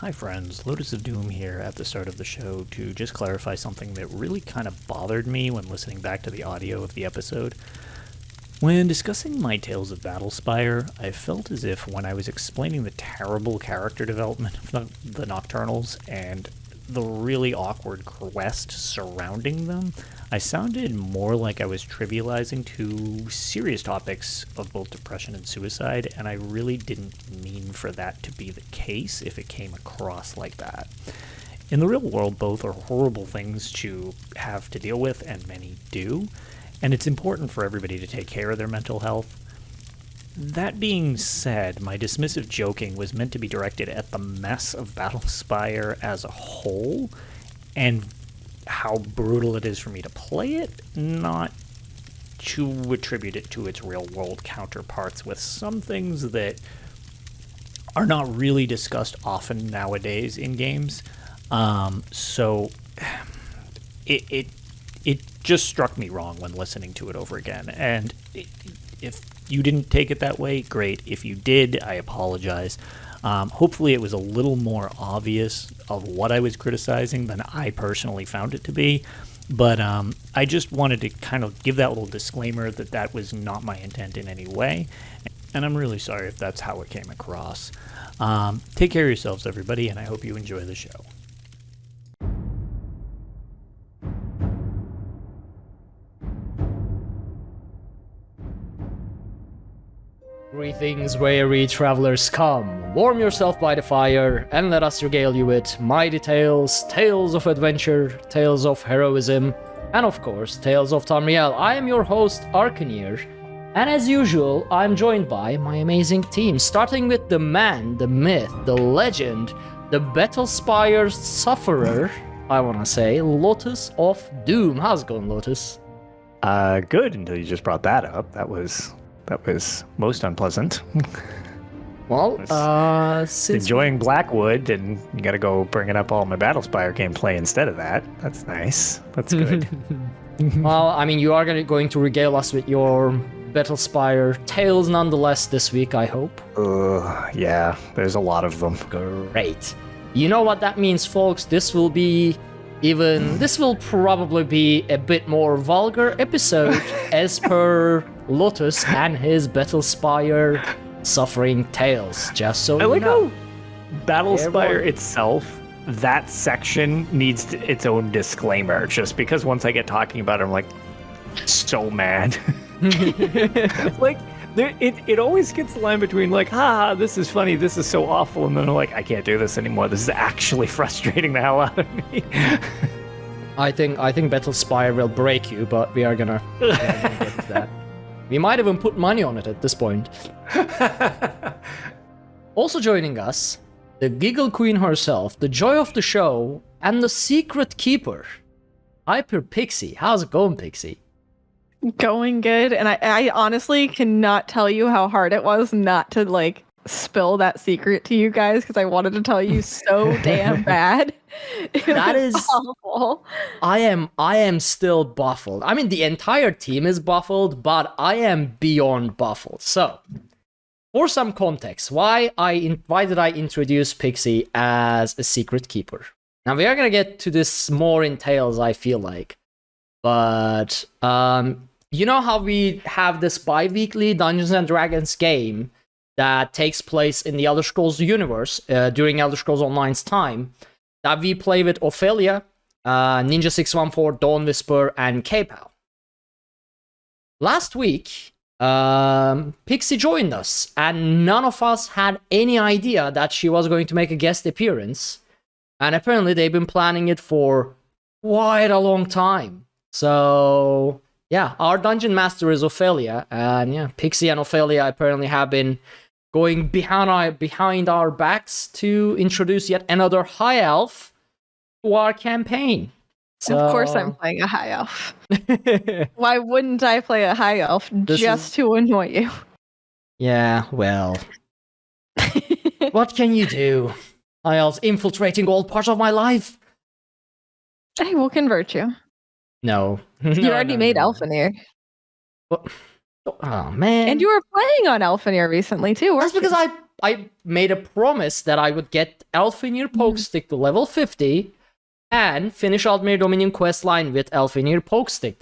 Hi friends, LotusOfDoom here at the start of the show to just clarify something that really kind of bothered me when listening back to the audio of the episode. When discussing my Tales of Battlespire, I felt as if when I was explaining the terrible character development of the Nocturnals and the really awkward quest surrounding them, I sounded more like I was trivializing two serious topics of both depression and suicide, and I really didn't mean for that to be the case if it came across like that. In the real world, both are horrible things to have to deal with, and many do, and it's important for everybody to take care of their mental health. That being said, my dismissive joking was meant to be directed at the mess of Battlespire as a whole, and how brutal it is for me to play it, not to attribute it to its real-world counterparts with some things that are not really discussed often nowadays in games. So it just struck me wrong when listening to it over again, and if you didn't take it that way, great. If you did, I apologize. Hopefully it was a little more obvious of what I was criticizing than I personally found it to be. But I just wanted to kind of give that little disclaimer that that was not my intent in any way. And I'm really sorry if that's how it came across. Take care of yourselves, everybody, and I hope you enjoy the show. Greetings, weary travelers, come, warm yourself by the fire, and let us regale you with mighty tales, tales of adventure, tales of heroism, and of course, tales of Tamriel. I am your host, Arkaniir, and as usual, I'm joined by my amazing team, starting with the man, the myth, the legend, the Battlespire sufferer, I wanna say, LotusOfDoom. How's it going, Lotus? Good, until you just brought that up. That was most unpleasant. Well, since enjoying Blackwood, and you gotta go bringing up all my Battlespire gameplay instead of that. That's nice. That's good. Well, I mean, you are going to regale us with your Battlespire tales nonetheless this week, I hope. Yeah, there's a lot of them. Great. You know what that means, folks? This will probably be a bit more vulgar episode as per Lotus and his Battlespire suffering tales, just so you know. How Battlespire itself, that section needs its own disclaimer, just because once I get talking about it, I'm like, so mad. Like, it always gets the line between like, this is funny, this is so awful, and then I'm like, I can't do this anymore, this is actually frustrating the hell out of me. I think Battlespire will break you, but we are gonna get to that. We might even put money on it at this point. Also joining us, the Giggle Queen herself, the joy of the show, and the secret keeper, HyperPixie. How's it going, Pixie? Going good, and I honestly cannot tell you how hard it was not to spill that secret to you guys, because I wanted to tell you so damn bad. That is awful. I am still baffled. I mean, the entire team is baffled, but I am beyond baffled. So, for some context, why did I introduce Pixie as a secret keeper? Now, we are gonna get to this more in tales, I feel like. But, you know how we have this bi-weekly Dungeons & Dragons game that takes place in the Elder Scrolls universe during Elder Scrolls Online's time, that we play with Ophelia, Ninja 614, Dawn Whisper, and K-Pal. Last week, Pixie joined us, and none of us had any idea that she was going to make a guest appearance, and apparently they've been planning it for quite a long time. So, yeah, our Dungeon Master is Ophelia, and yeah, Pixie and Ophelia apparently have been going behind our backs to introduce yet another high elf to our campaign. So... Of course I'm playing a high elf. Why wouldn't I play a high elf to annoy you? Yeah, well... What can you do? High elves infiltrating all parts of my life? I will convert you. No. You already made Arkaniir. What? Oh, man. And you were playing on Arkaniir recently, too, weren't That's because I made a promise that I would get Elfinir Pokestick to level 50 and finish Altmere Dominion questline with Elfinir Pokestick.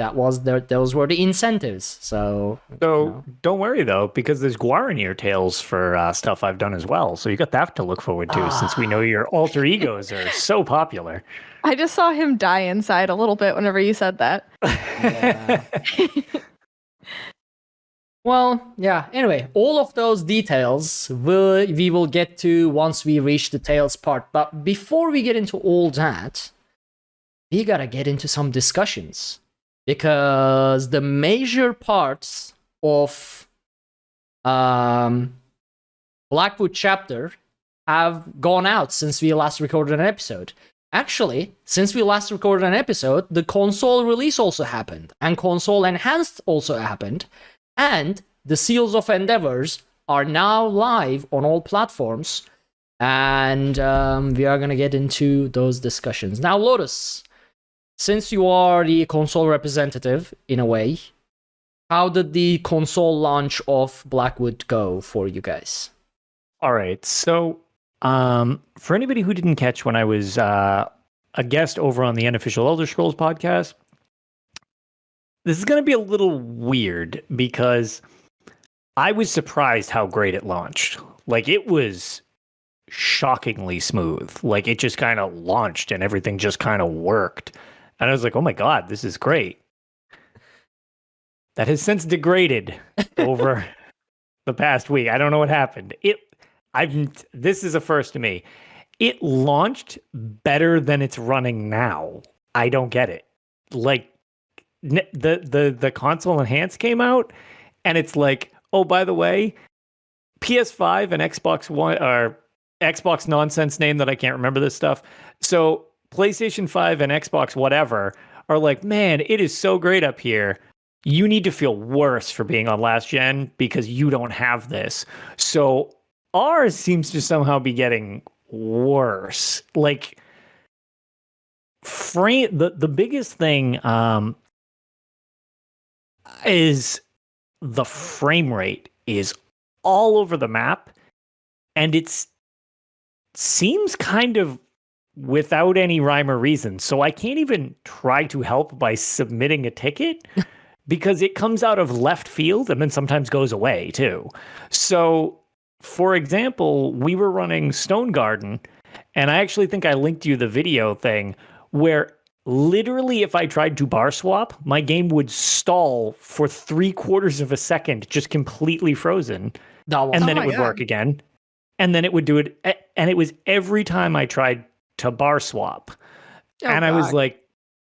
Those were the incentives. So don't worry though, because there's Guaranir tales for stuff I've done as well. So you got that to look forward to, since we know your alter egos are so popular. I just saw him die inside a little bit whenever you said that. Yeah. Well, yeah. Anyway, all of those details we will get to once we reach the Tales part. But before we get into all that, we gotta get into some discussions. Because the major parts of Blackwood chapter have gone out since we last recorded an episode. Actually, since we last recorded an episode, the console release also happened. And console enhanced also happened. And the Seals of Endeavors are now live on all platforms. And we are going to get into those discussions. Now, Lotus, since you are the console representative, in a way, how did the console launch of Blackwood go for you guys? All right. So, for anybody who didn't catch when I was a guest over on the Unofficial Elder Scrolls podcast, this is going to be a little weird because I was surprised how great it launched. Like, it was shockingly smooth. Like, it just kind of launched and everything just kind of worked. And I was like, oh my God, this is great. That has since degraded over the past week. I don't know what happened. This is a first to me. It launched better than it's running now. I don't get it. Like, the console enhanced came out, and it's like, oh, by the way, PS5 and Xbox One, or Xbox nonsense name that I can't remember this stuff. So PlayStation 5 and Xbox whatever are like, man, it is so great up here. You need to feel worse for being on last gen because you don't have this. So ours seems to somehow be getting worse. Like, the biggest thing is the frame rate is all over the map, and it seems kind of without any rhyme or reason. So I can't even try to help by submitting a ticket because it comes out of left field and then sometimes goes away too. So, for example, we were running Stone Garden, and I actually think I linked you the video thing where literally if I tried to bar swap, my game would stall for 3/4 of a second, just completely frozen. And then it would work again. And then it would do it. And it was every time I tried to bar swap. I was like,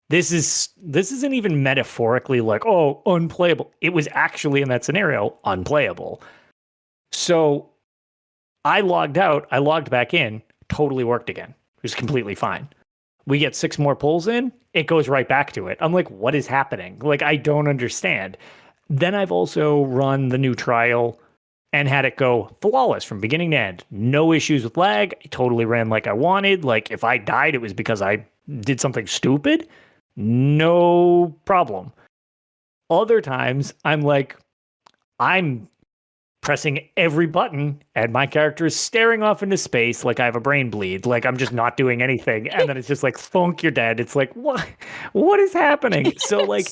this isn't even metaphorically like, oh, unplayable. It was actually in that scenario, unplayable. So I logged out, I logged back in, totally worked again. It was completely fine. We get 6 more pulls in, it goes right back to it. I'm like, what is happening? Like, I don't understand. Then I've also run the new trial and had it go flawless from beginning to end. No issues with lag. It totally ran like I wanted. Like, if I died, it was because I did something stupid. No problem. Other times, I'm like, I'm pressing every button and my character is staring off into space like I have a brain bleed. Like, I'm just not doing anything. And then it's just like, thunk, you're dead. It's like, what is happening? So, like,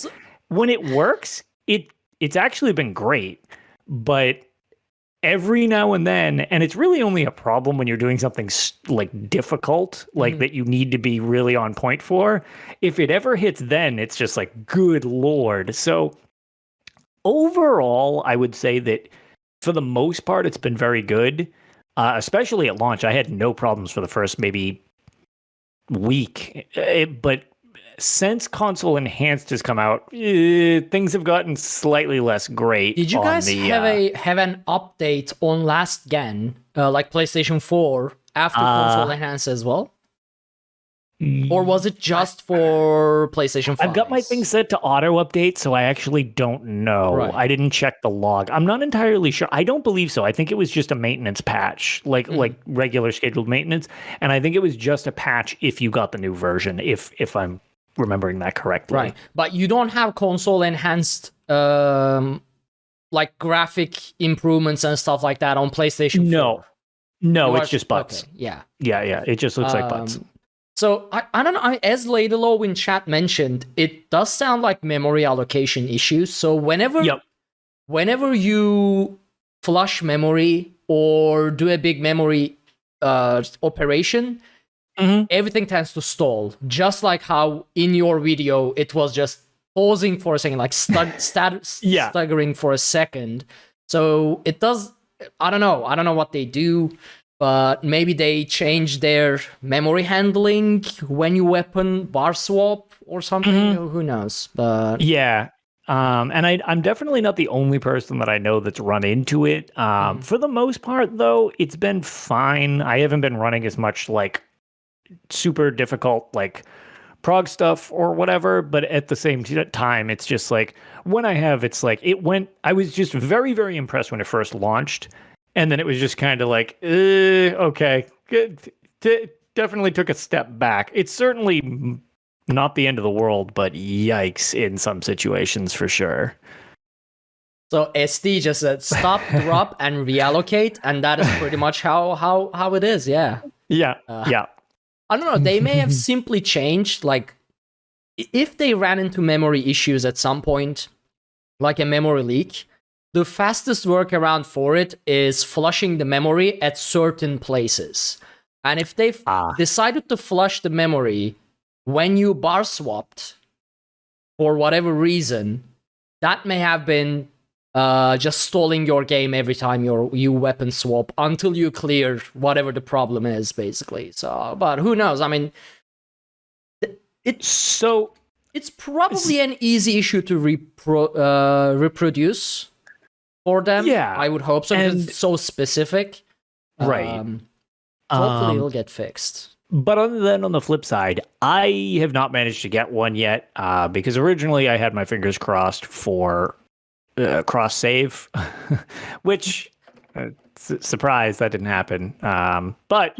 when it works, it's actually been great. But every now and then, and it's really only a problem when you're doing something like difficult, like that you need to be really on point for. If it ever hits then, it's just like, good Lord. So overall, I would say that for the most part, it's been very good, especially at launch. I had no problems for the first maybe week, but since console enhanced has come out, things have gotten slightly less great. Did you guys have an update on last gen, like PlayStation 4, after console enhanced as well? Or was it just for PlayStation 5? I've got my thing set to auto update, so I actually don't know. Right. I didn't check the log. I'm not entirely sure. I don't believe so. I think it was just a maintenance patch, like regular scheduled maintenance, and I think it was just a patch if you got the new version, if I'm remembering that correctly. Right. But you don't have console enhanced like graphic improvements and stuff like that on PlayStation 4? No. No, it's just butts. Okay, yeah. Yeah. It just looks like butts. So I don't know. As Laidalow in chat mentioned, it does sound like memory allocation issues. So whenever you flush memory or do a big memory operation, everything tends to stall. Just like how in your video it was just pausing for a second, like staggering for a second. So it does. I don't know what they do, but maybe they change their memory handling when you weapon bar swap or something. Who knows? But yeah. And I'm definitely not the only person that I know that's run into it. For the most part, though, it's been fine. I haven't been running as much like super difficult like prog stuff or whatever, but at the same time, it's just like when I have, it's like I was just very, very impressed when it first launched. And then it was just kind of like, okay, good. Definitely took a step back. It's certainly not the end of the world, but yikes in some situations for sure. So SD just said stop, drop, and reallocate, and that is pretty much how it is. Yeah. Yeah. I don't know. They may have simply changed. Like, if they ran into memory issues at some point, like a memory leak, the fastest workaround for it is flushing the memory at certain places. And if they've decided to flush the memory when you bar swapped for whatever reason, that may have been just stalling your game every time you weapon swap until you clear whatever the problem is, basically. So, but who knows? I mean, it's probably an easy issue to reproduce for them. Yeah, I would hope so. Because it's so specific, right? Hopefully, it'll get fixed. But other than on the flip side, I have not managed to get one yet because originally I had my fingers crossed for cross save, which surprise that didn't happen. But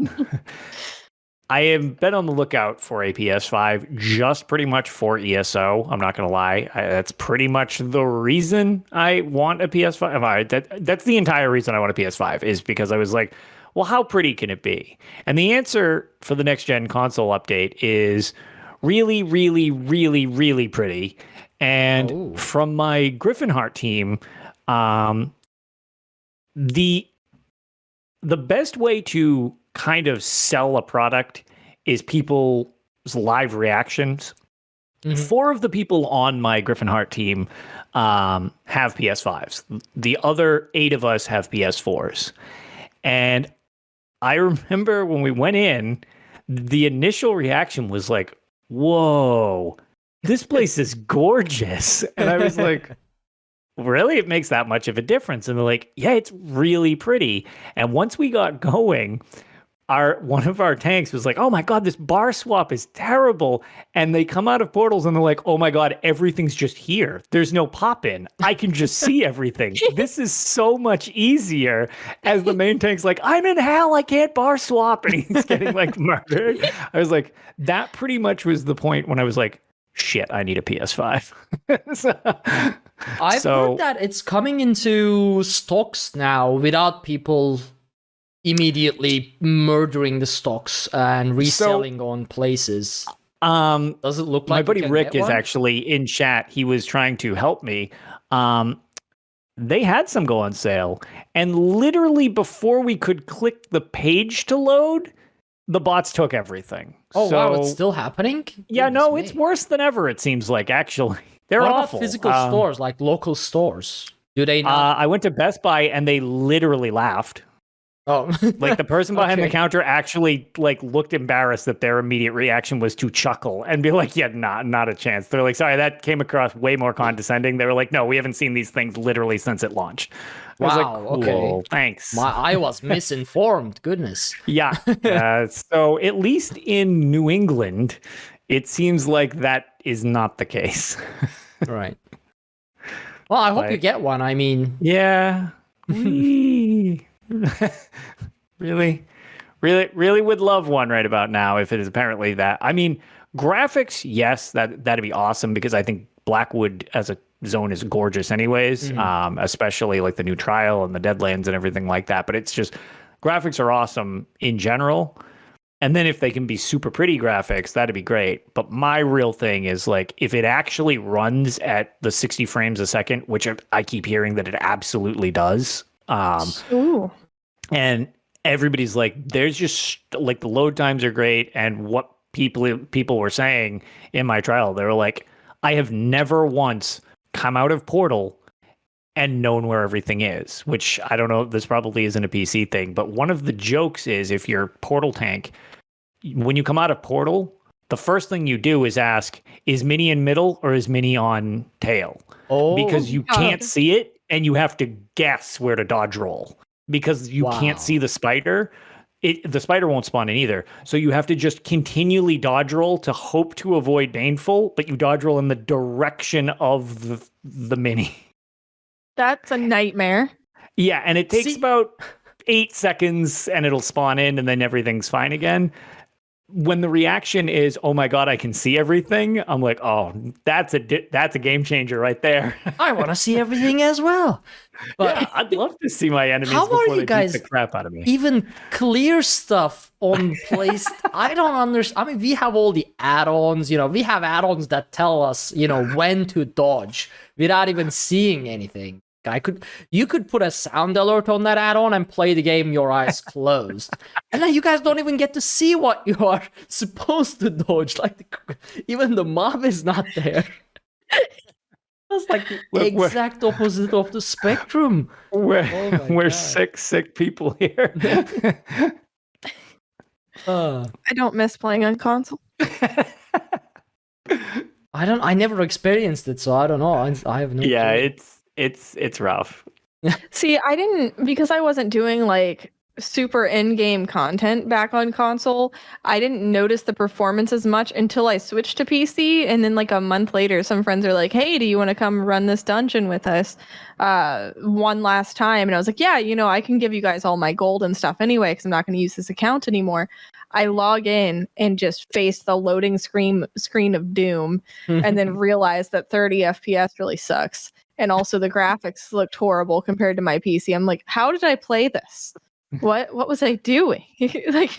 I have been on the lookout for a PS5 just pretty much for ESO. I'm not going to lie. That's pretty much the reason I want a PS5. That's the entire reason I want a PS5 is because I was like, well, how pretty can it be? And the answer for the next gen console update is really, really, really, really pretty. And from my Griffinheart team, the best way to kind of sell a product is people's live reactions. 4 of the people on my Griffinheart team have PS5s. The other 8 of us have PS4s. And I remember when we went in, the initial reaction was like, whoa, this place is gorgeous. And I was like, really? It makes that much of a difference? And they're like, yeah, it's really pretty. And once we got going, one of our tanks was like, oh my God, this bar swap is terrible. And they come out of portals and they're like, oh my God, everything's just here. There's no pop in. I can just see everything. This is so much easier. As the main tank's like, I'm in hell. I can't bar swap. And he's getting like murdered. I was like, that pretty much was the point when I was like, shit, I need a PS5. I've heard that it's coming into stocks now without people immediately murdering the stocks and reselling on places. Does it look like my buddy Rick is actually in chat? He was trying to help me. They had some go on sale, and literally before we could click the page to load, the bots took everything. Oh, wow, it's still happening? Yeah, no, it's worse than ever, it seems like, actually. They're what awful. About physical stores, like local stores? Do they not? I went to Best Buy, and they literally laughed. Oh. Like the person behind the counter actually like looked embarrassed that their immediate reaction was to chuckle and be like, yeah, not a chance. They're like, sorry, that came across way more condescending. They were like, no, we haven't seen these things literally since it launched. I was like, cool, okay. Thanks. I was misinformed. Goodness. Yeah. So at least in New England, it seems like that is not the case. Right. Well, I hope you get one. I mean, yeah. Really would love one right about now if it is apparently that. I mean, graphics, yes, that'd be awesome because I think Blackwood as a zone is gorgeous anyways, especially like the new trial and the Deadlands and everything like that. But it's just graphics are awesome in general. And then if they can be super pretty graphics, that'd be great. But my real thing is like if it actually runs at the 60 frames a second, which I keep hearing that it absolutely does. Ooh. And everybody's like, there's just like the load times are great. And what people were saying in my trial, they were like, I have never once come out of Portal and known where everything is, which I don't know. This probably isn't a PC thing, but one of the jokes is if you're Portal tank, when you come out of Portal, the first thing you do is ask, is Mini in middle or is Mini on tail? Because you can't see it and you have to guess where to dodge roll because you can't see the spider. The spider won't spawn in either. So you have to just continually dodge roll to hope to avoid Baneful, but you dodge roll in the direction of the Mini. That's a nightmare. Yeah, and it takes about 8 seconds and it'll spawn in and then everything's fine again. When the reaction is, oh my God, I can see everything, I'm like, oh, that's a game changer right there. I want to see everything as well. But yeah, I'd love to see my enemies how before are you they guys beat the crap out of me. even clear stuff on place? I don't understand. I mean, we have all the add-ons, we have add-ons that tell us, when to dodge without even seeing anything. You could put a sound alert on that add-on and play the game your eyes closed. And then you guys don't even get to see what you are supposed to dodge. Like even the mob is not there. That's like the exact opposite of the spectrum. We're sick people here. I don't miss playing on console. I never experienced it, so I don't know. I have no clue. It's rough. See, I didn't, because I wasn't doing like super in-game content back on console, I didn't notice the performance as much until I switched to PC. And then like a month later, some friends are like, hey, do you want to come run this dungeon with us one last time? And I was like, yeah, I can give you guys all my gold and stuff anyway, because I'm not going to use this account anymore. I log in and just face the loading screen of Doom and then realize that 30 FPS really sucks. And also the graphics looked horrible compared to my PC. I'm like, how did I play this? What was I doing? Like,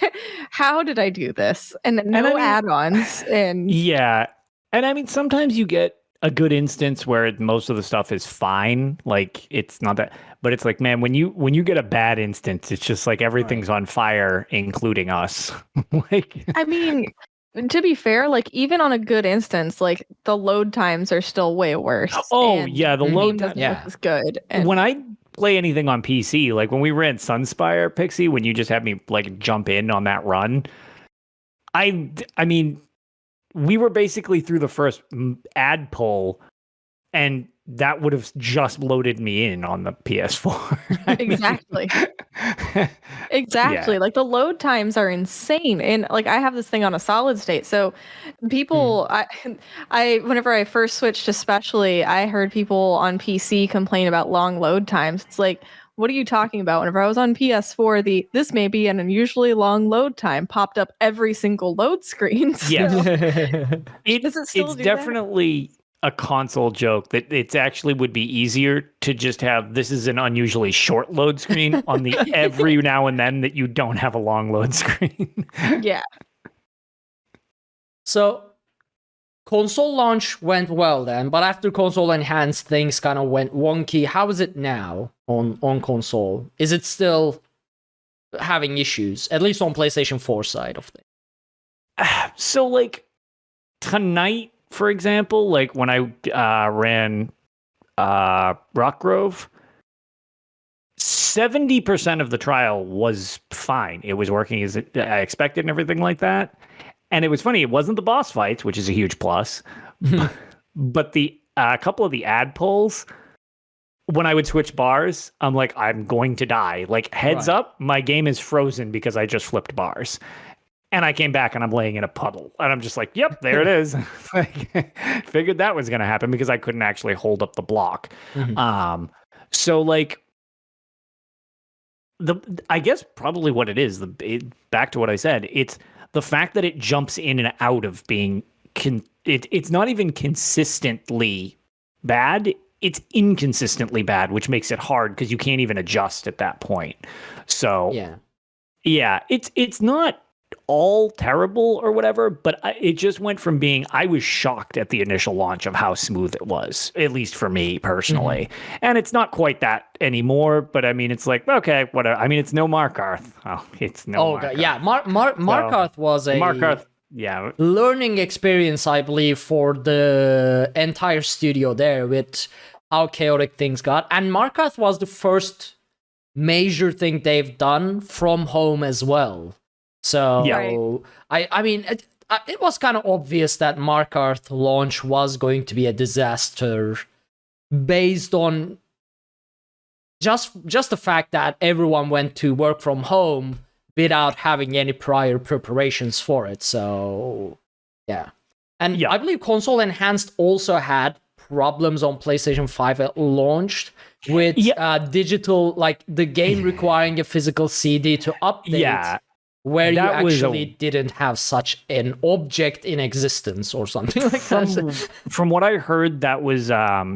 how did I do this? And add-ons. And yeah. And I mean, sometimes you get a good instance where most of the stuff is fine. Like it's not that, but it's like, man, when you get a bad instance, it's just like everything's on fire, including us. Like, I mean, to be fair, like even on a good instance, like the load times are still way worse. Oh yeah, the load doesn't look as good. And when I play anything on PC, like when we ran Sunspire, Pixie, when you just had me like jump in on that run, I mean, we were basically through the first ad pull, and that would have just loaded me in on the PS4. Exactly. Exactly. Yeah. Like the load times are insane. And like I have this thing on a solid state. So people I whenever I first switched especially, I heard people on PC complain about long load times. It's like, what are you talking about? Whenever I was on PS4, this may be an unusually long load time popped up every single load screen. So. Yes. It's definitely a console joke that it's actually would be easier to just have this is an unusually short load screen on the every now and then that you don't have a long load screen. Yeah. So console launch went well then, but after console enhanced, things kind of went wonky. How is it now on console? Is it still having issues, at least on PlayStation 4 side of things? So like tonight, for example, like when I ran Rockgrove, 70% of the trial was fine. It was working as I expected and everything like that. And it was funny. It wasn't the boss fights, which is a huge plus, but the couple of the ad pulls, when I would switch bars, I'm like, I'm going to die. Like heads up, my game is frozen because I just flipped bars. And I came back and I'm laying in a puddle. And I'm just like, yep, there it is. Like, figured that was going to happen because I couldn't actually hold up the block. So like, I guess probably what it is, back to what I said, it's the fact that it jumps in and out of being, it's not even consistently bad. It's inconsistently bad, which makes it hard because you can't even adjust at that point. So Yeah, it's not all terrible or whatever, but it just went from being, I was shocked at the initial launch of how smooth it was, at least for me personally. And it's not quite that anymore, but I mean, it's like, okay, whatever. I mean, it's no Markarth. Oh, it's no Markarth. God, yeah, Markarth was a Markarth, yeah, learning experience, I believe, for the entire studio there with how chaotic things got. And Markarth was the first major thing they've done from home as well. So Right. I mean, it was kind of obvious that Markarth launch was going to be a disaster based on just the fact that everyone went to work from home without having any prior preparations for it. So yeah. And I believe Console Enhanced also had problems on PlayStation 5 at launched with digital, like the game requiring a physical CD to update. Yeah. Where you actually didn't have such an object in existence or something like that. From what I heard, that was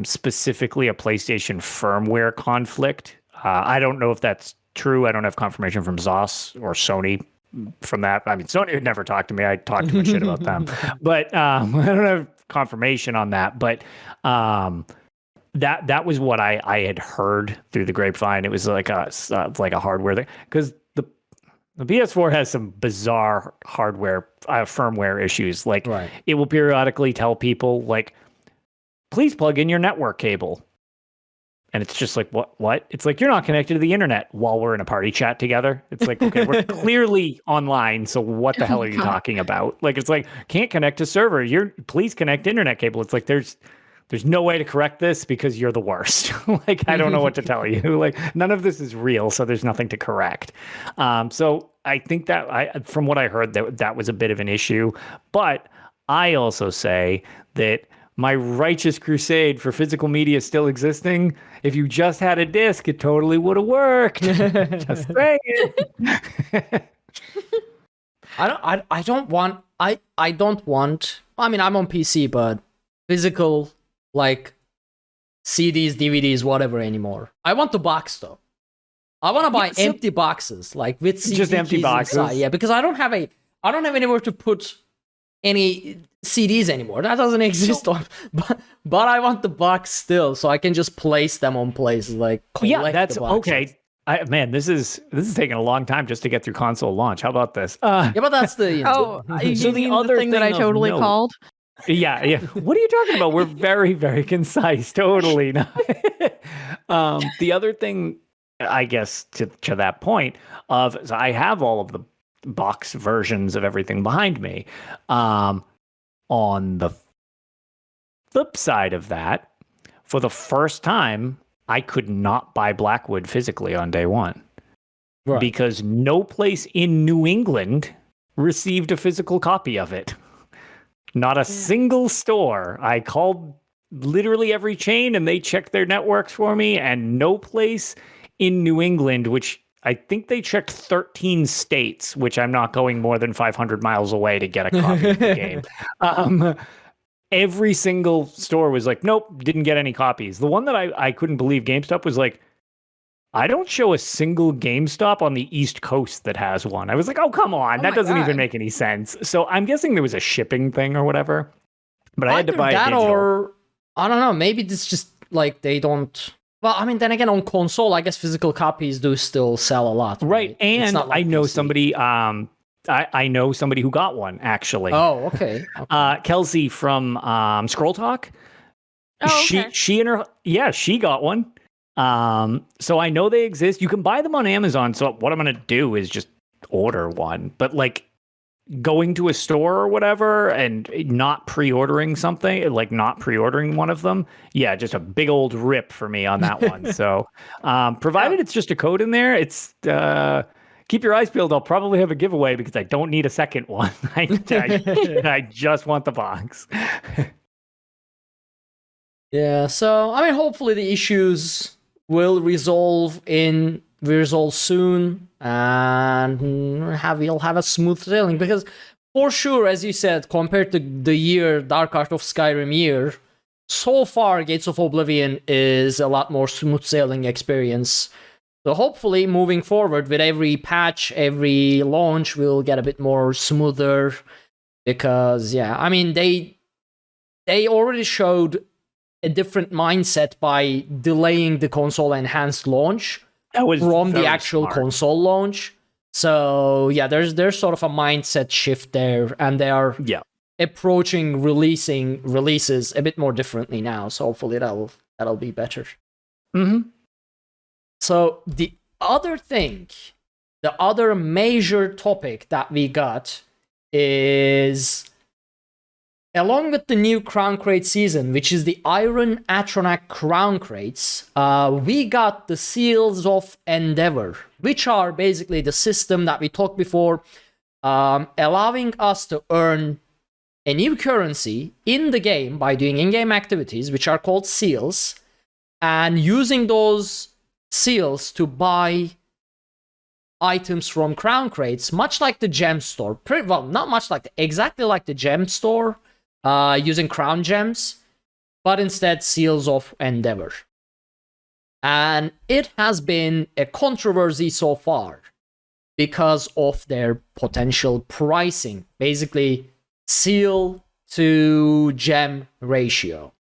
specifically a PlayStation firmware conflict. I don't know if that's true. I don't have confirmation from ZOS or Sony from that. I mean, Sony would never talk to me. I talk too much shit about them. But I don't have confirmation on that. But that was what I had heard through the grapevine. It was like a hardware thing. Because the PS4 has some bizarre hardware, firmware issues. Like, it will periodically tell people, like, please plug in your network cable. And it's just like, what? It's like, you're not connected to the internet while we're in a party chat together. It's like, okay, we're clearly online, so what the hell are you talking about? Like, it's like, can't connect to server. Please connect internet cable. It's like, there's no way to correct this because you're the worst. Like, I don't know what to tell you. Like, none of this is real, so there's nothing to correct. So I think that from what I heard, that was a bit of an issue. But I also say that my righteous crusade for physical media still existing, if you just had a disc, it totally would have worked. Just saying. I don't want, I mean, I'm on PC, but physical, like CDs, DVDs, whatever anymore. I want the box though. I want to buy empty boxes, like with CD just empty boxes. Inside. Yeah, because I don't have anywhere to put any CDs anymore. That doesn't exist. But I want the box still, so I can just place them on places like that's okay. Man, this is taking a long time just to get through console launch. How about this? Yeah, but that's the so the other thing that I totally called. Yeah. What are you talking about? We're very, very concise. Totally not. The other thing, I guess, to that point so I have all of the box versions of everything behind me. On the flip side of that, for the first time, I could not buy Blackwood physically on day one. Right. Because no place in New England received a physical copy of it. Not a single store. I called literally every chain and they checked their networks for me, and no place in New England, which I think they checked 13 states, which I'm not going more than 500 miles away to get a copy of the game. Every single store was like, nope, didn't get any copies. The one that I couldn't believe, GameStop, was like, I don't show a single GameStop on the East Coast that has one. I was like, oh, come on. That doesn't even make any sense. So I'm guessing there was a shipping thing or whatever. But I had to buy a digital. Or, I don't know, maybe it's just like they don't... Well, I mean, then again, on console, I guess physical copies do still sell a lot. Right. And like I know somebody... I know somebody who got one, actually. Oh, okay. Kelsey from Scroll Talk. Oh, okay. She got one. So I know they exist. You can buy them on Amazon. So what I'm going to do is just order one. But like going to a store or whatever and not pre-ordering something, like not pre-ordering one of them. Yeah, just a big old rip for me on that one. So provided it's just a code in there, it's... keep your eyes peeled. I'll probably have a giveaway because I don't need a second one. I just want the box. Yeah, so I mean, hopefully the issues will resolve soon, and we'll have a smooth sailing. Because for sure, as you said, compared to the Dark Art of Skyrim year, so far Gates of Oblivion is a lot more smooth sailing experience. So hopefully moving forward with every patch, every launch, we'll get a bit more smoother, because yeah, I mean they already showed a different mindset by delaying the console enhanced launch from the actual console launch. So yeah, there's sort of a mindset shift there, and they are approaching releases a bit more differently now. So hopefully that'll be better. Mm-hmm. So the other major topic that we got is, along with the new Crown Crate season, which is the Iron Atronach Crown Crates, we got the Seals of Endeavor, which are basically the system that we talked before, allowing us to earn a new currency in the game by doing in-game activities, which are called seals, and using those seals to buy items from Crown Crates, much like the gem store. Not much like exactly like the gem store, using crown gems, but instead Seals of Endeavor. And it has been a controversy so far because of their potential pricing, basically seal to gem ratio.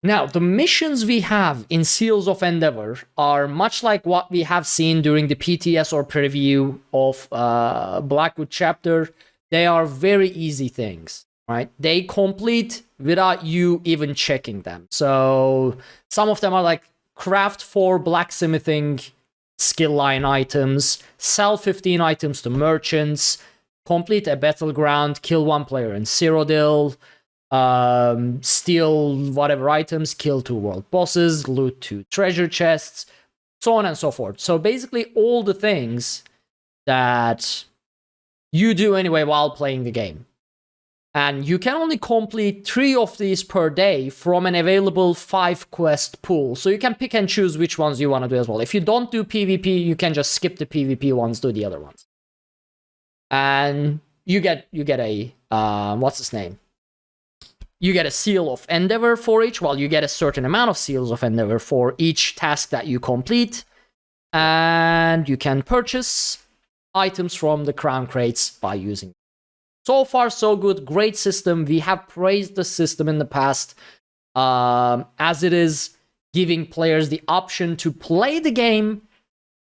Now, the missions we have in Seals of Endeavor are much like what we have seen during the PTS or preview of Blackwood chapter. They are very easy things, right? They complete without you even checking them. So some of them are like craft 4 blacksmithing skill line items, sell 15 items to merchants, complete a battleground, kill 1 player in Cyrodiil, steal whatever items, kill 2 world bosses, loot 2 treasure chests, so on and so forth. So basically all the things that you do anyway while playing the game. And you can only complete 3 of these per day from an available 5 quest pool. So you can pick and choose which ones you want to do as well. If you don't do PvP, you can just skip the PvP ones, do the other ones. And you get a what's his name? You get a Seal of Endeavor for each, well, you get a certain amount of Seals of Endeavor for each task that you complete. And you can purchase items from the Crown Crates by using. So far, so good. Great system. We have praised the system in the past, as it is giving players the option to play the game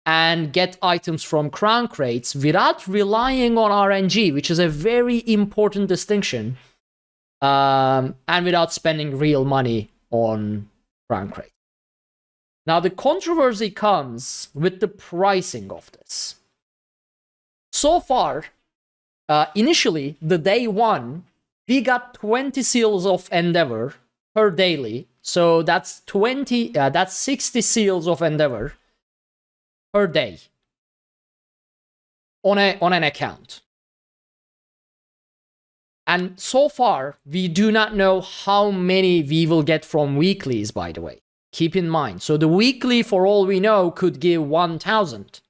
and get items from Crown Crates without relying on RNG, which is a very important distinction, and without spending real money on Crown Crate. Now, the controversy comes with the pricing of this. So far, initially, the day 1, we got 20 Seals of Endeavor per daily. So that's 60 Seals of Endeavor per day on an account. And so far, we do not know how many we will get from weeklies, by the way. Keep in mind. So the weekly, for all we know, could give 1,000.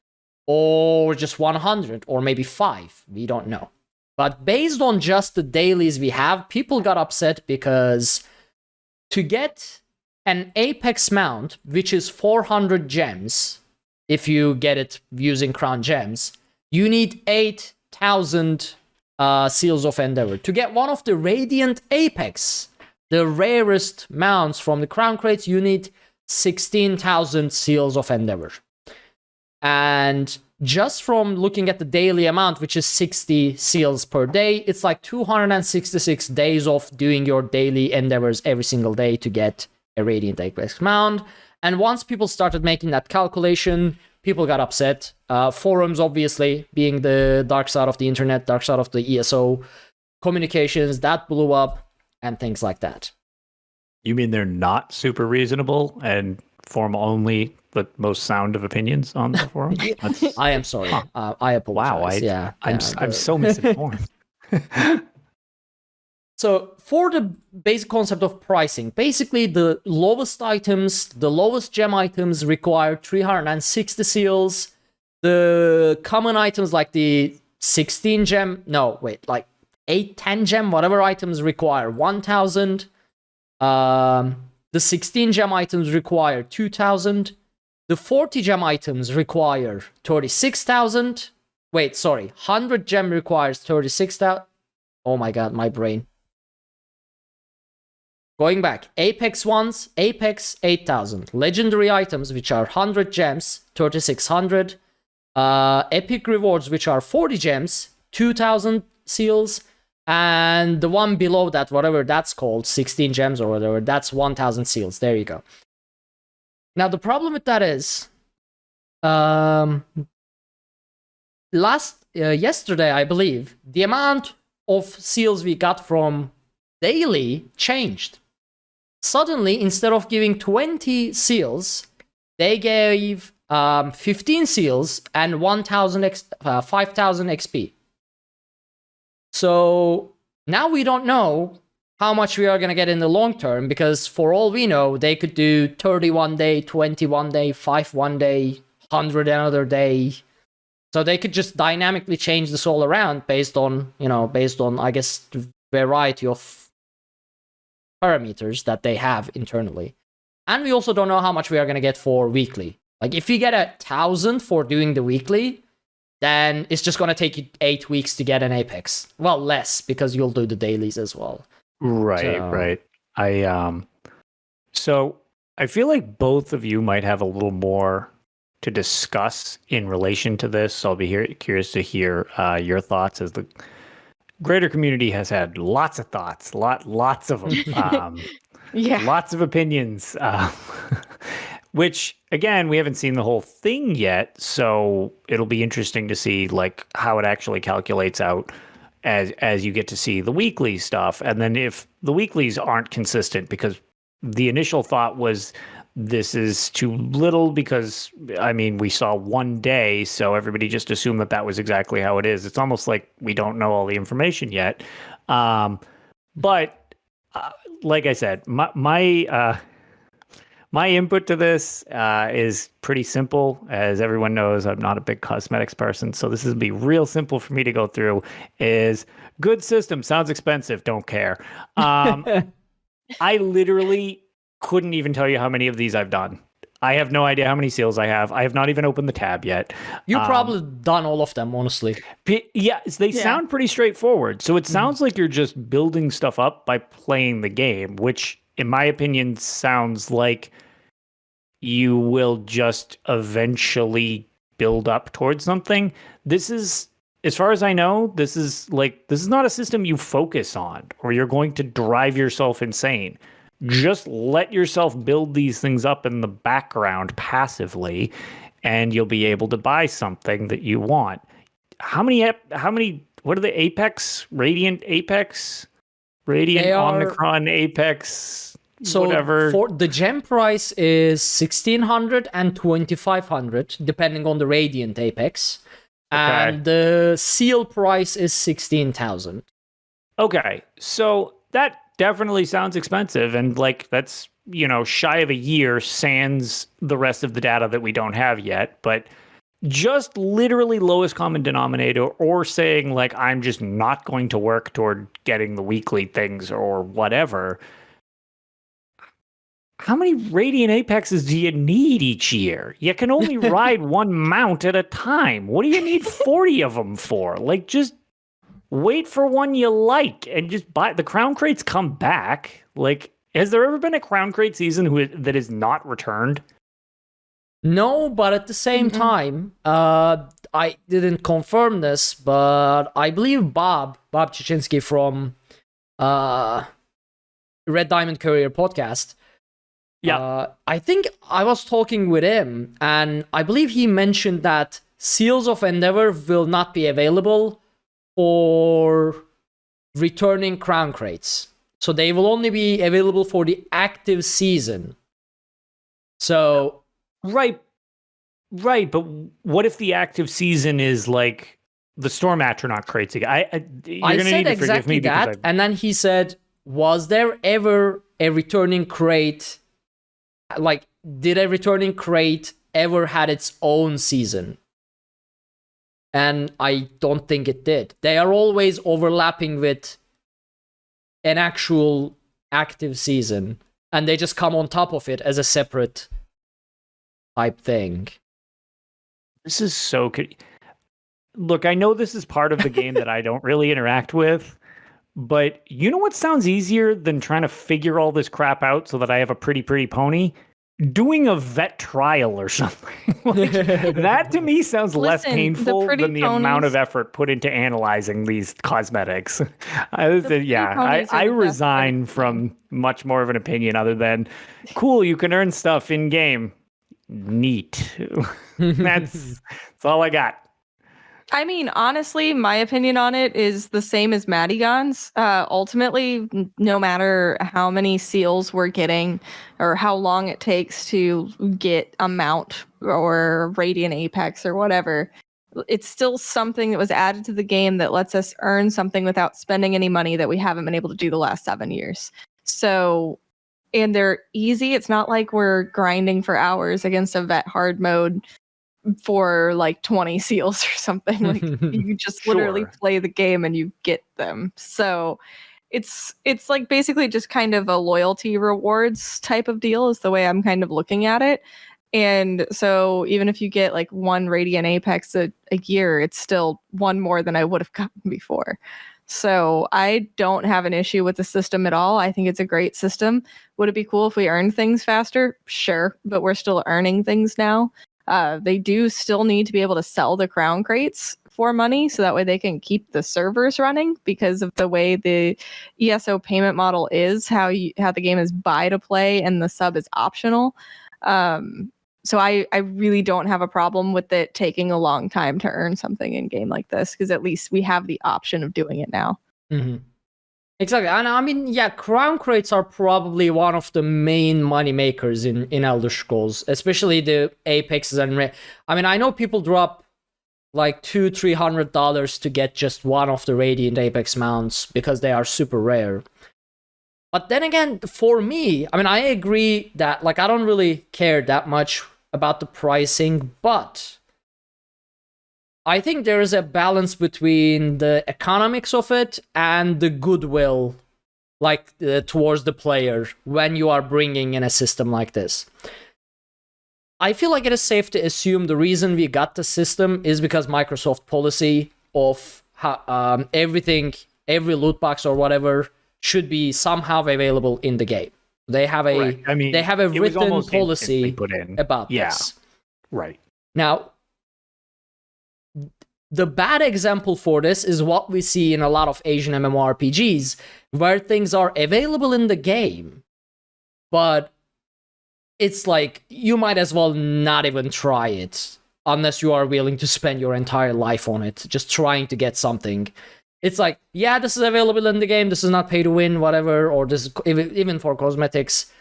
Or just 100, or maybe 5. We don't know. But based on just the dailies we have, people got upset because to get an Apex mount, which is 400 gems, if you get it using Crown Gems, you need 8,000 Seals of Endeavor. To get one of the Radiant Apex, the rarest mounts from the Crown Crates, you need 16,000 Seals of Endeavor. And just from looking at the daily amount, which is 60 seals per day, it's like 266 days of doing your daily endeavors every single day to get a Radiant Apex mount. And once people started making that calculation, people got upset. Forums, obviously, being the dark side of the internet, dark side of the ESO communications, that blew up, and things like that. You mean they're not super reasonable and form only the most sound of opinions on the forum? I am sorry. I apologize. Wow, I'm so misinformed. So for the basic concept of pricing, basically the lowest items, the lowest gem items require 360 seals. The common items like the 16 gem, like 8, 10 gem, whatever items require 1,000. The 16 gem items require 2,000. the 40 gem items require 36,000. Wait, sorry. 100 gem requires 36,000. Oh my god, my brain. Going back, Apex ones, Apex 8,000. Legendary items, which are 100 gems, 3,600. Epic rewards, which are 40 gems, 2,000 seals. And the one below that, whatever that's called, 16 gems or whatever, that's 1,000 seals. There you go. Now, the problem with that is, yesterday, I believe, the amount of seals we got from daily changed. Suddenly, instead of giving 20 seals, they gave 15 seals and 5,000 XP. So now we don't know how much we are going to get in the long term, because for all we know, they could do 30 one day, 20 one day, 5 one day, 100 another day. So they could just dynamically change this all around based on, I guess, the variety of parameters that they have internally. And we also don't know how much we are going to get for weekly. Like, if you get 1,000 for doing the weekly, then it's just going to take you 8 weeks to get an Apex. Well, less, because you'll do the dailies as well. Right. So I feel like both of you might have a little more to discuss in relation to this. So I'll be curious to hear your thoughts, as the greater community has had lots of thoughts, lots of them, lots of opinions, which, again, we haven't seen the whole thing yet. So it'll be interesting to see like how it actually calculates out as you get to see the weekly stuff. And then if the weeklies aren't consistent, because the initial thought was this is too little, because, I mean, we saw one day, so everybody just assumed that was exactly how it is. It's almost like we don't know all the information yet. But like I said, my input to this is pretty simple. As everyone knows, I'm not a big cosmetics person, so this is be real simple for me to go through. Is good system, sounds expensive, don't care. I literally couldn't even tell you how many of these I've done. I have no idea how many seals I have. I have not even opened the tab yet. You probably done all of them, honestly. Yeah, they sound pretty straightforward. So it sounds like you're just building stuff up by playing the game, which, in my opinion, sounds like you will just eventually build up towards something. This is, as far as I know, this is not a system you focus on, or you're going to drive yourself insane. Just let yourself build these things up in the background passively, and you'll be able to buy something that you want. How many, what are the Apex, Radiant, Omicron, Apex, so whatever? For the gem price is 1,600 and 2,500, depending on the Radiant Apex. And the seal price is 16,000. Okay, so that definitely sounds expensive, and like that's, shy of a year sans the rest of the data that we don't have yet. But just literally lowest common denominator, or saying like I'm just not going to work toward getting the weekly things or whatever. How many Radiant Apexes do you need each year? You can only ride one mount at a time. What do you need 40 of them for? Like, just wait for one you like and just buy. The crown crates come back. Like, has there ever been a crown crate season that is not returned? No, but at the same time, I didn't confirm this, but I believe Bob Chichinski from Red Diamond Courier podcast. Yeah, I think I was talking with him, and I believe he mentioned that Seals of Endeavor will not be available for returning crown crates. So they will only be available for the active season. So Right, but what if the active season is like the Storm Atronach crates again? I said exactly that, and then he said, was there ever a returning crate, like, did a returning crate ever had its own season? And I don't think it did. They are always overlapping with an actual active season, and they just come on top of it as a separate type thing. This is so... Look, I know this is part of the game that I don't really interact with, but you know what sounds easier than trying to figure all this crap out so that I have a pretty pony? Doing a vet trial or something. Like, that to me sounds less painful than the amount of effort put into analyzing these cosmetics. I resign from much more of an opinion other than, cool, you can earn stuff in game. Neat. That's all I got. I mean, honestly, my opinion on it is the same as Madigan's. Ultimately, no matter how many seals we're getting or how long it takes to get a mount or Radiant Apex or whatever, it's still something that was added to the game that lets us earn something without spending any money that we haven't been able to do the last 7 years. So, and they're easy. It's not like we're grinding for hours against a vet hard mode for like 20 seals or something. Like you just literally play the game and you get them. So it's like basically just kind of a loyalty rewards type of deal is the way I'm kind of looking at it. And so even if you get like one Radiant Apex a year, it's still one more than I would have gotten before. So I don't have an issue with the system at all. I think it's a great system. Would it be cool if we earned things faster? Sure, but we're still earning things now. They do still need to be able to sell the crown crates for money so that way they can keep the servers running because of the way the ESO payment model is, how the game is buy to play and the sub is optional. So I really don't have a problem with it taking a long time to earn something in game like this because at least we have the option of doing it now. Mm-hmm. Exactly. And I mean, yeah, crown crates are probably one of the main money makers in Elder Scrolls, especially the Apexes and I mean, I know people drop like $200-$300 to get just one of the Radiant Apex mounts because they are super rare. But then again, for me, I mean, I agree that like I don't really care that much about the pricing, but I think there is a balance between the economics of it and the goodwill, like towards the player when you are bringing in a system like this. I feel like it is safe to assume the reason we got the system is because Microsoft policy of everything, every loot box or whatever should be somehow available in the game. They have a written policy about this. Right. Now, the bad example for this is what we see in a lot of Asian MMORPGs, where things are available in the game, but it's like you might as well not even try it unless you are willing to spend your entire life on it, just trying to get something. It's like, yeah, this is available in the game, this is not pay to win, whatever, or this is even for cosmetics,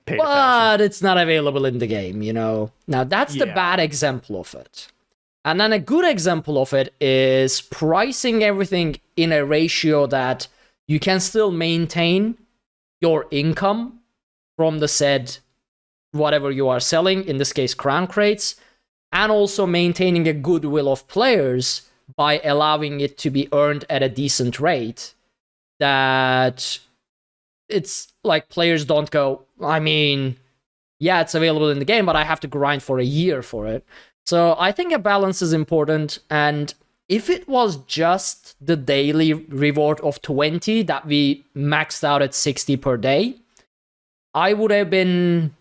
but it's not available in the game, you know? Now, that's the bad example of it. And then a good example of it is pricing everything in a ratio that you can still maintain your income from the said whatever you are selling, in this case crown crates, and also maintaining a goodwill of players by allowing it to be earned at a decent rate, that it's like players don't go, I mean, yeah, it's available in the game, but I have to grind for a year for it. So I think a balance is important, and if it was just the daily reward of 20 that we maxed out at 60 per day, I would have been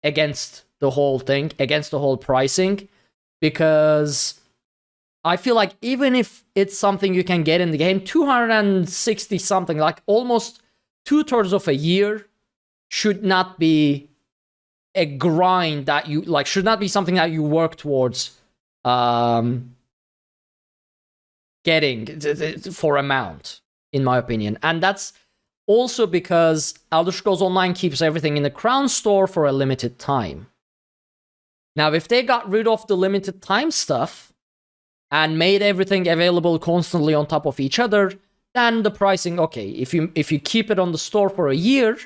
against the whole thing, against the whole pricing, because I feel like even if it's something you can get in the game, 260 something, like almost 2/3 of a year, should not be a grind that you like, should not be something that you work towards getting for amount, in my opinion. And that's also because Elder Scrolls Online keeps everything in the Crown Store for a limited time. Now, if they got rid of the limited time stuff and made everything available constantly on top of each other, then the pricing, okay, if you keep it on the store for a year,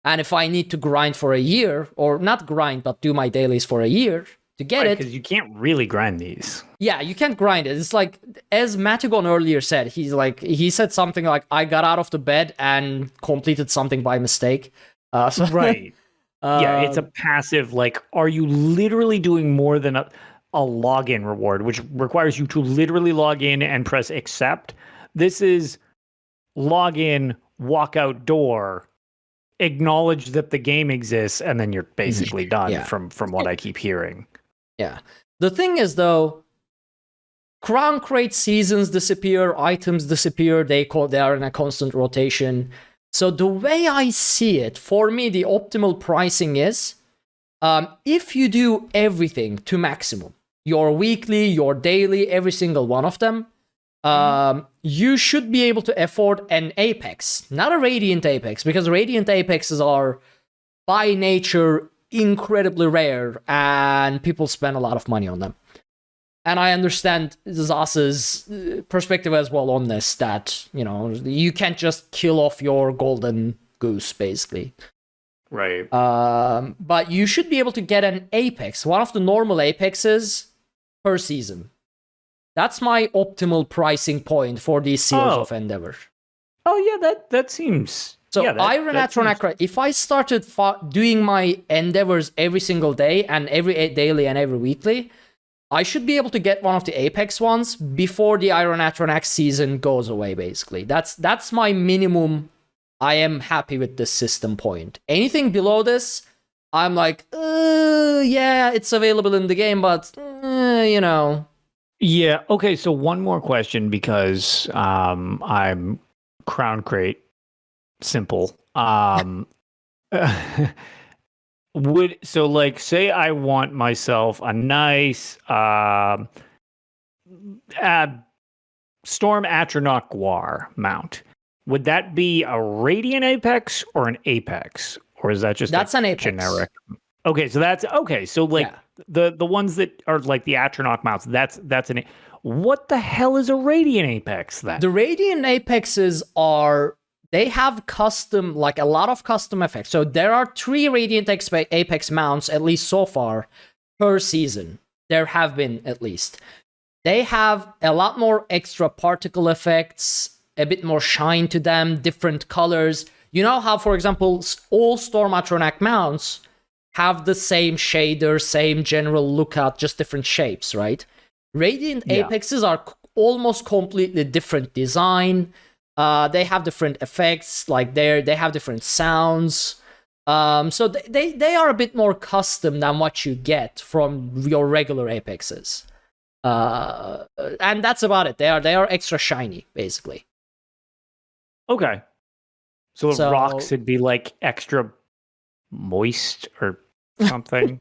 and if I need to grind for a year, or not grind, but do my dailies for a year to get it. Because you can't really grind these. Yeah, you can't grind it. It's like, as Matagon earlier said, he said something like, I got out of the bed and completed something by mistake. Right. Yeah, it's a passive, like, are you literally doing more than a login reward, which requires you to literally log in and press accept? This is log in, walk out door, acknowledge that the game exists, and then you're basically done Yeah. from what I keep hearing. Yeah. The thing is, though, crown crate seasons disappear, items disappear, they are in a constant rotation. So the way I see it, for me, the optimal pricing is if you do everything to maximum, your weekly, your daily, every single one of them, you should be able to afford an Apex, not a Radiant Apex, because Radiant Apexes are by nature incredibly rare and people spend a lot of money on them. And I understand Zas's perspective as well on this, that, you know, you can't just kill off your golden goose, basically. Right. But you should be able to get an Apex, one of the normal Apexes per season. That's my optimal pricing point for these seals of Endeavor. Oh, yeah, that seems... So yeah, Iron Atronach, if I started doing my Endeavors every single day, and every daily and every weekly, I should be able to get one of the Apex ones before the Iron Atronach season goes away, basically. That's my minimum. I am happy with this system point. Anything below this, I'm like, yeah, it's available in the game, but, you know. Yeah, okay, so one more question, because I'm Crown Crate simple. So, like, say I want myself a nice Storm Atronach Guar mount. Would that be a Radiant Apex or an Apex? Or is that just an Apex. Generic? Okay, so that's okay. So, like, the ones that are like the Atronach mounts, that's an... What the hell is a Radiant Apex then? The Radiant Apexes they have custom, like a lot of custom effects. So there are 3 Radiant Apex mounts, at least so far, per season. There have been, at least. They have a lot more extra particle effects, a bit more shine to them, different colors. You know how, for example, all Storm Atronach mounts have the same shader, same general lookout, just different shapes, right? Radiant Apexes are almost completely different design. They have different effects, like they have different sounds. So they are a bit more custom than what you get from your regular Apexes. And that's about it. They are extra shiny, basically. Okay. So rocks would be like extra moist or something,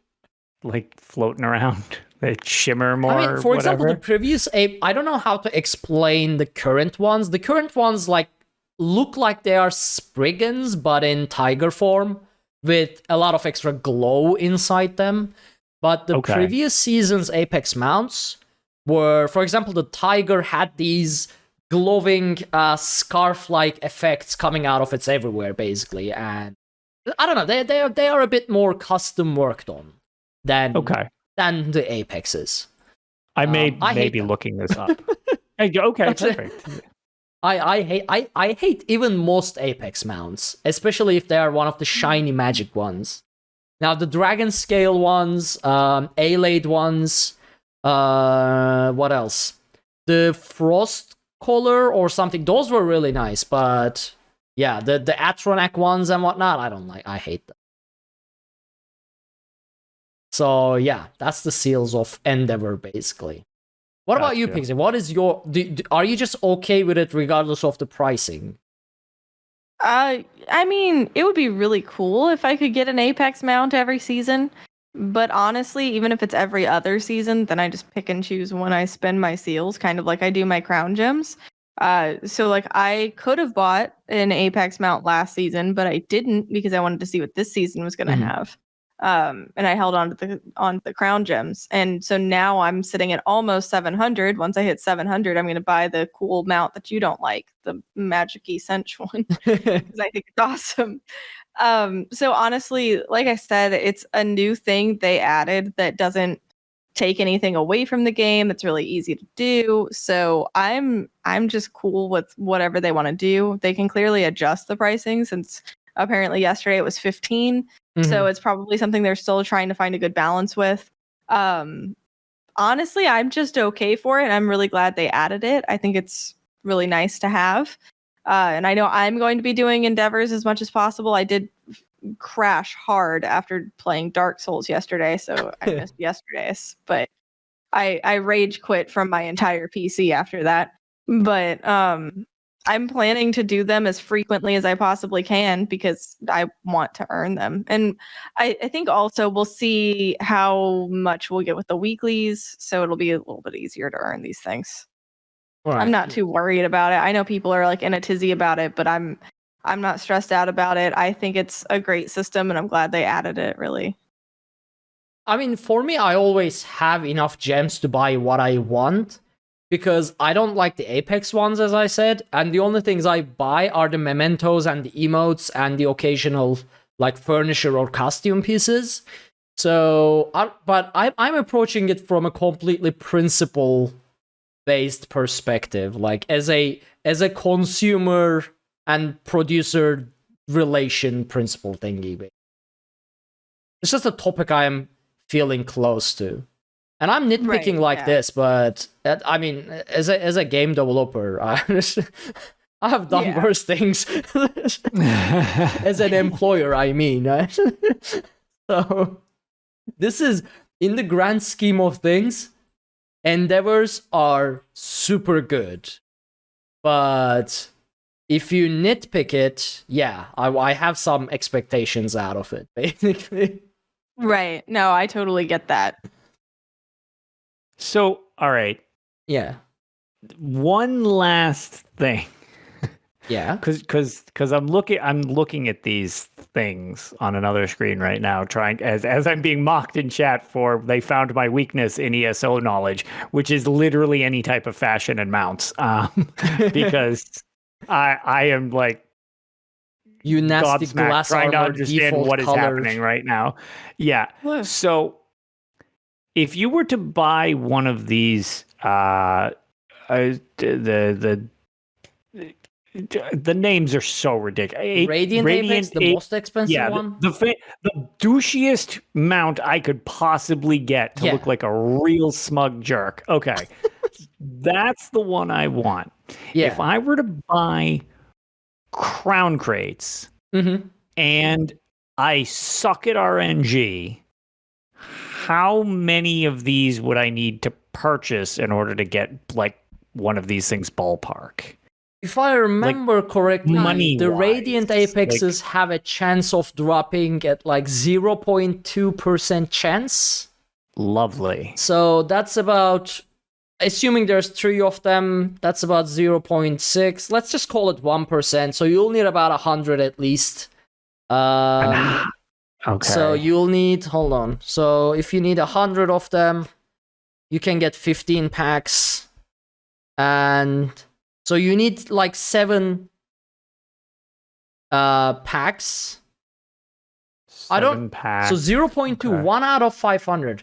like floating around. They shimmer more. I mean, for example, whatever. the previous ape, I don't know how to explain the current ones. The current ones like look like they are Spriggans, but in tiger form, with a lot of extra glow inside them. But the previous season's Apex mounts were, for example, the tiger had these glowing scarf-like effects coming out of its everywhere, basically. And I don't know, they are a bit more custom worked on than the Apexes. I may be looking this up. Okay, perfect. I hate even most Apex mounts, especially if they are one of the shiny magic ones. Now the dragon scale ones, A-Lade ones, what else? The frost color or something. Those were really nice, but yeah, the Atronach ones and whatnot, I don't like. I hate them. So yeah, that's the seals of Endeavor, basically. What about you, Pixie? What is your... are you just okay with it regardless of the pricing? I mean, it would be really cool if I could get an Apex mount every season. But honestly, even if it's every other season, then I just pick and choose when I spend my seals, kind of like I do my crown gems. So like I could have bought an Apex mount last season, but I didn't because I wanted to see what this season was going to have. And I held on to the crown gems. And so now I'm sitting at almost 700. Once I hit 700, I'm going to buy the cool mount that you don't like, the Magic-y Cinch one, because I think it's awesome. So honestly, like I said, it's a new thing they added that doesn't take anything away from the game. It's really easy to do. So I'm just cool with whatever they want to do. They can clearly adjust the pricing since Apparently yesterday it was 15. So it's probably something they're still trying to find a good balance with. Honestly, I'm just okay for it. I'm really glad they added it. I think it's really nice to have. And I know I'm going to be doing endeavors as much as possible. I did crash hard after playing Dark Souls yesterday, so I missed yesterday's. But I rage quit from my entire PC after that. But I'm planning to do them as frequently as I possibly can because I want to earn them. And I think also we'll see how much we'll get with the weeklies, so it'll be a little bit easier to earn these things. Right. I'm not too worried about it. I know people are like in a tizzy about it, but I'm not stressed out about it. I think it's a great system and I'm glad they added it, really. I mean, for me, I always have enough gems to buy what I want because I don't like the Apex ones, as I said, and the only things I buy are the mementos and the emotes and the occasional like furniture or costume pieces. So, but I'm approaching it from a completely principle-based perspective, like as a consumer and producer relation principle thingy. It's just a topic I am feeling close to. And I'm nitpicking this, but I mean, as a game developer, I have done worse things. As an employer, I mean. So, this is, in the grand scheme of things, endeavors are super good. But if you nitpick it, I have some expectations out of it, basically. Right. No, I totally get that. So, all right. Yeah. One last thing. Yeah. Because I'm looking at these things on another screen right now, trying as I'm being mocked in chat for they found my weakness in ESO knowledge, which is literally any type of fashion and mounts. Because I am like, you nasty gobsmacked glass trying to armor understand what is happening right now. Yeah. So if you were to buy one of these, the names are so ridiculous. Radiant Apex, the most expensive one? The douchiest mount I could possibly get to look like a real smug jerk. Okay. That's the one I want. Yeah. If I were to buy crown crates and I suck at RNG, how many of these would I need to purchase in order to get like one of these things ballpark? If I remember correctly, the Radiant Apexes like, have a chance of dropping at like 0.2% chance. Lovely. So that's about, assuming there's 3 of them, that's about 0.6. Let's just call it 1%. So you'll need about 100 at least. Okay. So you'll need, hold on. So if you need 100 of them, you can get 15 packs. And so you need like 7 packs. 7 packs. So 0.2, 1 out of 500.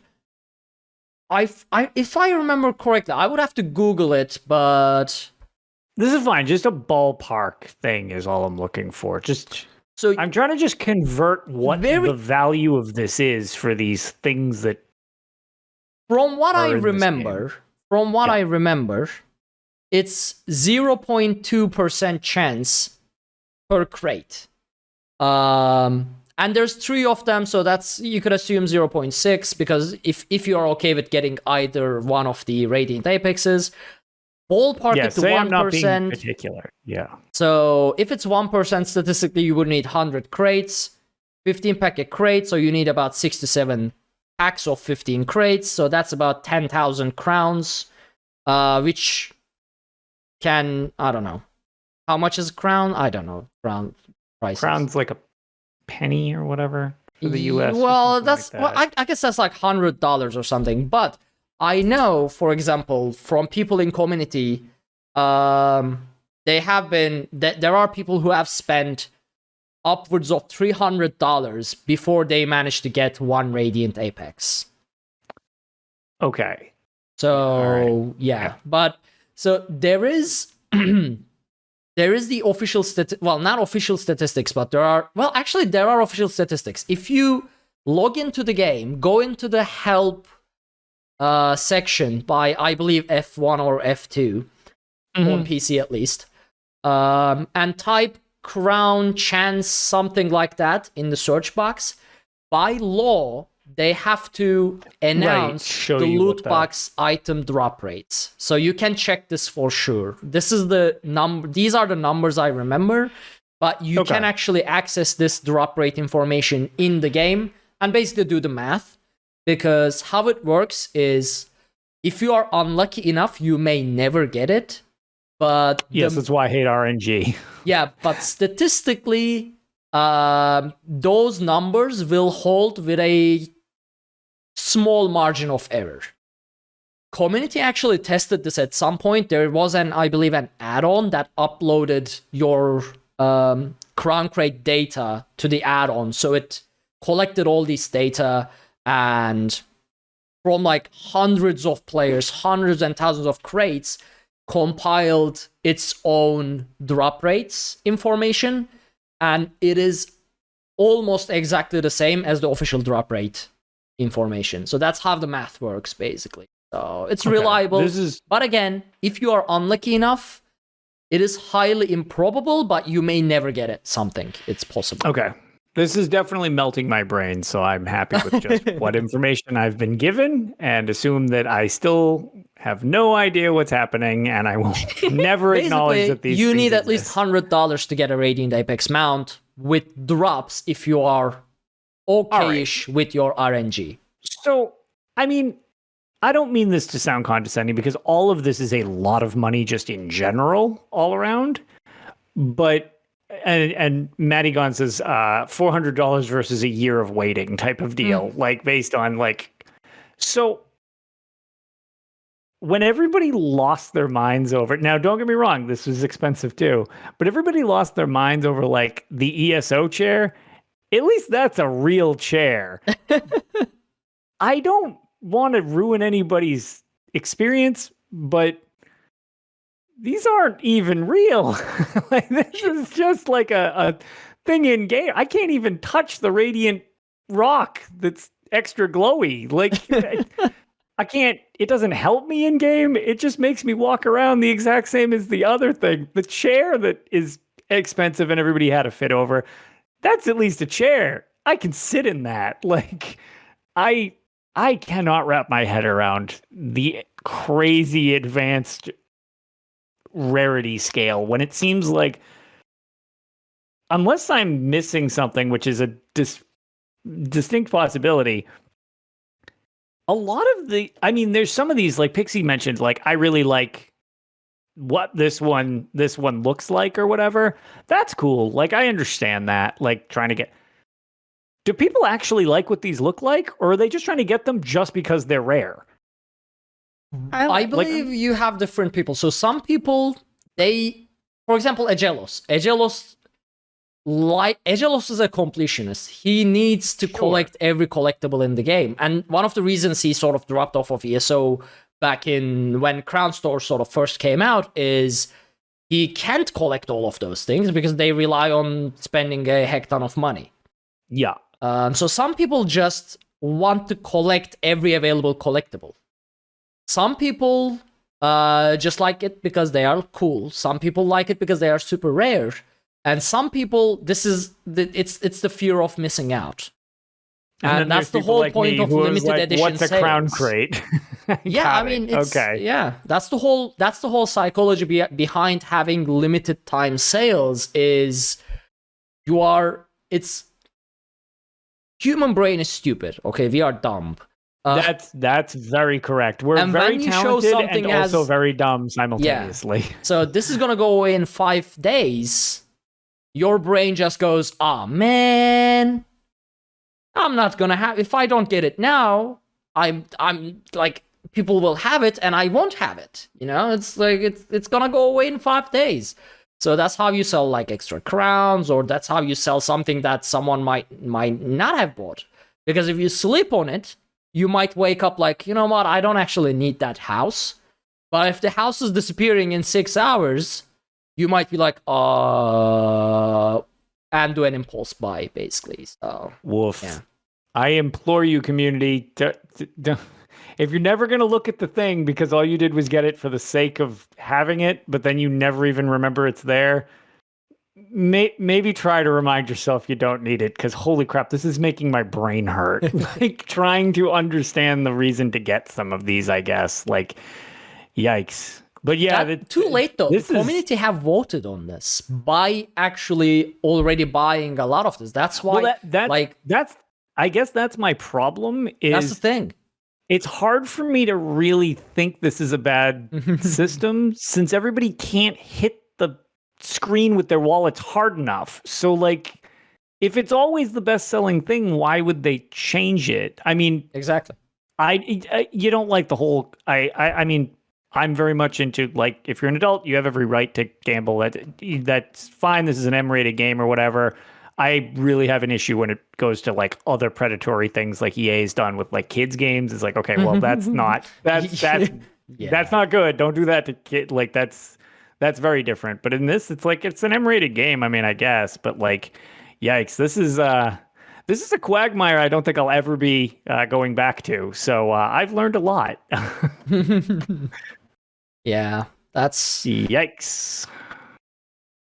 If I remember correctly, I would have to Google it, but this is fine. Just a ballpark thing is all I'm looking for. So I'm trying to just convert what the value of this is for these things that. From what I remember, it's 0.2% chance per crate. And there's 3 of them, so that's, you could assume 0.6, because if you're okay with getting either one of the Radiant Apexes, ballpark it to 1%. I'm not being particular. Yeah. So if it's 1%, statistically, you would need 100 crates, 15 pack a crate, so you need about 6 to 7 packs of 15 crates, so that's about 10,000 crowns, which can, I don't know. How much is a crown? I don't know. Crown prices. Crown's like a penny or whatever for the US. Well, that's I guess that's like $100 or something. But I know, for example, from people in community, they have been there are people who have spent upwards of $300 before they managed to get one Radiant Apex. Okay. So yeah, but so there is there is the official not official statistics, but there are official statistics. If you log into the game, go into the help section by, I believe, F1 or F2 on PC at least, and type crown chance something like that in the search box, by law they have to announce the loot box item drop rates. So you can check this for sure. This is the number. These are the numbers I remember, but you can actually access this drop rate information in the game and basically do the math. Because how it works is, if you are unlucky enough, you may never get it. But yes, that's why I hate RNG. Yeah, but statistically, those numbers will hold with a small margin of error. Community actually tested this at some point. There was I believe, an add-on that uploaded your crown crate data to the add-on. So it collected all this data, and from like hundreds of players, hundreds and thousands of crates, compiled its own drop rates information, and it is almost exactly the same as the official drop rate information. So that's how the math works, basically. So it's reliable. But again, if you are unlucky enough, it is highly improbable, but you may never get it. It's possible. Okay. This is definitely melting my brain, so I'm happy with just what information I've been given, and assume that I still have no idea what's happening, and I will never acknowledge that these you things need at exist. least $100 to get a Radiant Apex mount with drops if you are okay-ish with your RNG. So, I mean, I don't mean this to sound condescending, because all of this is a lot of money just in general, all around, but and Matty Gon says $400 versus a year of waiting type of deal, like based on like. So when everybody lost their minds over, now don't get me wrong, this was expensive too, but everybody lost their minds over like the ESO chair. At least that's a real chair. I don't want to ruin anybody's experience, but these aren't even real. Like, this is just like a thing in game. I can't even touch the radiant rock that's extra glowy. Like, I can't, it doesn't help me in game. It just makes me walk around the exact same as the other thing. The chair that is expensive and everybody had to fit over, that's at least a chair. I can sit in that. Like, I cannot wrap my head around the crazy advanced rarity scale when it seems like, unless I'm missing something, which is a distinct possibility, a lot of there's some of these, like Pixie mentioned, like I really like what this one looks like or whatever. That's cool. Like, I understand that, like trying to get, do people actually like what these look like, or are they just trying to get them just because they're rare? I believe you have different people. So some people, for example, Agelos is a completionist. He needs to collect every collectible in the game. And one of the reasons he sort of dropped off of ESO back in when Crown Store sort of first came out is he can't collect all of those things because they rely on spending a heck ton of money. Yeah. So some people just want to collect every available collectible. Some people just like it because they are cool. Some people like it because they are super rare. And some people, it's the fear of missing out. And that's the whole point of limited edition what's a sales. crown crate? Yeah, I mean, it's, yeah, that's the whole psychology behind having limited time sales is human brain is stupid. Okay, we are dumb. That's very correct. We're very talented and also very dumb simultaneously. Yeah. So this is gonna go away in 5 days. Your brain just goes, "Ah, man, I'm not gonna have. If I don't get it now, I'm like people will have it, and I won't have it. You know, it's like it's gonna go away in 5 days." So that's how you sell like extra crowns, or that's how you sell something that someone might not have bought. Because if you sleep on it, you might wake up like, you know what, I don't actually need that house. But if the house is disappearing in 6 hours, you might be like, and do an impulse buy, basically. So, Woof. yeah. I implore you, community, if you're never going to look at the thing because all you did was get it for the sake of having it, but then you never even remember it's there, maybe try to remind yourself you don't need it, because holy crap, this is making my brain hurt. Like, trying to understand the reason to get some of these, I guess. Like, yikes. But yeah, too late though. The community have voted on this by actually already buying a lot of this. That's why, I guess that's my problem. That's the thing. It's hard for me to really think this is a bad system, since everybody can't hit the screen with their wallets hard enough. So, like, if it's always the best-selling thing, why would they change it? I mean, exactly. You don't like the whole. I mean, I'm very much into, like, if you're an adult, you have every right to gamble. That's fine. This is an M-rated game or whatever. I really have an issue when it goes to, like, other predatory things like EA's done with, like, kids games. It's like, okay, well, that's not good. Don't do that to kid. Like, that's very different. But in this, it's like, it's an M-rated game. I mean, I guess, but, like, yikes, this is a quagmire I don't think I'll ever be going back to. So I've learned a lot. Yeah, that's yikes.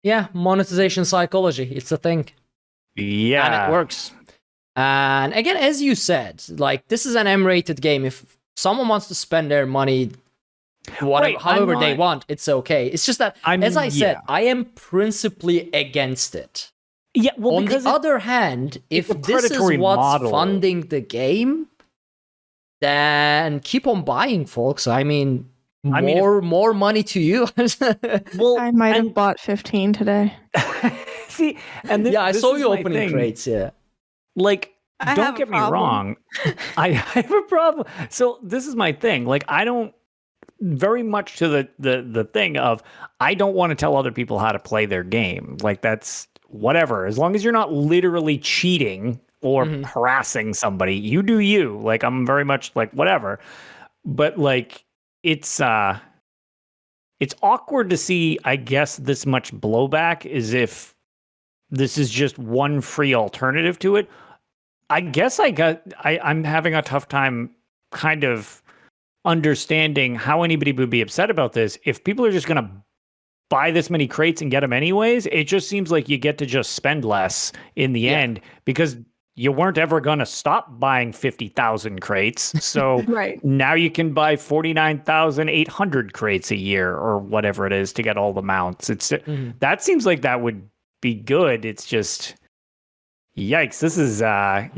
Yeah, monetization psychology. It's a thing. Yeah. And it works. And again, as you said, like, this is an M-rated game. If someone wants to spend their money however they want, it's okay. It's just that, as I said, I am principally against it. Yeah, well, on the other hand, if this is what's funding the game, then keep on buying, folks. I mean, more money to you. Well, I might have bought 15 today. See, and I saw you opening crates. Yeah, like, don't get me wrong, I have a problem. So this is my thing. Like, I don't very much to the thing of, I don't want to tell other people how to play their game. Like, that's whatever. As long as you're not literally cheating or harassing somebody, you do you. Like, I'm very much like, whatever. But, like, it's awkward to see, I guess, this much blowback, as if this is just one free alternative to it. I guess I'm having a tough time kind of understanding how anybody would be upset about this. If people are just going to buy this many crates and get them anyways, it just seems like you get to just spend less in the end, because you weren't ever going to stop buying 50,000 crates. So now you can buy 49,800 crates a year or whatever it is to get all the mounts. It's that seems like that would be good. It's just, yikes. This is I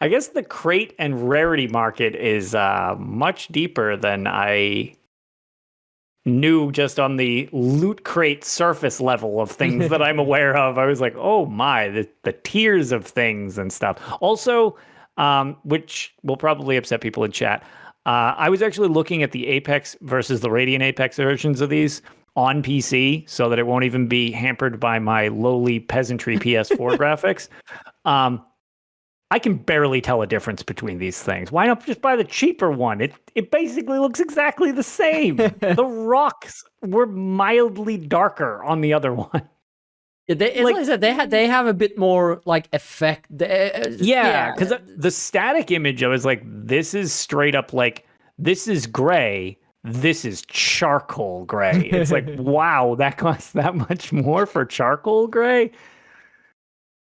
guess the crate and rarity market is much deeper than I knew just on the loot crate surface level of things that I'm aware of. I was like, oh my, the tiers of things and stuff. Also, which will probably upset people in chat, I was actually looking at the Apex versus the Radiant Apex versions of these on PC, so that it won't even be hampered by my lowly peasantry PS4 graphics. I can barely tell a difference between these things. Why not just buy the cheaper one? It basically looks exactly the same. The rocks were mildly darker on the other one. Like I said, they have a bit more, like, effect. Because the static image, I was like, this is straight up, like, this is gray. This is charcoal gray. It's like, wow, that costs that much more for charcoal gray?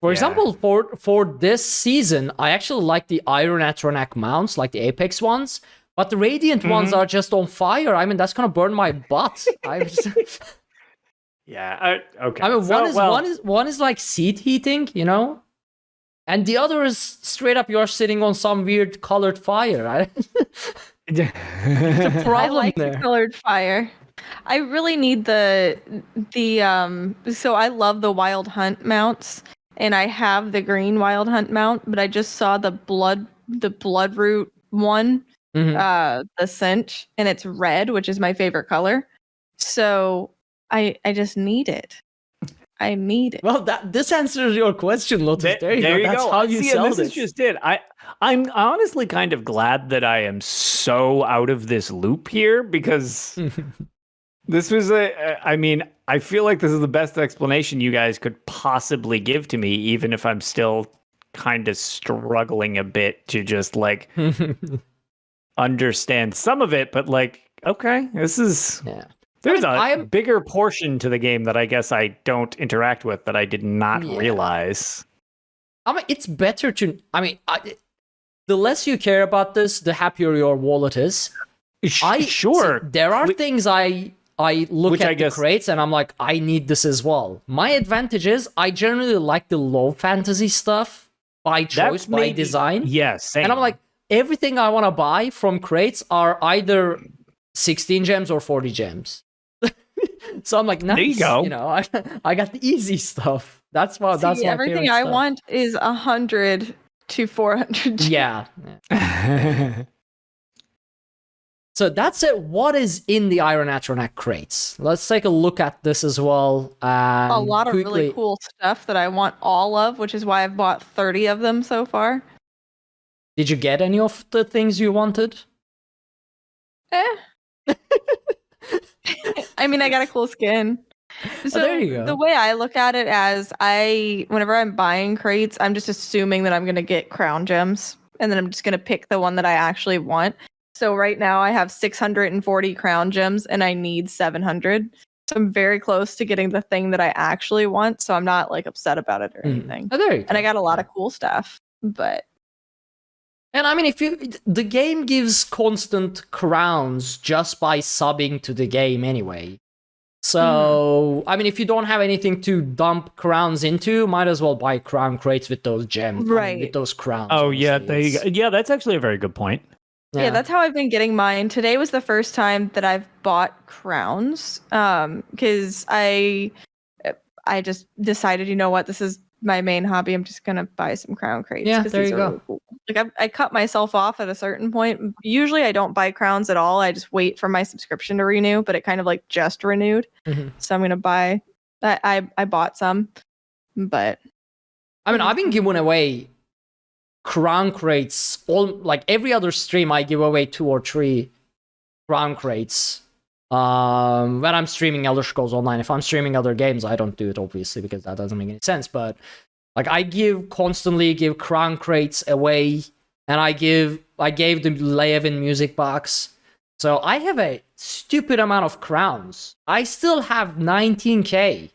For example, for this season, I actually like the Iron Atronach mounts, like the Apex ones, but the Radiant ones are just on fire. I mean, that's gonna burn my butt. Yeah. Okay. I mean, one is like seat heating, you know, and the other is straight up you're sitting on some weird colored fire. Right? I like the colored fire. I really need the so I love the Wild Hunt mounts, and I have the green Wild Hunt mount, but I just saw the Bloodroot one, the cinch, and it's red, which is my favorite color. So I just need it. I need it. Well, this answers your question, Lotus. There you go. That's how you sell this. This is just it. I'm honestly kind of glad that I am so out of this loop here, because This was I mean, I feel like this is the best explanation you guys could possibly give to me, even if I'm still kind of struggling a bit to just like understand some of it. But like, okay, this is there's a bigger portion to the game that I guess I don't interact with that I did not realize. I mean, it's better to. I mean, the less you care about this, the happier your wallet is. Sure, there are things I look at the crates and I'm like, I need this as well. My advantage is I generally like the low fantasy stuff by choice, by design. Yes, same. And I'm like, everything I want to buy from crates are either 16 gems or 40 gems. So I'm like, nice. There you go. You know, I got the easy stuff. That's what. That's my everything I want is 100 to 400 gems. Yeah. So that's it. What is in the Iron Atronach crates? Let's take a look at this as well. A lot of really cool stuff that I want all of, which is why I've bought 30 of them so far. Did you get any of the things you wanted? I mean, I got a cool skin. So there you go. The way I look at it as whenever I'm buying crates, I'm just assuming that I'm going to get crown gems. And then I'm just going to pick the one that I actually want. So right now I have 640 crown gems and I need 700. So I'm very close to getting the thing that I actually want. So I'm not like upset about it or anything. Oh, there you go. And I got a lot of cool stuff, but. And I mean, the game gives constant crowns just by subbing to the game anyway. So, I mean, if you don't have anything to dump crowns into, might as well buy crown crates with those gems. Right. I mean, with those crowns. Oh, yeah, there you go. Yeah, that's actually a very good point. Yeah, that's how I've been getting mine. Today was the first time that I've bought crowns, because I just decided, you know what, this is my main hobby. I'm just gonna buy some crown crates. Yeah, there you go. Really cool. Like I cut myself off at a certain point. Usually I don't buy crowns at all. I just wait for my subscription to renew, but it kind of like just renewed. So I'm gonna buy. I bought some, but I mean, I've been giving away crown crates like every other stream. I give away 2 or 3 crown crates when I'm streaming Elder Scrolls Online. If I'm streaming other games, I don't do it obviously because that doesn't make any sense, but like I constantly give crown crates away, and I gave the Levin music box. So I have a stupid amount of crowns. I still have 19k.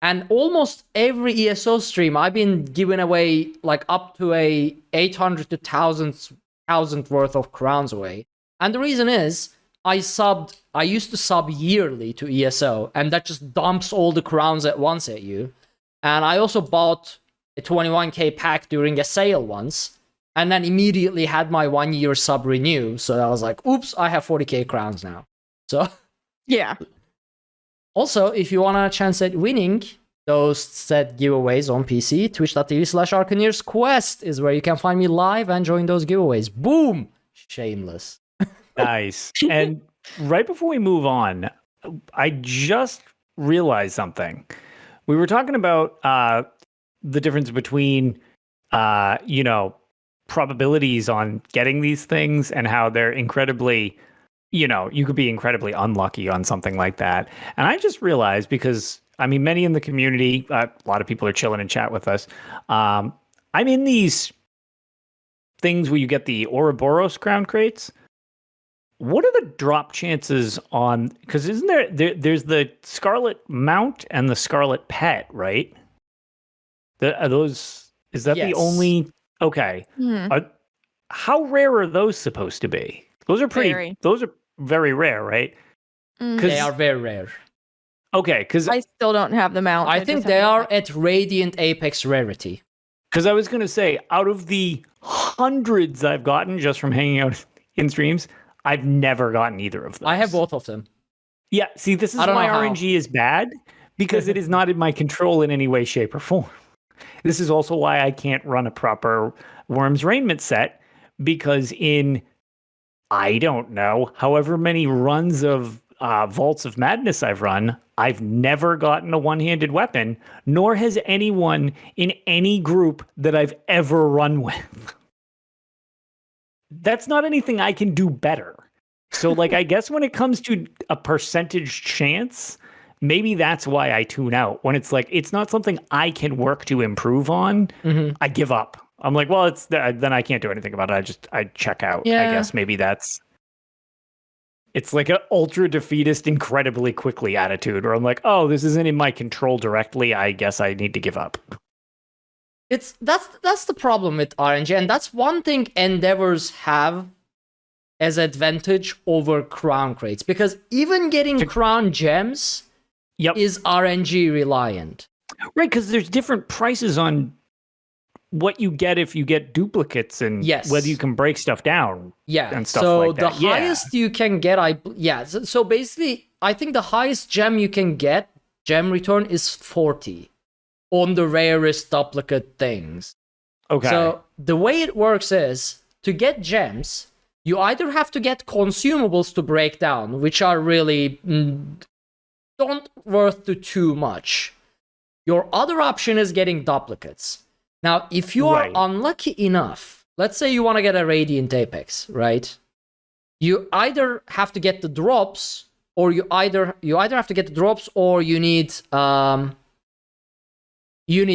And almost every ESO stream, I've been giving away like up to a 800 to 1,000 worth of crowns away. And the reason is, I used to sub yearly to ESO, and that just dumps all the crowns at once at you. And I also bought a 21k pack during a sale once, and then immediately had my 1 year sub renew. So I was like, oops, I have 40k crowns now. So yeah. Also, if you want a chance at winning those set giveaways on PC, twitch.tv/Arkaniir's Quest is where you can find me live and join those giveaways. Boom! Shameless. Nice. And right before we move on, I just realized something. We were talking about the difference between, probabilities on getting these things and how they're incredibly, you could be incredibly unlucky on something like that. And I just realized, because, I mean, many in the community, a lot of people are chilling in chat with us. I'm in these things where you get the Ouroboros crown crates. What are the drop chances on, because isn't there's the Scarlet Mount and the Scarlet Pet, right? Is that the only, okay. How rare are those supposed to be? Those are very rare, right? They are very rare. Okay, because I still don't have them out. I think they are at Radiant Apex rarity. Because I was going to say, out of the hundreds I've gotten just from hanging out in streams, I've never gotten either of them. I have both of them. Yeah, see, this is why RNG is bad, because it is not in my control in any way, shape, or form. This is also why I can't run a proper Worm's Raiment set, because in, I don't know, however many runs of Vaults of Madness I've run, I've never gotten a one-handed weapon, nor has anyone in any group that I've ever run with. That's not anything I can do better. So, like, I guess when it comes to a percentage chance, maybe that's why I tune out. When it's like, it's not something I can work to improve on, I give up. I'm like, well, then I can't do anything about it. I check out. Yeah. I guess maybe it's like an ultra defeatist, incredibly quickly attitude where I'm like, oh, this isn't in my control directly. I guess I need to give up. That's the problem with RNG, and that's one thing Endeavors have as advantage over crown crates, because even getting crown gems is RNG reliant. Right, because there's different prices on what you get if you get duplicates and whether you can break stuff down and stuff like that. So the highest you can get, so basically, I think the highest gem you can get, gem return, is 40 on the rarest duplicate things. Okay. So the way it works is, to get gems, you either have to get consumables to break down, which are really don't worth too much. Your other option is getting duplicates. Now, if you are unlucky enough, let's say you want to get a Radiant Apex, right? You either have to get the drops, or you either have to get the drops, or you need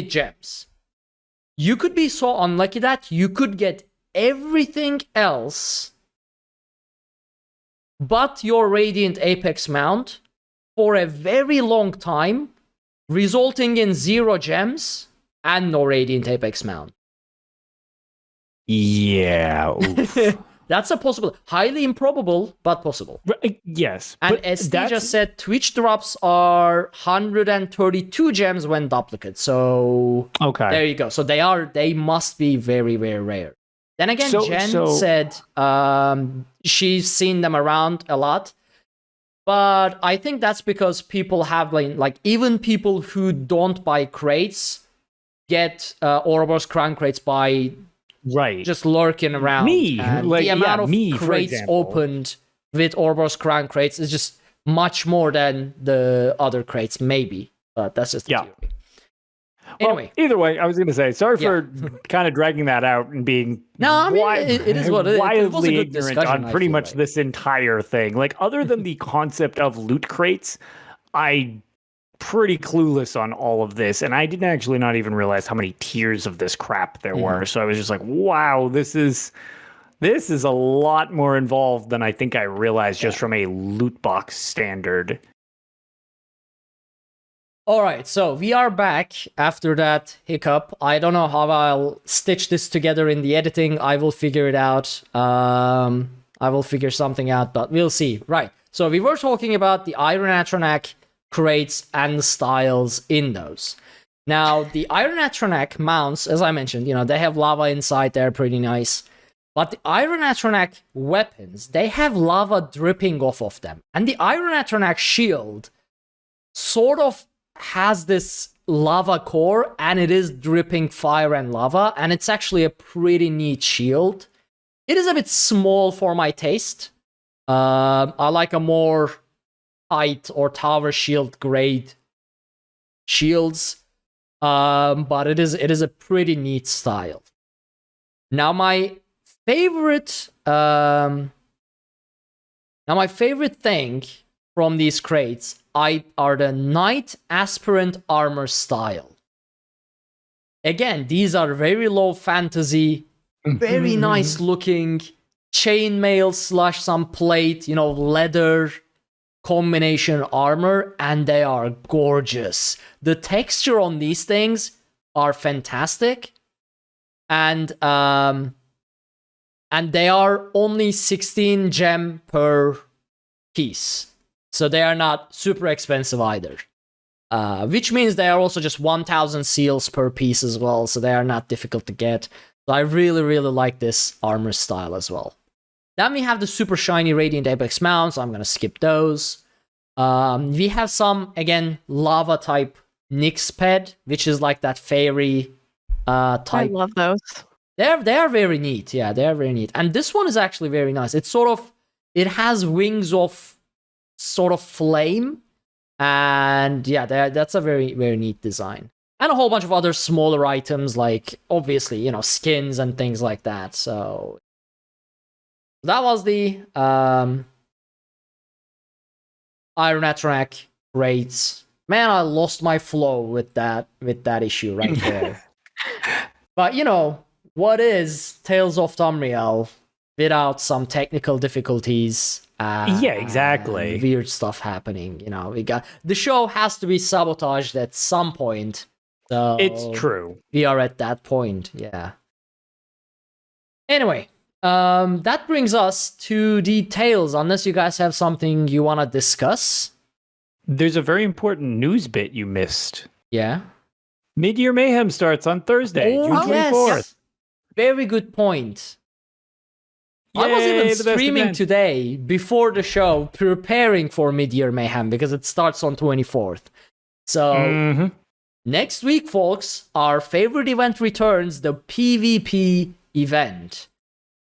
gems. You could be so unlucky that you could get everything else but your Radiant Apex mount for a very long time, resulting in 0 gems and no Radiant Apex mount. Yeah. That's a possible. Highly improbable, but possible. Yes. And SD just said Twitch drops are 132 gems when duplicate. So there you go. So they must be very, very rare. Then again, Jen said she's seen them around a lot. But I think that's because people have, like even people who don't buy crates get Ouroboros crown crates by just lurking around. Me, and the amount of crates opened with Ouroboros crown crates is just much more than the other crates, maybe. But that's just the theory. Anyway, well, either way, I was going to say, sorry for kind of dragging that out and being it is what it is. Wildly ignorant on pretty much this entire thing. Like, other than the concept of loot crates, I pretty clueless on all of this, and I didn't actually not even realize how many tiers of this crap there were. So I was just like, wow, this is a lot more involved than I think I realized just from a loot box standard. All right, so we are back after that hiccup. I don't know how I'll stitch this together in the editing. I will figure it out. I will figure something out, but we'll see. Right, so we were talking about the Iron Atronach crates and styles in those. Now, the Iron Atronach mounts, as I mentioned, they have lava inside. They're pretty nice. But the Iron Atronach weapons, they have lava dripping off of them. And the Iron Atronach shield sort of has this lava core, and it is dripping fire and lava, and it's actually a pretty neat shield. It is a bit small for my taste. I like a more height or tower shield grade shields, but it is a pretty neat style. Now my favorite thing from these crates are the Knight Aspirant armor style. Again, these are very low fantasy, very nice looking chainmail / some plate, leather combination armor, and they are gorgeous. The texture on these things are fantastic, and they are only 16 gem per piece. So they are not super expensive either. Which means they are also just 1,000 seals per piece as well, so they are not difficult to get. So I really, really like this armor style as well. Then we have the super shiny Radiant Apex mounts. I'm going to skip those. We have some, again, lava type Nyx ped, which is like that fairy type. I love those. They are very neat. Yeah, they are very neat. And this one is actually very nice. It has wings of sort of flame, and yeah, that's a very, very neat design. And a whole bunch of other smaller items, like obviously skins and things like that. So that was the Iron Atronach raids. Man, I lost my flow with that issue right there. But what is Tales of Tamriel without some technical difficulties? Yeah, exactly. And weird stuff happening. The show has to be sabotaged at some point. So It's true. we are at that point. Yeah. Anyway, that brings us to the Tales. Unless you guys have something you want to discuss. There's a very important news bit you missed. Yeah. Mid-Year Mayhem starts on Thursday, June 24th. Yes. Very good point. I was even streaming today before the show, preparing for Mid-Year Mayhem because it starts on 24th. So next week, folks, our favorite event returns, the PvP event.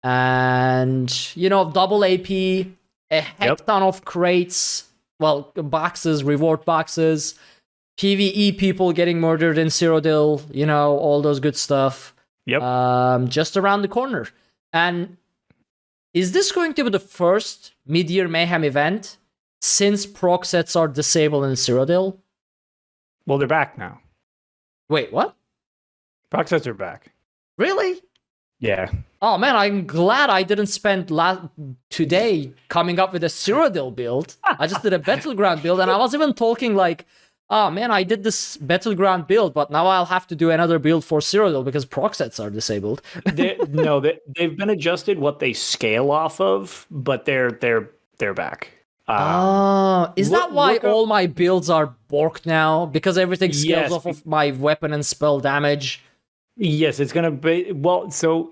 And, double AP, a heck ton of crates, boxes, reward boxes, PvE people getting murdered in Cyrodiil, all those good stuff. Yep. Just around the corner. And is this going to be the first Mid-Year Mayhem event since proc sets are disabled in Cyrodiil? Well, they're back now. Wait, what? Proc sets are back. Really? Yeah. Oh man, I'm glad I didn't spend today coming up with a Cyrodiil build. I just did a Battleground build, and I was even talking like, oh man, I did this Battleground build, but now I'll have to do another build for Cyrodiil because proc sets are disabled. They've been adjusted what they scale off of, but they're back. Is that why all my builds are borked now? Because everything scales off of my weapon and spell damage? Yes, it's going to be... Well, so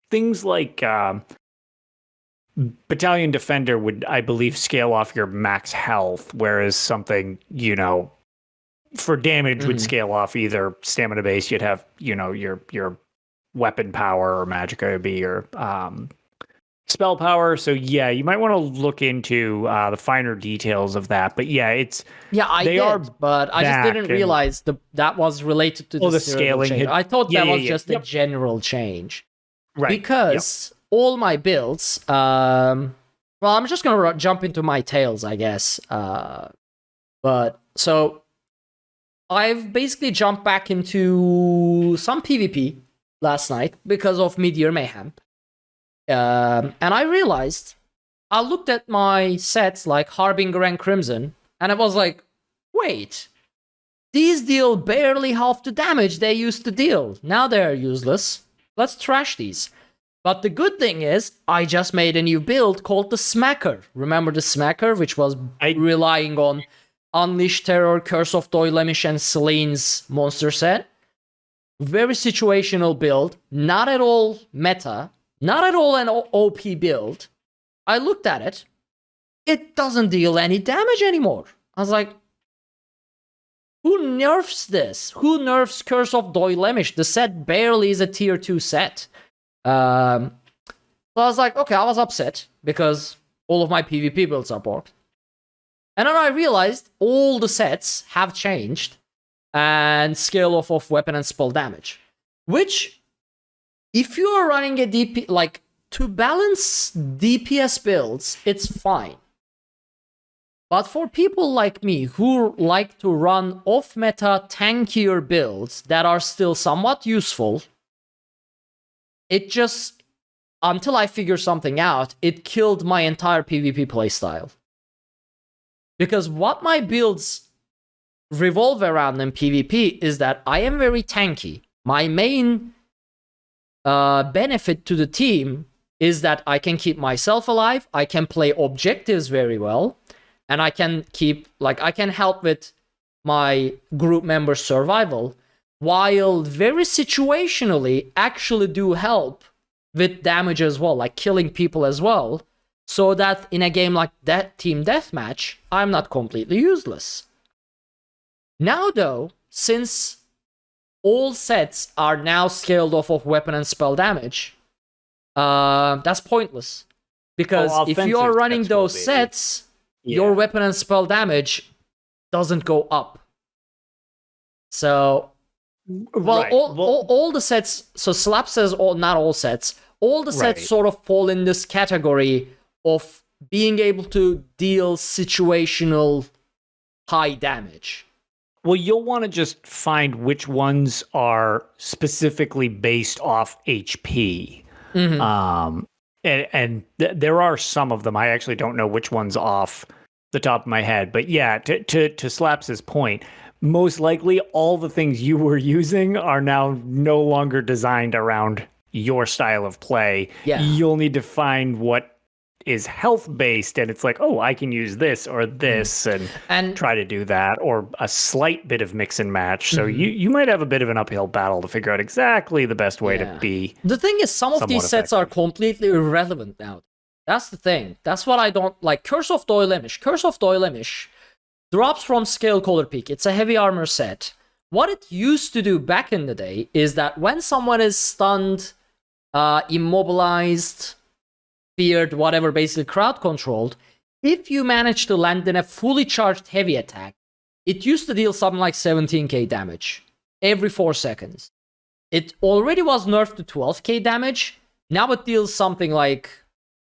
things like Battalion Defender would, I believe, scale off your max health, whereas something, for damage would scale off either stamina base, you'd have, your weapon power, or magicka would be your spell power. So yeah, you might want to look into the finer details of that. But yeah, I did, but I just didn't realize that was related to the scaling change. I thought that was just a general change. Right. Because all my builds, I'm just going to jump into my Tales, I guess. But so I've basically jumped back into some PvP last night because of Mid-Year Mayhem. And I realized, I looked at my sets like Harbinger and Crimson, and I was like, wait, these deal barely half the damage they used to deal. Now they're useless. Let's trash these. But the good thing is, I just made a new build called the Smacker. Remember the Smacker, which was relying on Unleash Terror, Curse of Doilemish, and Selene's monster set? Very situational build, not at all meta. Not at all an OP build. I looked at it. It doesn't deal any damage anymore. I was like, who nerfs this? Who nerfs Curse of Doilemish? The set barely is a tier 2 set. So I was like, okay, I was upset because all of my PvP builds are borked. And then I realized all the sets have changed and scale off of weapon and spell damage. Which... if you are running a DP, to balance DPS builds, it's fine. But for people like me who like to run off-meta tankier builds that are still somewhat useful, it just, until I figure something out, it killed my entire PvP playstyle. Because what my builds revolve around in PvP is that I am very tanky. My main benefit to the team is that I can keep myself alive, I can play objectives very well, and I can I can help with my group members' survival, while very situationally actually do help with damage as well, like killing people as well, so that in a game like that Team Deathmatch, I'm not completely useless. Now though, since all sets are now scaled off of weapon and spell damage, that's pointless. Because if you are running those sets, your weapon and spell damage doesn't go up. So, all the sets, so Slap says not all sets, all the sets sort of fall in this category of being able to deal situational high damage. Well, you'll want to just find which ones are specifically based off HP. There are some of them. I actually don't know which one's off the top of my head. But yeah, to Slaps's point, most likely all the things you were using are now no longer designed around your style of play. Yeah. You'll need to find what is health based, and it's like, oh, I can use this or this and try to do that, or a slight bit of mix and match. So you might have a bit of an uphill battle to figure out exactly the best way to be. The thing is, some of these sets are completely irrelevant now. That's the thing. That's what I don't like. Curse of Doylemish. Curse of Doylemish drops from Scale Color Peak. It's a heavy armor set. What it used to do back in the day is that when someone is stunned, immobilized, feared, whatever, basically crowd controlled, if you manage to land in a fully charged heavy attack, it used to deal something like 17k damage every 4 seconds. It already was nerfed to 12k damage. Now it deals something like,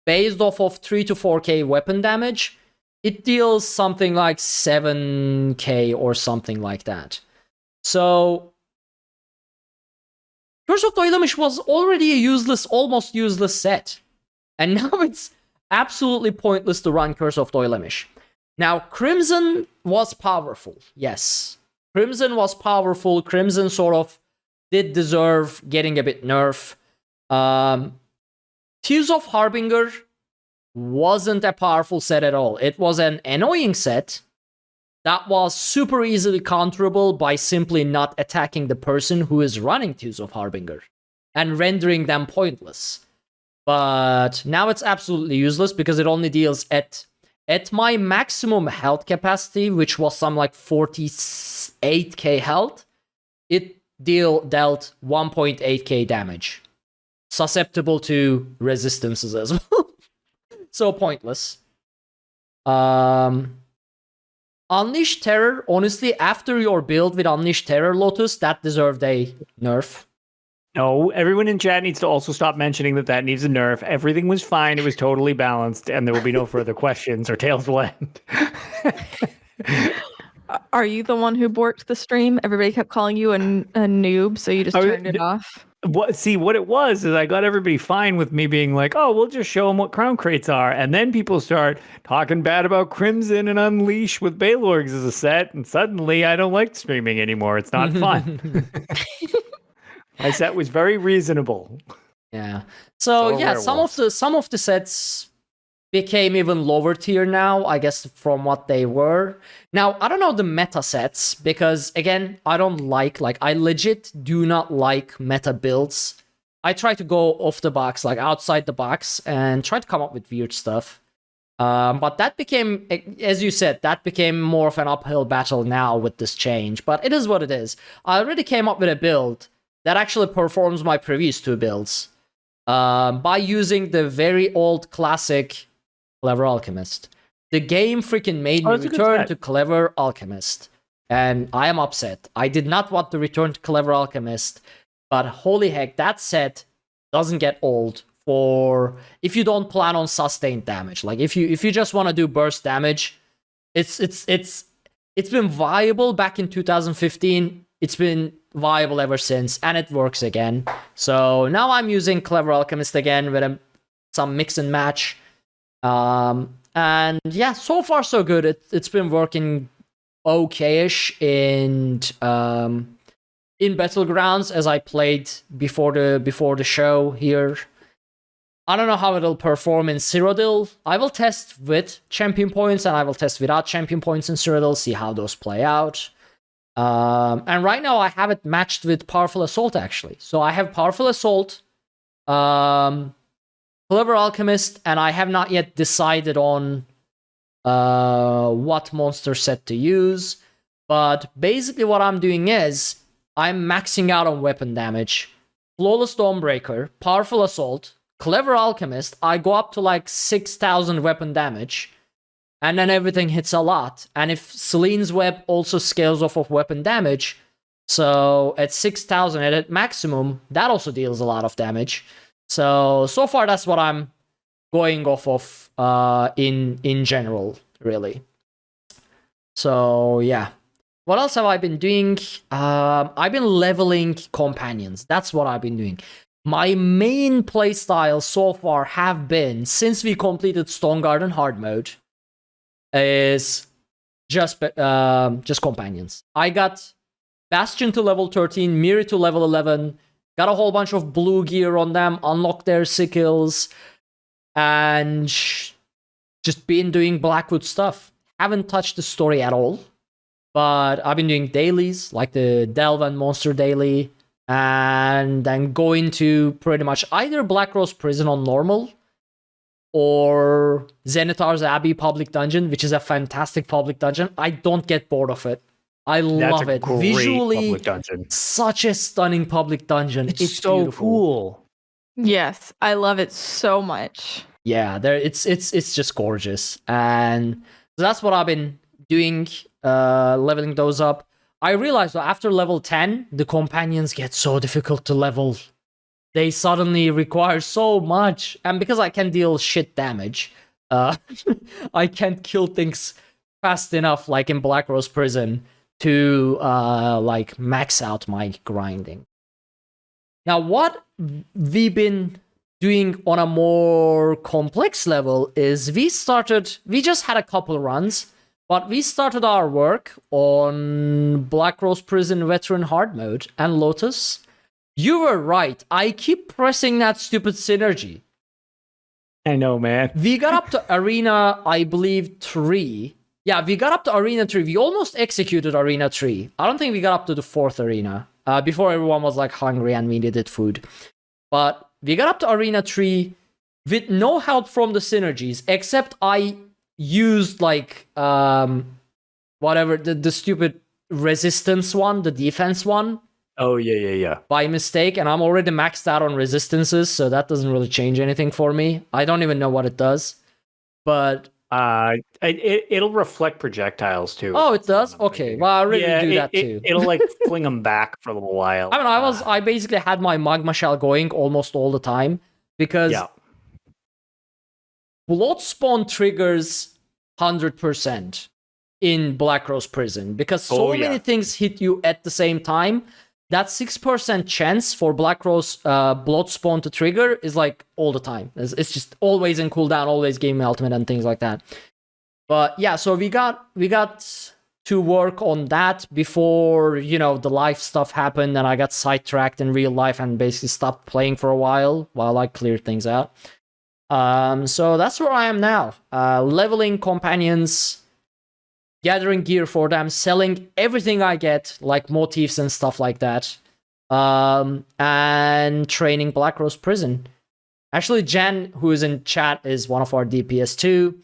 based off of 3 to 4k weapon damage, it deals something like 7k or something like that. So Curse of Doylemish was already a useless, almost useless set. And now it's absolutely pointless to run Curse of Doylemish. Now, Crimson was powerful. Yes. Crimson was powerful. Crimson sort of did deserve getting a bit nerf. Tears of Harbinger wasn't a powerful set at all. It was an annoying set that was super easily counterable by simply not attacking the person who is running Tears of Harbinger and rendering them pointless. But now it's absolutely useless because it only deals at my maximum health capacity, which was some like 48k health. It dealt 1.8k damage, susceptible to resistances as well. So pointless. Unleash Terror, honestly, after your build with Unleash Terror, Lotus, that deserved a nerf. No, everyone in chat needs to also stop mentioning that needs a nerf. Everything was fine. It was totally balanced, and there will be no further questions or Tails will end. Are you the one who borked the stream? Everybody kept calling you a noob, so you just turned it off? What it was is I got everybody fine with me being like, oh, we'll just show them what crown crates are. And then people start talking bad about Crimson and Unleash with Baylorgs as a set, and suddenly I don't like streaming anymore. It's not fun. My set was very reasonable. Yeah. So yeah, some of the sets became even lower tier now, I guess, from what they were. Now, I don't know the meta sets, because again, I legit do not like meta builds. I try to go off the box, like outside the box, and try to come up with weird stuff. But that became, as you said, that became more of an uphill battle now with this change. But it is what it is. I already came up with a build that actually performs my previous 2 builds by using the very old classic Clever Alchemist. The game freaking made me return to Clever Alchemist, and I am upset. I did not want to return to Clever Alchemist, but holy heck, that set doesn't get old for if you don't plan on sustained damage. Like if you just want to do burst damage, it's been viable back in 2015. It's been viable ever since, and it works again. So now I'm using Clever Alchemist again with some mix and match. And yeah, so far so good. It's been working okay-ish in Battlegrounds as I played before the show here. I don't know how it'll perform in Cyrodiil. I will test with champion points and I will test without champion points in Cyrodiil, see how those play out. And right now I have it matched with Powerful Assault, actually. So I have Powerful Assault, Clever Alchemist, and I have not yet decided on what monster set to use. But basically what I'm doing is, I'm maxing out on weapon damage. Flawless Dawnbreaker, Powerful Assault, Clever Alchemist, I go up to like 6,000 weapon damage. And then everything hits a lot. And if Celine's Web also scales off of weapon damage, so at 6,000 at maximum, that also deals a lot of damage. So far that's what I'm going off of in general, really. So yeah. What else have I been doing? I've been leveling companions. That's what I've been doing. My main playstyle so far have been, since we completed Stone Garden hard mode, is just companions. I got Bastion to level 13, Miri to level 11, got a whole bunch of blue gear on them, unlocked their skills, and just been doing Blackwood stuff. Haven't touched the story at all, but I've been doing dailies, like the Delve and Monster daily, and then going to pretty much either Black Rose Prison on normal, or Zenitar's Abbey public dungeon, which is a fantastic public dungeon. I don't get bored of it. I love it. Great Visually, public dungeon. such a stunning public dungeon. It's so beautiful. cool. Yes, I love it so much. Yeah, it's just gorgeous, and so that's what I've been doing, leveling those up. I realized that after level 10, the companions get so difficult to level. They suddenly require so much, and because I can deal shit damage, I can't kill things fast enough, like in Black Rose Prison, to like max out my grinding. Now, what we've been doing on a more complex level is we just had a couple runs, but we started our work on Black Rose Prison Veteran Hard Mode and Lotus. You were right. I keep pressing that stupid synergy. I know, man. We got up to Arena, I believe, 3. Yeah, we got up to Arena 3. We almost executed Arena 3. I don't think we got up to the 4th Arena. Before everyone was like hungry and we needed food. But we got up to Arena 3 with no help from the synergies, except I used like whatever the stupid resistance one, the defense one. Oh yeah. By mistake, and I'm already maxed out on resistances, so that doesn't really change anything for me. I don't even know what it does, but it'll reflect projectiles too. Oh, it does? Okay, well, I already do that too. It'll like fling them back for a little while. I mean, I basically had my magma shell going almost all the time because blood spawn triggers 100% in Black Rose Prison because so many things hit you at the same time. That 6% chance for Black Rose blood spawn to trigger is like all the time. It's just always in cooldown, always game ultimate and things like that. But yeah, so we got to work on that before, the life stuff happened and I got sidetracked in real life and basically stopped playing for a while I cleared things out. So that's where I am now. Leveling companions, gathering gear for them, selling everything I get, like motifs and stuff like that, and training Black Rose Prison. Actually, Jen, who is in chat, is one of our DPS too.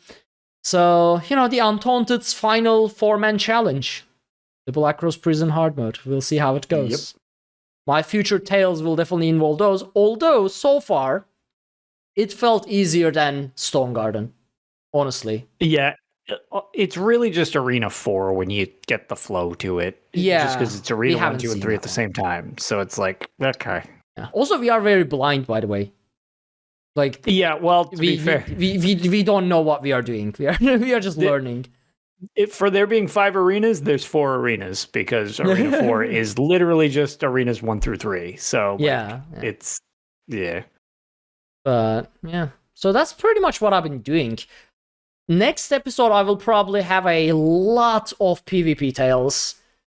So, the Untaunted's final 4-man challenge. The Black Rose Prison hard mode. We'll see how it goes. Yep. My future tales will definitely involve those, although, so far, it felt easier than Stone Garden, honestly. Yeah. It's really just Arena 4 when you get the flow to it. Yeah. Just because it's Arena 1, 2, and 3 at the same time. So it's like, okay. Yeah. Also, we are very blind, by the way. Like, yeah, well, to be fair. We don't know what we are doing. We are just learning. For there being 5 arenas, there's 4 arenas because Arena 4 is literally just arenas 1 through 3. So it's, But, yeah. So that's pretty much what I've been doing. Next episode, I will probably have a lot of PvP tales,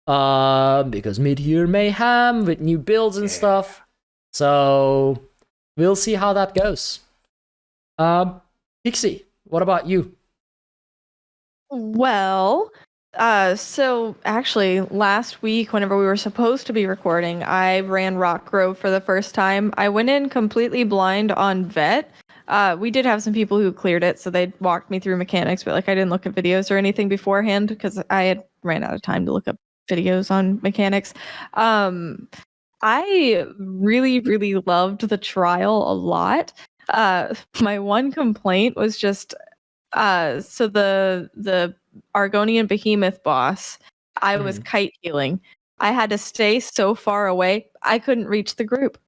because mid-year mayhem with new builds and stuff. So we'll see how that goes. Pixie, what about you? Well, so actually last week, whenever we were supposed to be recording, I ran Rock Grove for the first time. I went in completely blind on Vet. We did have some people who cleared it, so they walked me through mechanics, but I didn't look at videos or anything beforehand because I had ran out of time to look up videos on mechanics. I really, really loved the trial a lot. My one complaint was just so the Argonian Behemoth boss, I was kite healing. I had to stay so far away, I couldn't reach the group.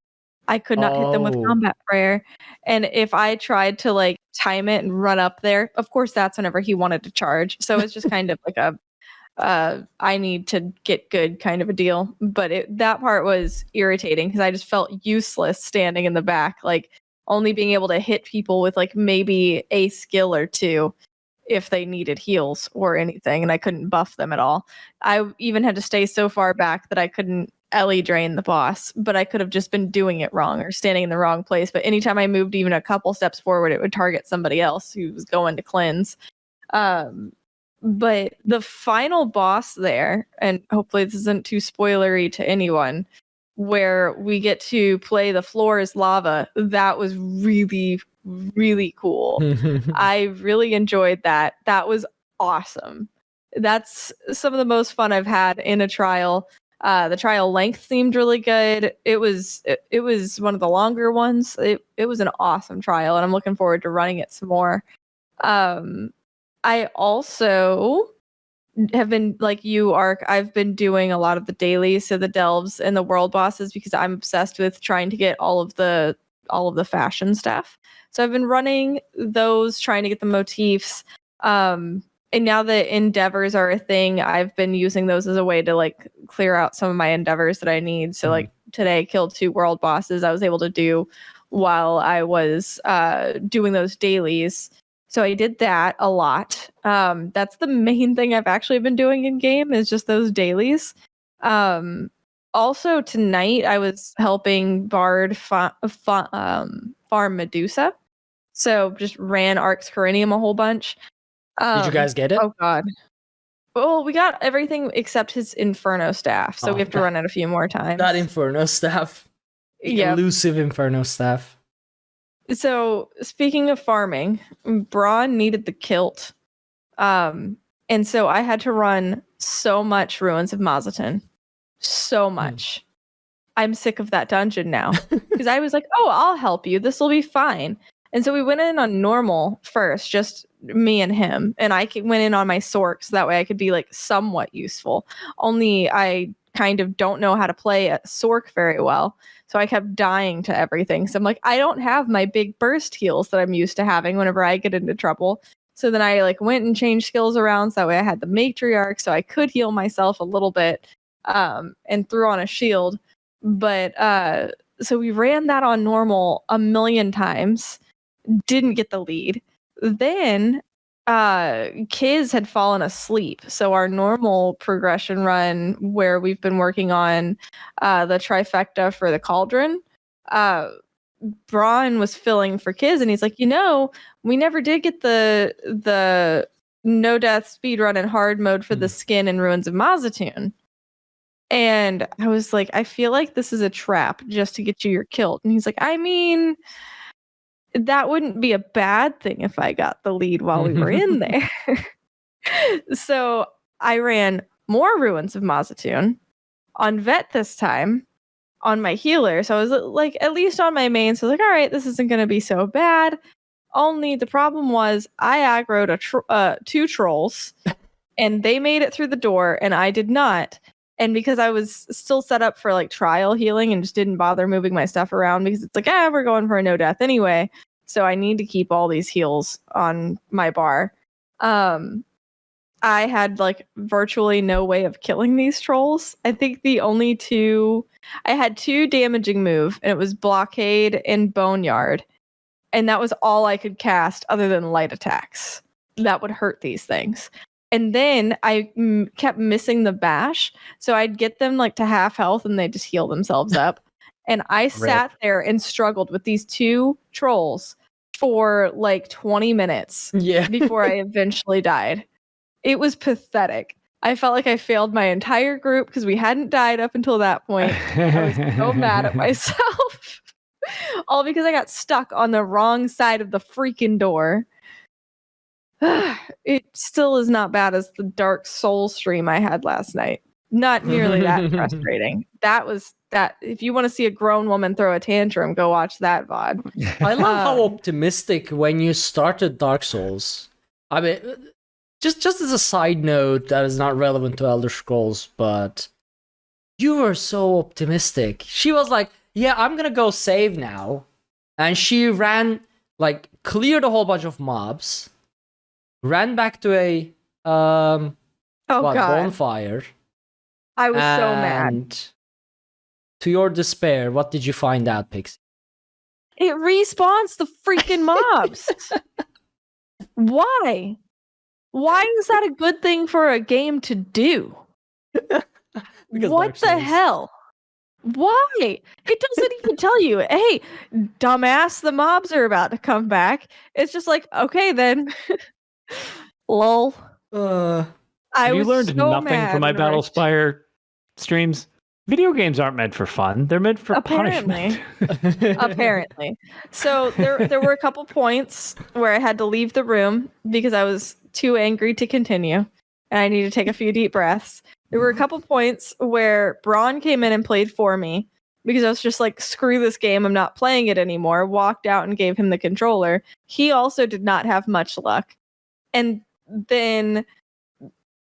I could not hit them with Oh. combat prayer. And if I tried to like time it and run up there, of course that's whenever he wanted to charge. So it's just kind of like a I need to get good kind of a deal. But that part was irritating because I just felt useless standing in the back, like only being able to hit people with like maybe a skill or two if they needed heals or anything, and I couldn't buff them at all. I even had to stay so far back that I couldn't Ellie drain the boss, but I could have just been doing it wrong or standing in the wrong place. But anytime I moved even a couple steps forward, it would target somebody else who was going to cleanse. But the final boss there, and hopefully this isn't too spoilery to anyone, where we get to play the floor is lava, that was really, really cool. I really enjoyed that. That was awesome. That's some of the most fun I've had in a trial. The trial length seemed really good. It was one of the longer ones. It was an awesome trial, and I'm looking forward to running it some more. I also have been like you, Ark. I've been doing a lot of the dailies, so the delves and the world bosses, because I'm obsessed with trying to get all of the fashion stuff. So I've been running those, trying to get the motifs. And now that endeavors are a thing, I've been using those as a way to like clear out some of my endeavors that I need. So like today, I killed 2 world bosses I was able to do while I was doing those dailies. So I did that a lot. That's the main thing I've actually been doing in game, is just those dailies. Also tonight I was helping Bard farm Medusa. So just ran Ark's Corinium a whole bunch. Did you guys get it? Oh god. Well, we got everything except his Inferno staff, so we have to run it a few more times. That Inferno staff. The elusive Inferno staff. So, speaking of farming, Braun needed the kilt. And so I had to run so much Ruins of Mazatun. So much. I'm sick of that dungeon now. Because I was like, oh, I'll help you. This will be fine. And so we went in on normal first, just me and him. And I went in on my Sork, so that way I could be like somewhat useful. Only I kind of don't know how to play a Sork very well. So I kept dying to everything. So I'm like, I don't have my big burst heals that I'm used to having whenever I get into trouble. So then I like went and changed skills around, so that way I had the matriarch, so I could heal myself a little bit, and threw on a shield. But so we ran that on normal a million times, didn't get the lead. Then Kiz had fallen asleep, so our normal progression run where we've been working on the trifecta for the cauldron, Braun was filling for Kiz, and he's like, we never did get the no death speedrun in hard mode for the skin in Ruins of Mazatun. And I was like, I feel like this is a trap just to get you your kilt. And he's like, I mean, that wouldn't be a bad thing if I got the lead while we were in there. So I ran more Ruins of Mazatun on Vet this time on my healer. So I was like, at least on my main. So I was like, all right, this isn't going to be so bad. Only the problem was I aggroed 2 trolls and they made it through the door and I did not. And because I was still set up for like trial healing and just didn't bother moving my stuff around because it's like, we're going for a no death anyway. So I need to keep all these heals on my bar. I had like virtually no way of killing these trolls. I think I had 2 damaging move, and it was Blockade and Boneyard. And that was all I could cast other than light attacks. That would hurt these things. And then I kept missing the bash. So I'd get them like to half health and they just heal themselves up. And I sat there and struggled with these 2 trolls for like 20 minutes before I eventually died. It was pathetic. I felt like I failed my entire group because we hadn't died up until that point. I was so mad at myself. All because I got stuck on the wrong side of the freaking door. It still is not bad as the Dark Soul stream I had last night. Not nearly that frustrating. That was that. If you want to see a grown woman throw a tantrum, go watch that VOD. I love how optimistic when you started Dark Souls. I mean, just as a side note that is not relevant to Elder Scrolls, but you were so optimistic. She was like, yeah, I'm gonna go save now. And she ran, like, cleared a whole bunch of mobs, ran back to a Oh god. bonfire. I was so mad. And to your despair, what did you find out, Pixie? It respawns the freaking mobs. Why? Why is that a good thing for a game to do? What the hell? Why? It doesn't even tell you, hey, dumbass, the mobs are about to come back. It's just like, okay then. Lol. Have you learned nothing from my Battlespire streams? Video games aren't meant for fun. They're meant for punishment. Apparently. So there were a couple points where I had to leave the room because I was too angry to continue. And I needed to take a few deep breaths. There were a couple points where Braun came in and played for me because I was just like, screw this game, I'm not playing it anymore. Walked out and gave him the controller. He also did not have much luck. And then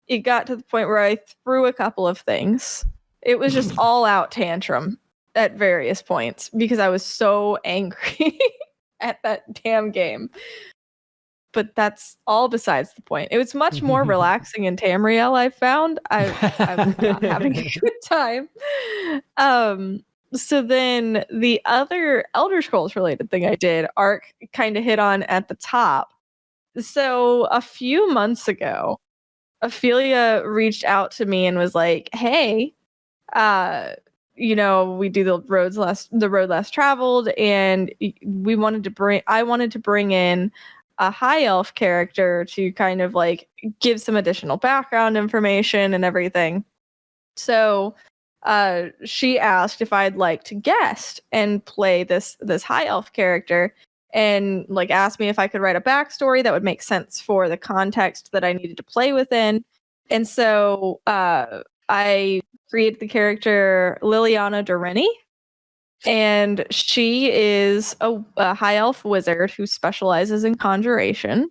it got to the point where I threw a couple of things. It was just all out tantrum at various points because I was so angry at that damn game. But that's all besides the point. It was much more relaxing in Tamriel, I found. I was not having a good time. So then the other Elder Scrolls related thing I did, Ark kind of hit on at the top. So a few months ago, Ophelia reached out to me and was like, hey, we do the road less traveled, and I wanted to bring in a high elf character to kind of like give some additional background information and everything. So she asked if I'd like to guest and play this high elf character, and like asked me if I could write a backstory that would make sense for the context that I needed to play within. And so I created the character Liliana Doreni, and she is a high elf wizard who specializes in conjuration.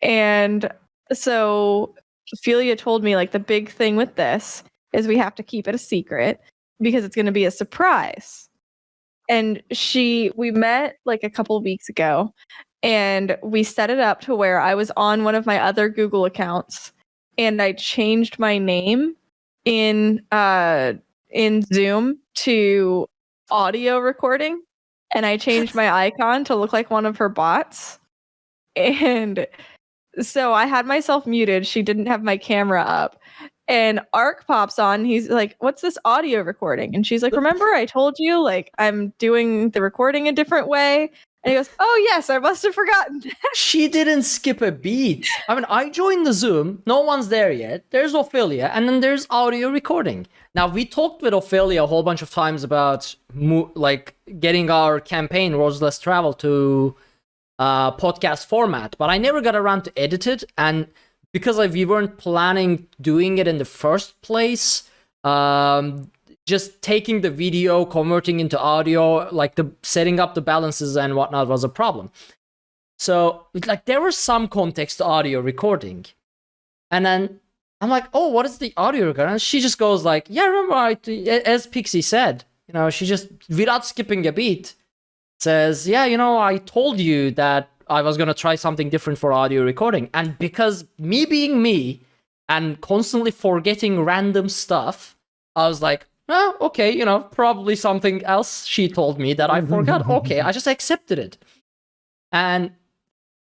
And so Ophelia told me, like, the big thing with this is we have to keep it a secret because it's going to be a surprise. And we met like a couple of weeks ago, and we set it up to where I was on one of my other Google accounts, and I changed my name in Zoom to audio recording, and I changed my icon to look like one of her bots. And so I had myself muted. She didn't have my camera up. And Ark pops on. He's like, what's this audio recording? And she's like, remember I told you, like, I'm doing the recording a different way? And he goes, oh, yes, I must have forgotten that. She didn't skip a beat. I mean, I joined the Zoom. No one's there yet. There's Ophelia, and then there's audio recording. Now, we talked with Ophelia a whole bunch of times about, like, getting our campaign, Roads Less Travel, to podcast format, but I never got around to edit it, and because we weren't planning doing it in the first place, just taking the video, converting into audio, like the setting up the balances and whatnot was a problem. So like there was some context to audio recording, and then I'm like, oh, what is the audio recording? And she just goes like, yeah, remember as Pixie said, she just, without skipping a beat, says, yeah, I told you that I was going to try something different for audio recording. And because me being me and constantly forgetting random stuff, I was like, oh, okay, probably something else she told me that I forgot. Okay, I just accepted it. And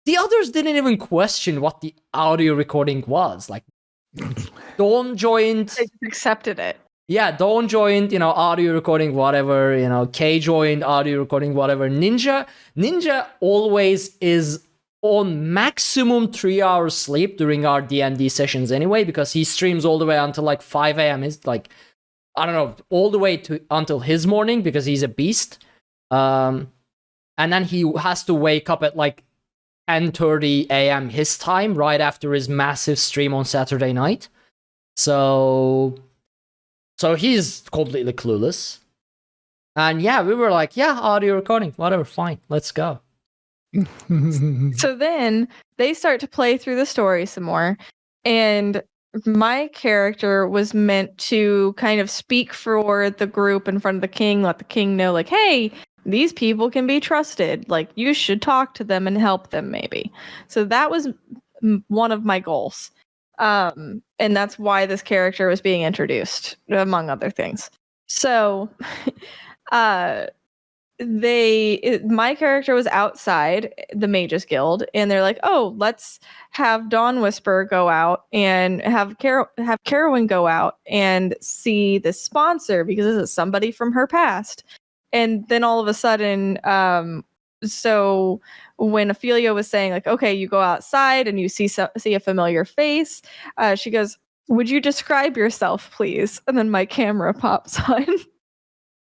the others didn't even question what the audio recording was. Like, Dawn joined. They just accepted it. Yeah, Dawn joined, audio recording, whatever, Kay joined, audio recording, whatever. Ninja always is on maximum 3 hours sleep during our D&D sessions anyway, because he streams all the way until like 5 a.m. It's like, I don't know, all the way until his morning because he's a beast. And then he has to wake up at like 10:30 a.m. his time, right after his massive stream on Saturday night. So he's completely clueless. And yeah, we were like, yeah, audio recording, whatever, fine, let's go. So then they start to play through the story some more. And my character was meant to kind of speak for the group in front of the king, let the king know, like, hey, these people can be trusted. Like, you should talk to them and help them, maybe. So that was one of my goals. And that's why this character was being introduced, among other things. So, my character was outside the Mages Guild, and they're like, oh, let's have Dawn Whisper go out and have Carowyn go out and see the sponsor because this is somebody from her past. And then all of a sudden, so when Ophelia was saying, like, okay, you go outside and you see a familiar face, she goes, would you describe yourself, please? And then my camera pops on.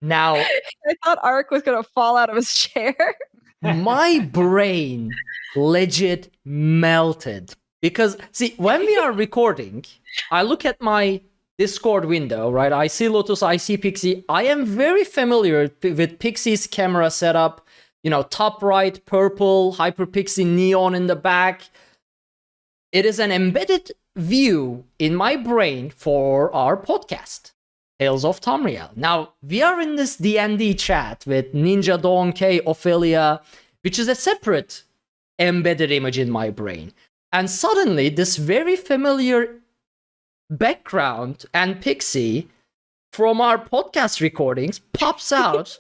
Now, I thought Ark was gonna fall out of his chair. my brain legit melted because, see, when we are recording, I look at my Discord window, right? I see Lotus, I see Pixie. I am very familiar with Pixie's camera setup. You know, top right, purple, HyperPixie neon in the back. It is an embedded view in my brain for our podcast, Tales of Tamriel. Now, we are in this D&D chat with Ninja Dawn K, Ophelia, which is a separate embedded image in my brain. And suddenly, this very familiar background and Pixie from our podcast recordings pops out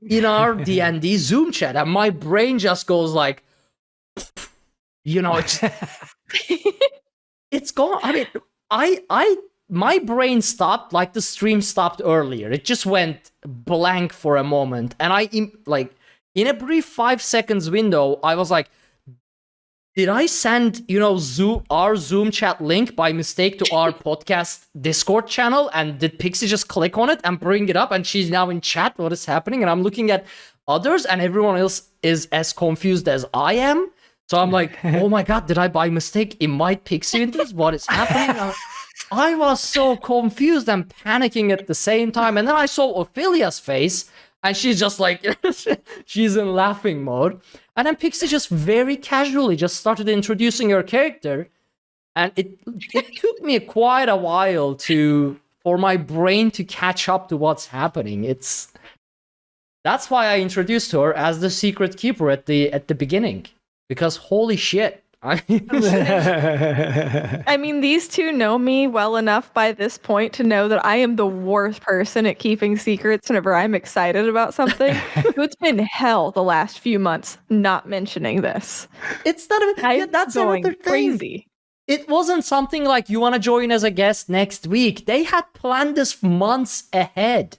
in our D&D Zoom chat. And my brain just goes like, you know, it's gone. I mean, my brain stopped like the stream stopped earlier. It just went blank for a moment. And in a brief 5 seconds window, I was like, did I send, our Zoom chat link by mistake to our podcast Discord channel? And did Pixie just click on it and bring it up? And she's now in chat. What is happening? And I'm looking at others and everyone else is as confused as I am. So I'm like, oh my God, did I by mistake invite Pixie into this? What is happening? I was so confused and panicking at the same time. And then I saw Ophelia's face and she's just like, she's in laughing mode. And then Pixie just very casually just started introducing her character. And it took me quite a while for my brain to catch up to what's happening. That's why I introduced her as the secret keeper at the beginning. Because holy shit. I mean, these two know me well enough by this point to know that I am the worst person at keeping secrets whenever I'm excited about something. So it's been hell the last few months not mentioning this. It's not even, that's going another thing. Crazy. It wasn't something like you want to join as a guest next week. They had planned this months ahead.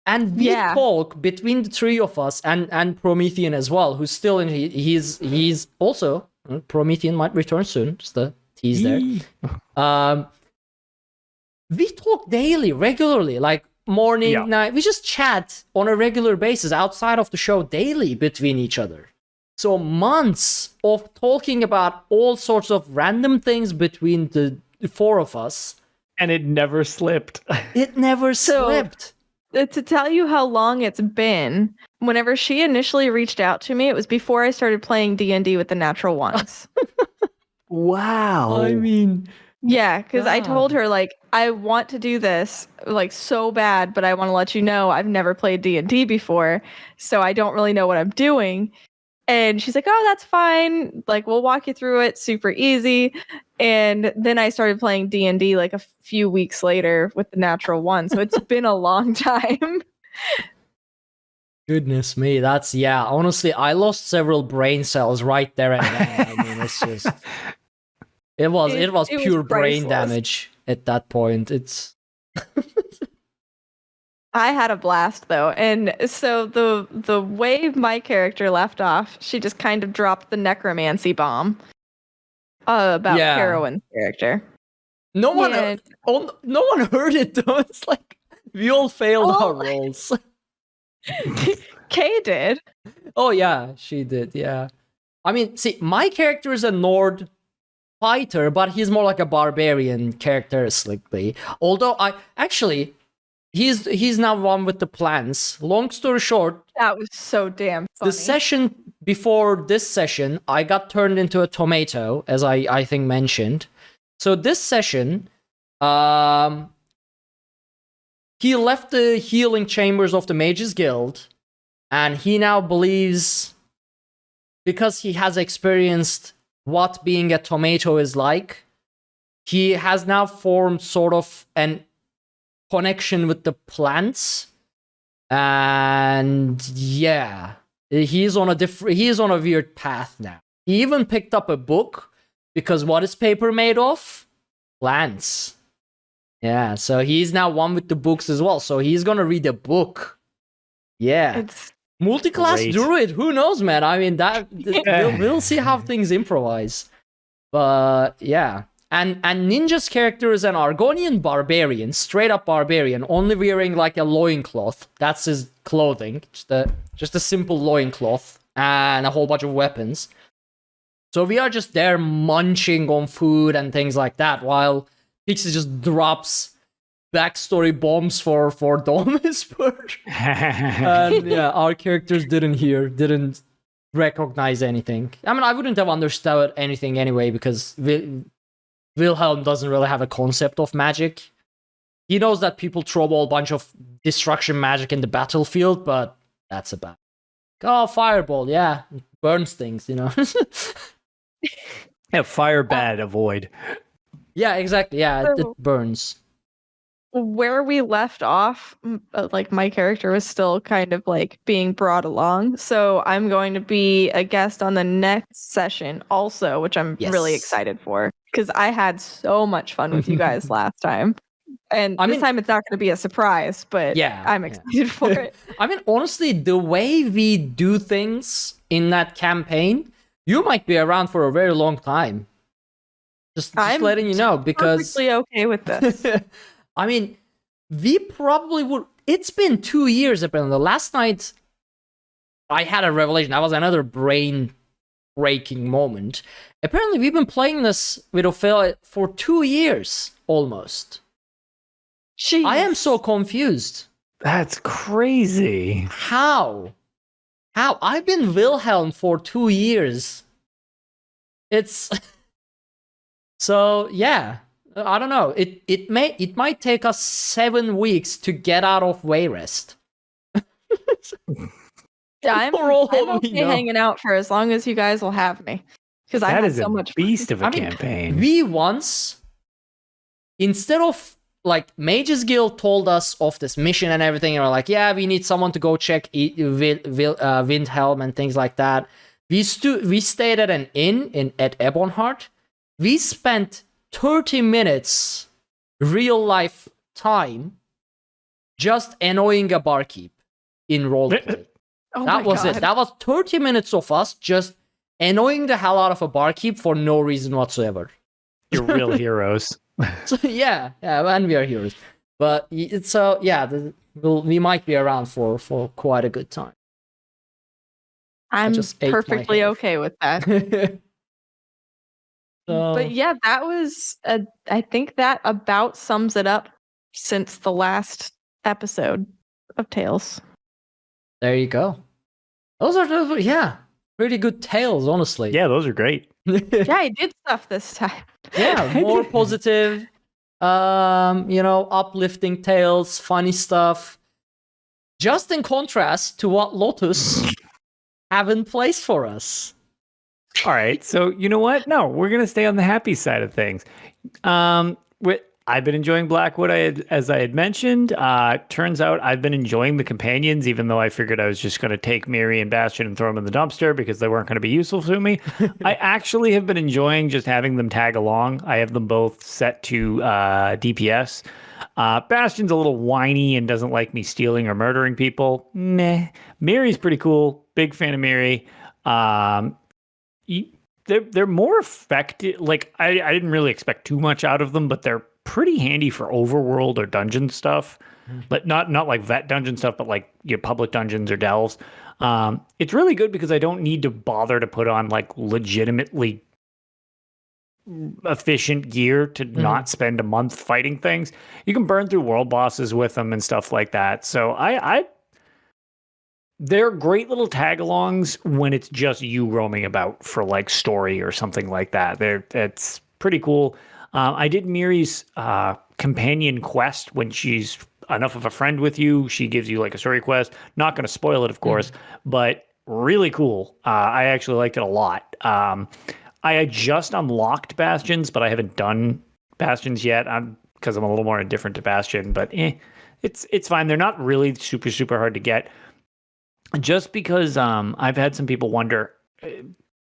And we talk between the three of us and Promethean as well, who's still in, he's also, Promethean might return soon, just a tease there. We talk daily, regularly, like morning, night. We just chat on a regular basis outside of the show daily between each other. So months of talking about all sorts of random things between the four of us. And it never slipped. It never slipped. To tell you how long it's been, whenever she initially reached out to me, it was before I started playing D&D with the natural ones. Wow. I mean... Yeah, because I told her, like, I want to do this, like, so bad, but I want to let you know I've never played D&D before, so I don't really know what I'm doing. And she's like, oh, that's fine. Like, we'll walk you through it. Super easy. And then I started playing D&D like a few weeks later with the natural one. So it's been a long time. Goodness me. That's, honestly, I lost several brain cells right there and then. I mean, it's just... It was pure brain damage at that point. I had a blast though, and so the way my character left off, she just kind of dropped the necromancy bomb about Carowyn's character. No one heard it though. It's like we all failed our roles. Kay did. Oh yeah, she did. Yeah, I mean, see, my character is a Nord fighter, but he's more like a barbarian characteristically. Although He's now one with the plans. Long story short, that was so damn funny. The session before this session, I got turned into a tomato, as I think mentioned. So this session, He left the healing chambers of the Mages Guild, and he now believes, because he has experienced what being a tomato is like, he has now formed sort of an connection with the plants. And yeah, he's on a weird path now. He even picked up a book, because what is paper made of? Plants. Yeah, so he's now one with the books as well. So he's gonna read a book. Yeah. It's Multi-class Great. druid. Who knows, man? I mean, we'll see how things improvise. But yeah. And Ninja's character is an Argonian barbarian, straight up barbarian, only wearing like a loincloth. That's his clothing. Just a simple loincloth and a whole bunch of weapons. So we are just there munching on food and things like that, while Pixie just drops backstory bombs for Domisper. And yeah, our characters didn't recognize anything. I mean, I wouldn't have understood anything anyway, because Wilhelm doesn't really have a concept of magic. He knows that people throw a whole bunch of destruction magic in the battlefield, but that's about it. Oh, fireball, yeah. It burns things, you know. Yeah, fire bad, avoid. Yeah, exactly. Yeah, So- it burns. where we left off, like my character was still kind of like being brought along. So I'm going to be a guest on the next session also, which I'm really Yes. excited for, because I had so much fun with you guys last time. And I this mean- time it's not going to be a surprise, but Yeah, I'm yeah. excited for it. I mean, honestly, the way we do things in that campaign, you might be around for a very long time. Just I'm letting you know, because Perfectly okay with this. I mean, we probably would. It's been 2 years apparently. Last night, I had a revelation. That was another brain-breaking moment. Apparently, we've been playing this with Ophelia for 2 years almost. I am so confused. That's crazy. How? I've been Wilhelm for 2 years. It's so yeah. I don't know. It might take us 7 weeks to get out of Wayrest. I'm For all we okay know. hanging out for as long as you guys will have me, because I That had is so a much fun. beast of a I mean, campaign. We once, instead of like Mages Guild told us of this mission and everything, and we're like, yeah, we need someone to go check Windhelm and things like that. We stayed at an inn at Ebonheart. We spent 30 minutes real life time just annoying a barkeep in roleplay. Oh That my was God. it. That was 30 minutes of us just annoying the hell out of a barkeep for no reason whatsoever. You're real heroes. So yeah, and we are heroes. But so yeah, we might be around for quite a good time. I'm just ate my perfectly hair. okay with that. So, But yeah, that was I think that about sums it up since the last episode of Tales. there you go. Those are yeah, pretty good tales, honestly. Yeah, those are great. Yeah, I did stuff this time. Yeah, more positive, uplifting tales, funny stuff. Just in contrast to what Lotus have in place for us. All right. So you know what? No, we're gonna stay on the happy side of things. I've been enjoying Blackwood, as I had mentioned. Turns out I've been enjoying the companions, even though I figured I was just going to take Miri and Bastion and throw them in the dumpster because they weren't going to be useful to me. I actually have been enjoying just having them tag along. I have them both set to DPS. Bastion's a little whiny and doesn't like me stealing or murdering people. Meh. Miri's pretty cool. Big fan of Miri. They're more effective. Like I didn't really expect too much out of them, but they're pretty handy for overworld or dungeon stuff. But not like vet dungeon stuff, but like your public dungeons or delves. It's really good because I don't need to bother to put on like legitimately efficient gear to not spend a month fighting things. You can burn through world bosses with them and stuff like that. So they're great little tag-alongs when it's just you roaming about for like story or something like that. It's pretty cool. I did Miri's companion quest when she's enough of a friend with you. She gives you like a story quest. Not going to spoil it, of course, but really cool. I actually liked it a lot. I had just unlocked Bastions, but I haven't done Bastions yet. Because I'm a little more indifferent to Bastion, but it's fine. They're not really super hard to get. Just because I've had some people wonder,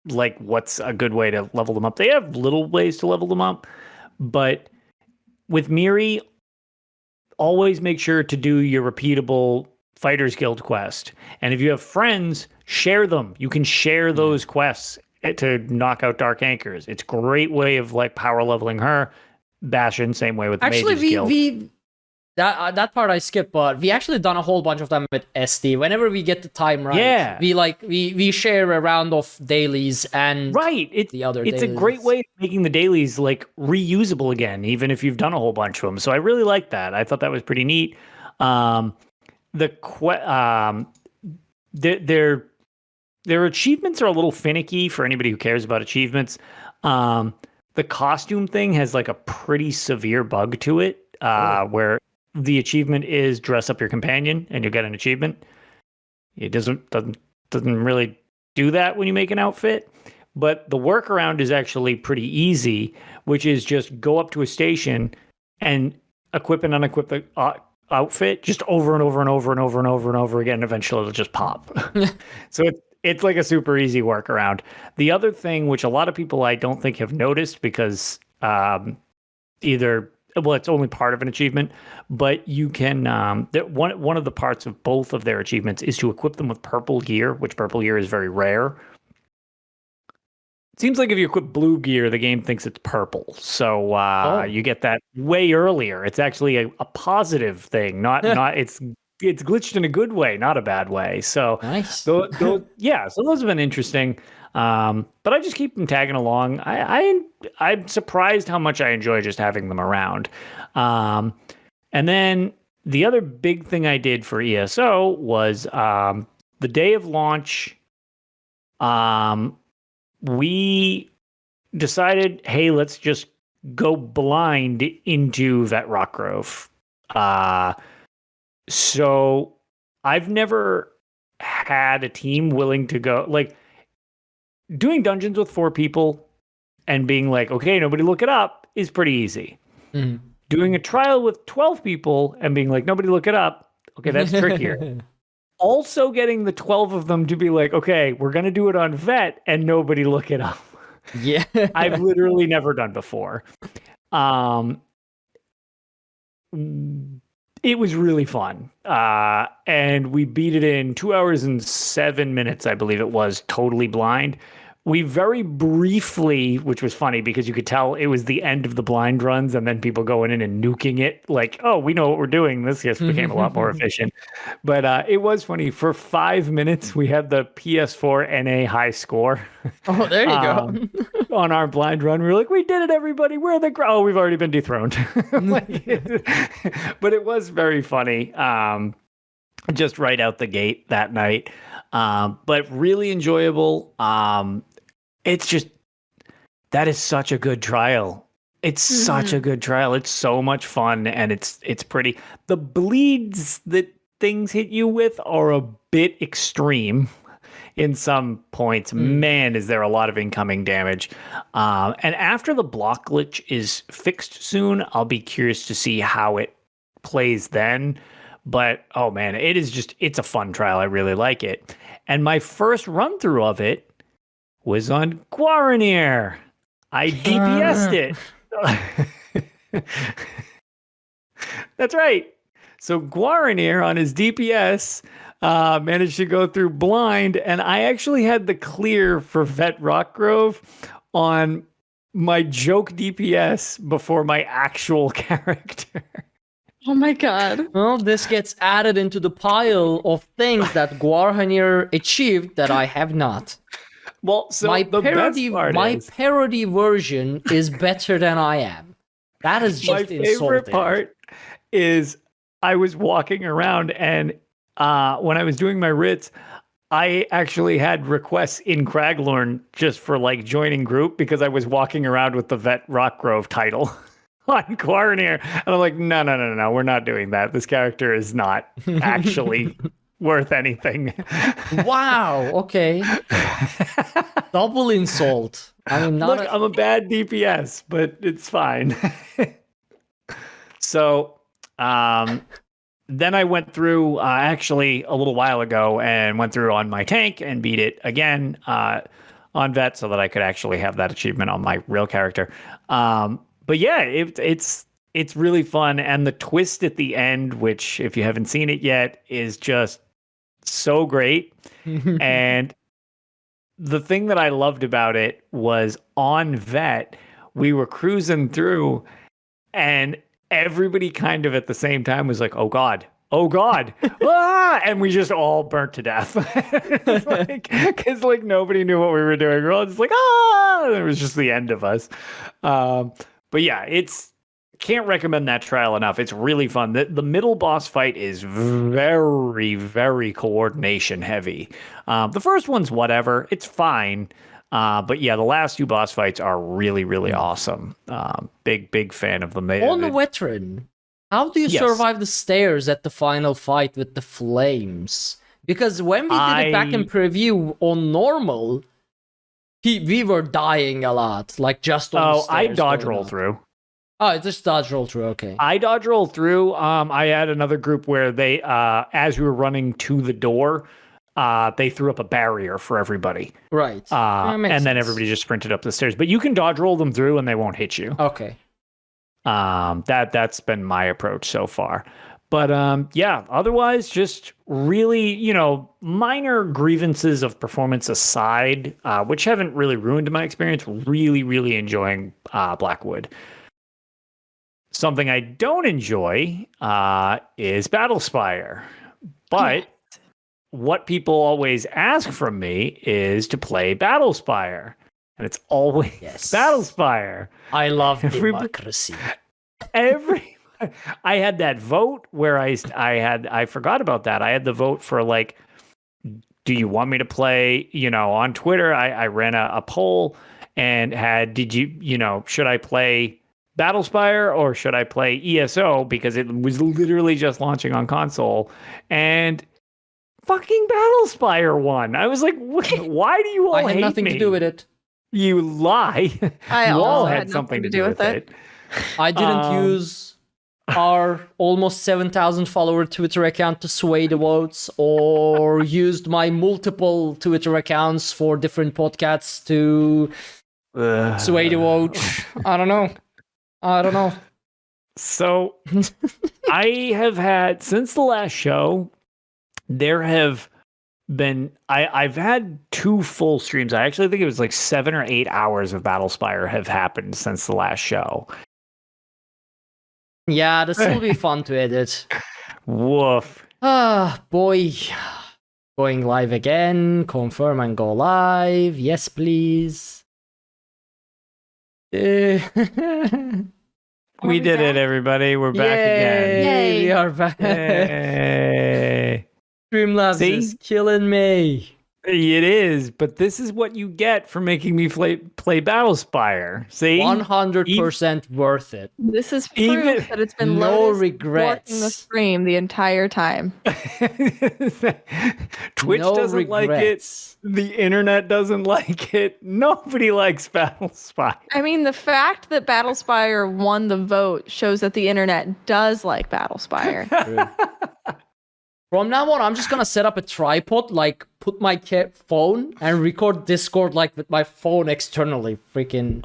like, what's a good way to level them up? They have little ways to level them up, but with Miri, always make sure to do your repeatable Fighters Guild quest. And if you have friends, share them. You can share those quests to knock out Dark Anchors. It's a great way of like power leveling her. Bastion, same way with Actually, Mages Guild. That part I skipped, but we actually done a whole bunch of them with SD. Whenever we get the time right, we share a round of dailies and the other. It's dailies. A great way of making the dailies like reusable again, even if you've done a whole bunch of them. So I really like that. I thought that was pretty neat. Their achievements are a little finicky for anybody who cares about achievements. The costume thing has like a pretty severe bug to it, where the achievement is dress up your companion and you'll get an achievement. It doesn't really do that when you make an outfit, but the workaround is actually pretty easy, which is just go up to a station and equip and unequip the outfit just over and over and over and over and over and over again. Eventually it'll just pop. So it's like a super easy workaround. The other thing, which a lot of people I don't think have noticed because it's only part of an achievement, but you can one of the parts of both of their achievements is to equip them with purple gear, which purple gear is very rare. It seems like if you equip blue gear, the game thinks it's purple, so you get that way earlier. It's actually a positive thing, not it's glitched in a good way, not a bad way. So nice. So those have been interesting. But I just keep them tagging along. I'm surprised how much I enjoy just having them around. And then the other big thing I did for ESO was the day of launch. We decided, hey, let's just go blind into Vet Rockgrove. So I've never had a team willing to go like. Doing dungeons with 4 people and being like, okay, nobody look it up is pretty easy. Mm-hmm. Doing a trial with 12 people and being like, nobody look it up. Okay, that's trickier. Also getting the 12 of them to be like, okay, we're going to do it on Vet and nobody look it up. Yeah. I've literally never done before. It was really fun. And we beat it in 2 hours and 7 minutes, I believe it was, totally blind. We very briefly, which was funny because you could tell it was the end of the blind runs and then people going in and nuking it like, oh, we know what we're doing. This just became a lot more efficient. But it was funny. For 5 minutes, we had the PS4 NA high score. Oh, there you go. On our blind run. We were like, we did it, everybody. We're oh, we've already been dethroned. But it was very funny. Just right out the gate that night. But really enjoyable. It's just, that is such a good trial. It's such a good trial. It's so much fun and it's pretty. The bleeds that things hit you with are a bit extreme in some points. Man, is there a lot of incoming damage. And after the block glitch is fixed soon, I'll be curious to see how it plays then. But, oh man, it's a fun trial. I really like it. And my first run through of it was on Arkaniir. I DPS'd it. That's right. So Arkaniir on his DPS managed to go through blind, and I actually had the clear for Vet Rockgrove on my joke DPS before my actual character. Oh my god. Well, this gets added into the pile of things that Arkaniir achieved that I have not. Well, so my the parody, best part my is, parody version is better than I am. That is just my favorite insulting. part is I was walking around and when I was doing my writs, I actually had requests in Craglorn just for like joining group because I was walking around with the Vet Rockgrove title on Arkaniir. And I'm like, no, we're not doing that. This character is not actually worth anything. Wow. Okay. Double insult. I mean, not. Look, I'm a bad DPS, but it's fine. So, then I went through actually a little while ago and went through on my tank and beat it again on vet so that I could actually have that achievement on my real character. But yeah, it's really fun. And the twist at the end, which if you haven't seen it yet, is just so great. And the thing that I loved about it was on vet, we were cruising through and everybody kind of at the same time was like, oh God, ah! And we just all burnt to death. Because like nobody knew what we were doing. We were all just like, ah! And it was just the end of us. But yeah, can't recommend that trial enough. It's really fun. The middle boss fight is very, very coordination heavy. The first one's whatever. It's fine. But yeah, the last two boss fights are really, really awesome. Big fan of them. On the veteran, how do you survive the stairs at the final fight with the flames? Because when we did it back in preview on normal, we were dying a lot, like just on the stairs. I dodge roll through. Oh, it's just dodge roll through, okay. I dodge roll through. I had another group where they, as we were running to the door, they threw up a barrier for everybody. Right. And then everybody just sprinted up the stairs. But you can dodge roll them through and they won't hit you. Okay. That's been my approach so far. But yeah, otherwise just really, minor grievances of performance aside, which haven't really ruined my experience, really, really enjoying Blackwood. Something I don't enjoy is Battlespire. But what people always ask from me is to play Battlespire. And it's always Battlespire. I love democracy. I had that vote where I forgot about that. I had the vote for like, do you want me to play, on Twitter, I ran a poll and had, should I play Battlespire or should I play ESO? Because it was literally just launching on console and fucking Battlespire won. I was like, why do you all hate me? I had nothing to do with it. You lie. I you all had had something to do with it. I didn't use our almost 7,000 follower Twitter account to sway the votes or used my multiple Twitter accounts for different podcasts to sway the vote. I don't know. So I have had, since the last show, there have been, I've had 2 full streams. I actually think it was like 7 or 8 hours of Battlespire have happened since the last show. Yeah, this will be fun to edit. Woof. Boy. Going live again. Confirm and go live. Yes, please. We did it, everybody. We're back again. Yay! We are back. Yay. Streamlabs is killing me. It is, but this is what you get for making me play Battlespire. See? 100% worth it. This is proof that it's been no Lotus regrets. working the stream the entire time. Twitch doesn't like it. The internet doesn't like it. Nobody likes Battlespire. I mean, the fact that Battlespire won the vote shows that the internet does like Battlespire. From now on, I'm just gonna set up a tripod, like put my phone and record Discord like with my phone externally. Freaking.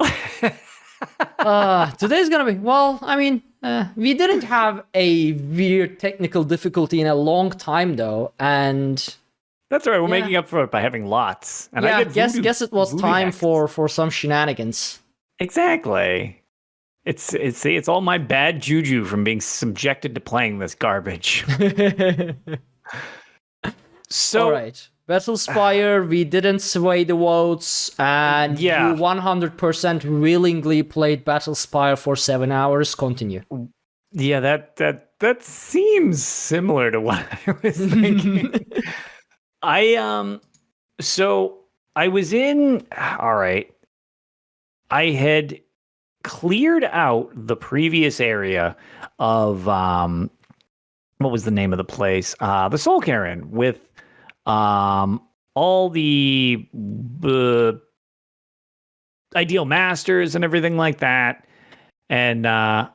Today's gonna be, well, I mean, we didn't have a weird technical difficulty in a long time though, and that's all right. We're making up for it by having lots. And yeah, I get guess it was time for some shenanigans. Exactly. It's all my bad juju from being subjected to playing this garbage. So, all right, Battlespire, we didn't sway the votes, and you 100% willingly played Battlespire for 7 hours. Continue. Yeah, that seems similar to what I was thinking. So I was in. All right. I had cleared out the previous area of what was the name of the place? The Soul Karen with all the ideal masters and everything like that. And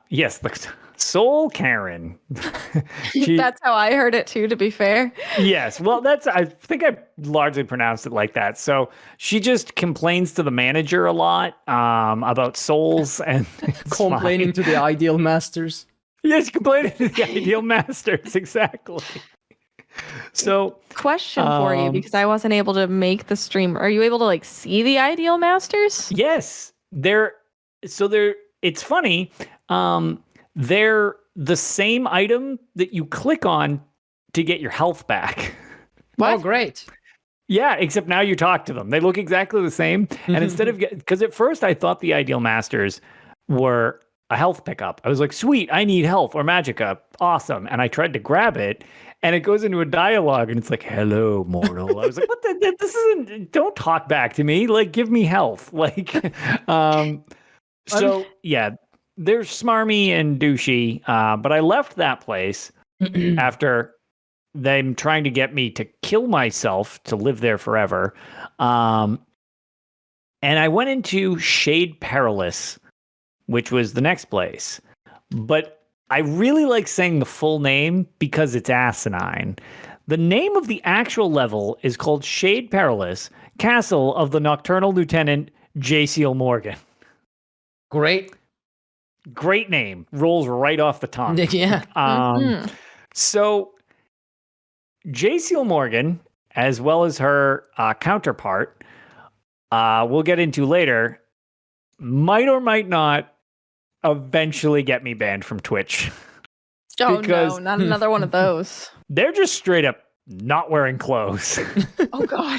yes, the Soul Karen. That's how I heard it too, to be fair. Yes, well, I think I largely pronounced it like that. So she just complains to the manager a lot about souls and Complaining to the ideal masters. Yes, complaining to the ideal masters, exactly. So, question for you, because I wasn't able to make the stream. Are you able to like see the ideal masters? Yes, it's funny. They're the same item that you click on to get your health back. What? Oh, great. Yeah, except now you talk to them. They look exactly the same. And instead of because at first I thought the ideal masters were a health pickup. I was like, sweet, I need health or magicka. Awesome. And I tried to grab it and it goes into a dialogue and it's like, hello, mortal. I was like, what this isn't, don't talk back to me. Like, give me health. Like, so yeah, they're smarmy and douchey. But I left that place after them trying to get me to kill myself to live there forever. And I went into Shade Perilous, which was the next place. But I really like saying the full name because it's asinine. The name of the actual level is called Shade Perilous, Castle of the Nocturnal Lieutenant J. Seal Morgan. Great name. Rolls right off the tongue. Yeah. So J. Seal Morgan, as well as her counterpart, we'll get into later, might or might not eventually get me banned from Twitch. Oh no, not another one of those. They're just straight up not wearing clothes. Oh God.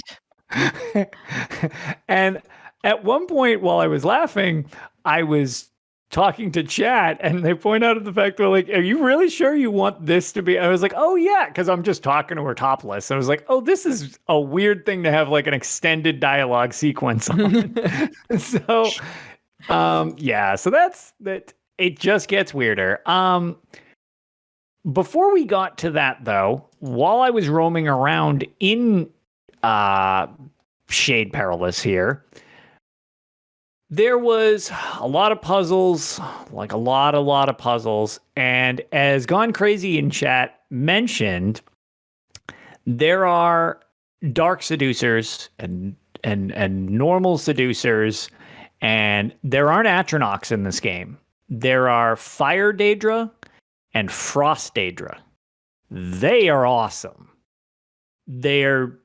And at one point while I was laughing, I was talking to chat and they point out the fact they're like, are you really sure you want this to be? I was like, oh yeah, because I'm just talking to her topless. I was like, oh, this is a weird thing to have like an extended dialogue sequence on. So yeah, so that's that. It just gets weirder. Before we got to that though, while I was roaming around in Shade Perilous here, there was a lot of puzzles, like a lot of puzzles. And as Gone Crazy in chat mentioned, there are dark seducers and normal seducers, and there aren't Atronachs in this game. There are Fire Daedra and Frost Daedra. They are awesome. They're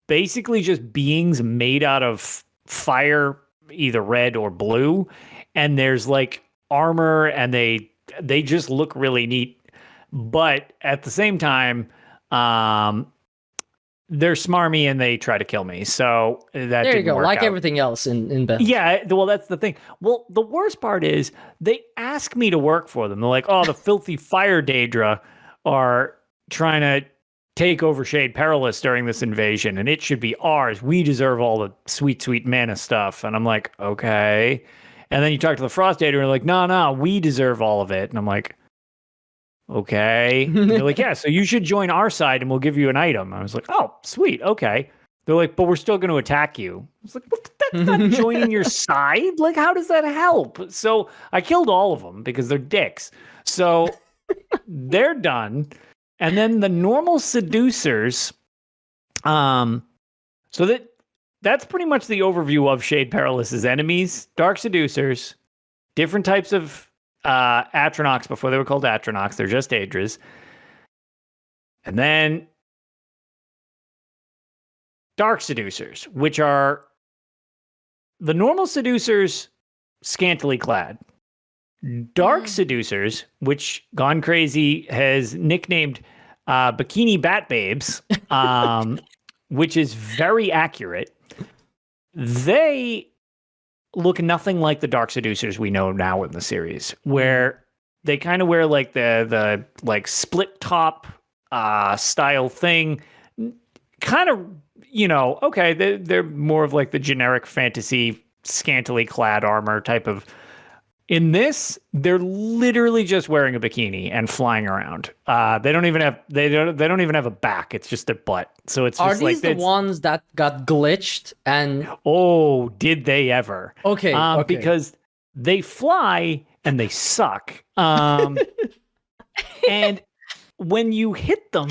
basically just beings made out of fire, either red or blue, and there's like armor and they just look really neat, but at the same time they're smarmy and they try to kill me, so that there you go, like out. everything else in Beth. Yeah, well, that's the thing. Well, the worst part is they ask me to work for them. They're like, oh, the filthy Fire Daedra are trying to take over Shade Perilous during this invasion, and it should be ours. We deserve all the sweet mana stuff. And I'm like, okay. And then you talk to the Frost Daedra, and they're like, no, we deserve all of it. And I'm like, okay. And they're like, yeah, so you should join our side, and we'll give you an item. I was like, oh, sweet, okay. They're like, but we're still going to attack you. I was like, well, that's not joining your side. Like, how does that help? So I killed all of them because they're dicks. So they're done. And then the normal seducers, so that's pretty much the overview of Shade Perilous's enemies. Dark seducers, different types of Atronachs before they were called Atronachs. They're just Daedras. And then dark seducers, which are the normal seducers scantily clad. Dark seducers, which Gone Crazy has nicknamed Bikini Bat Babes, which is very accurate. They look nothing like the dark seducers we know now in the series, where they kind of wear like the like split top style thing. kind of, okay, they're more of like the generic fantasy scantily clad armor type of. In this, they're literally just wearing a bikini and flying around. They don't even have a back. It's just their butt. So it's Are just these like the ones that got glitched and oh, did they ever? okay. Because they fly and they suck. And when you hit them,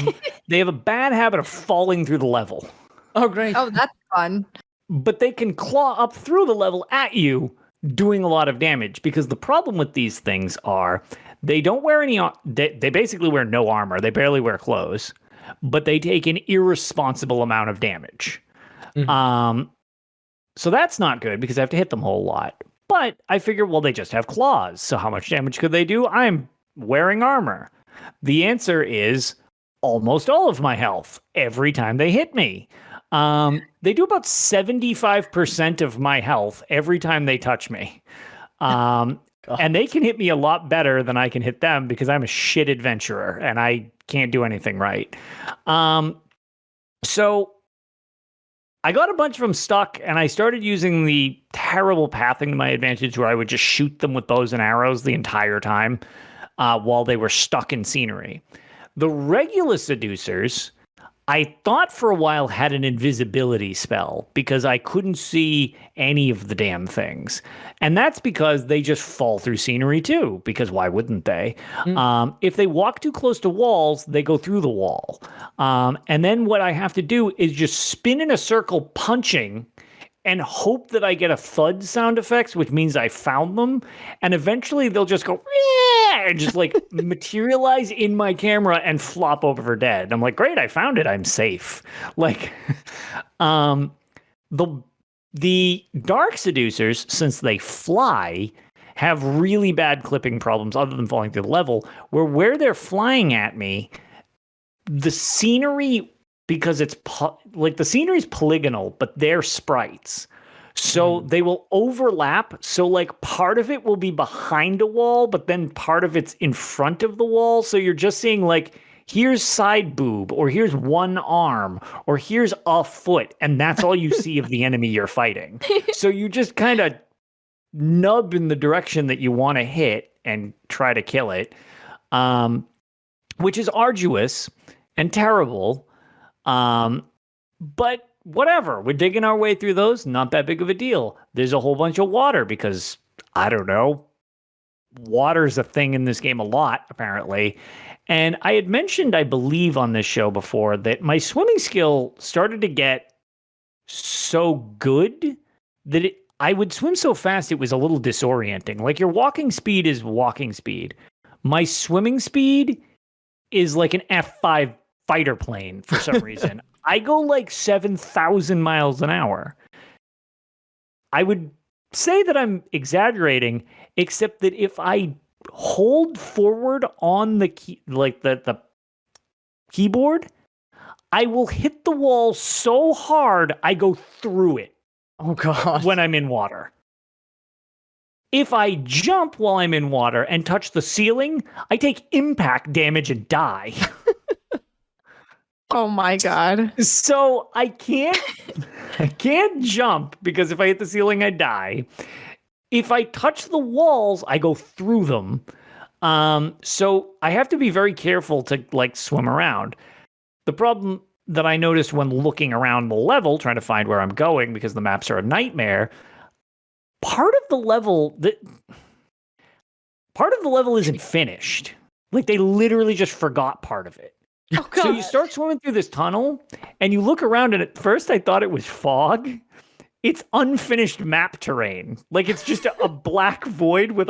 they have a bad habit of falling through the level. Oh, great. Oh, that's fun. But they can claw up through the level at you, doing a lot of damage, because the problem with these things are they don't wear any they basically wear no armor. They barely wear clothes, but they take an irresponsible amount of damage. So that's not good because I have to hit them a whole lot. But I figure, well, they just have claws, so how much damage could they do? I'm wearing armor. The answer is almost all of my health every time they hit me. They do about 75% of my health every time they touch me. And they can hit me a lot better than I can hit them because I'm a shit adventurer and I can't do anything right. So I got a bunch of them stuck and I started using the terrible pathing to my advantage where I would just shoot them with bows and arrows the entire time while they were stuck in scenery. The regular seducers, I thought for a while had an invisibility spell because I couldn't see any of the damn things. And that's because they just fall through scenery too, because why wouldn't they? If they walk too close to walls, they go through the wall. And then what I have to do is just spin in a circle punching and hope that I get a thud sound effects, which means I found them. And eventually they'll just go, and just like materialize in my camera and flop over dead. I'm like, great, I found it. I'm safe. Like, the dark seducers, since they fly, have really bad clipping problems other than falling through the level, where they're flying at me, the scenery, because it's like the scenery is polygonal, but they're sprites. So they will overlap. So like part of it will be behind a wall, but then part of it's in front of the wall. So you're just seeing like, here's side boob, or here's one arm, or here's a foot. And that's all you see of the enemy you're fighting. So you just kind of nub in the direction that you want to hit and try to kill it, which is arduous and terrible. But whatever, we're digging our way through those. Not that big of a deal. There's a whole bunch of water because, I don't know, water's a thing in this game a lot, apparently. And I had mentioned, I believe, on this show before that my swimming skill started to get so good that I would swim so fast it was a little disorienting. Like your walking speed is walking speed. My swimming speed is like an F5 fighter plane for some reason. I go like 7,000 miles an hour. I would say that I'm exaggerating, except that if I hold forward on the key, like the keyboard, I will hit the wall so hard I go through it. Oh god. When I'm in water. If I jump while I'm in water and touch the ceiling, I take impact damage and die. Oh my god. So I can't jump because if I hit the ceiling, I die. If I touch the walls, I go through them. So I have to be very careful to like swim around. The problem that I noticed when looking around the level, trying to find where I'm going because the maps are a nightmare, part of the level isn't finished. Like they literally just forgot part of it. Oh, God. So you start swimming through this tunnel and you look around and at first I thought it was fog. It's unfinished map terrain. Like it's just a black void with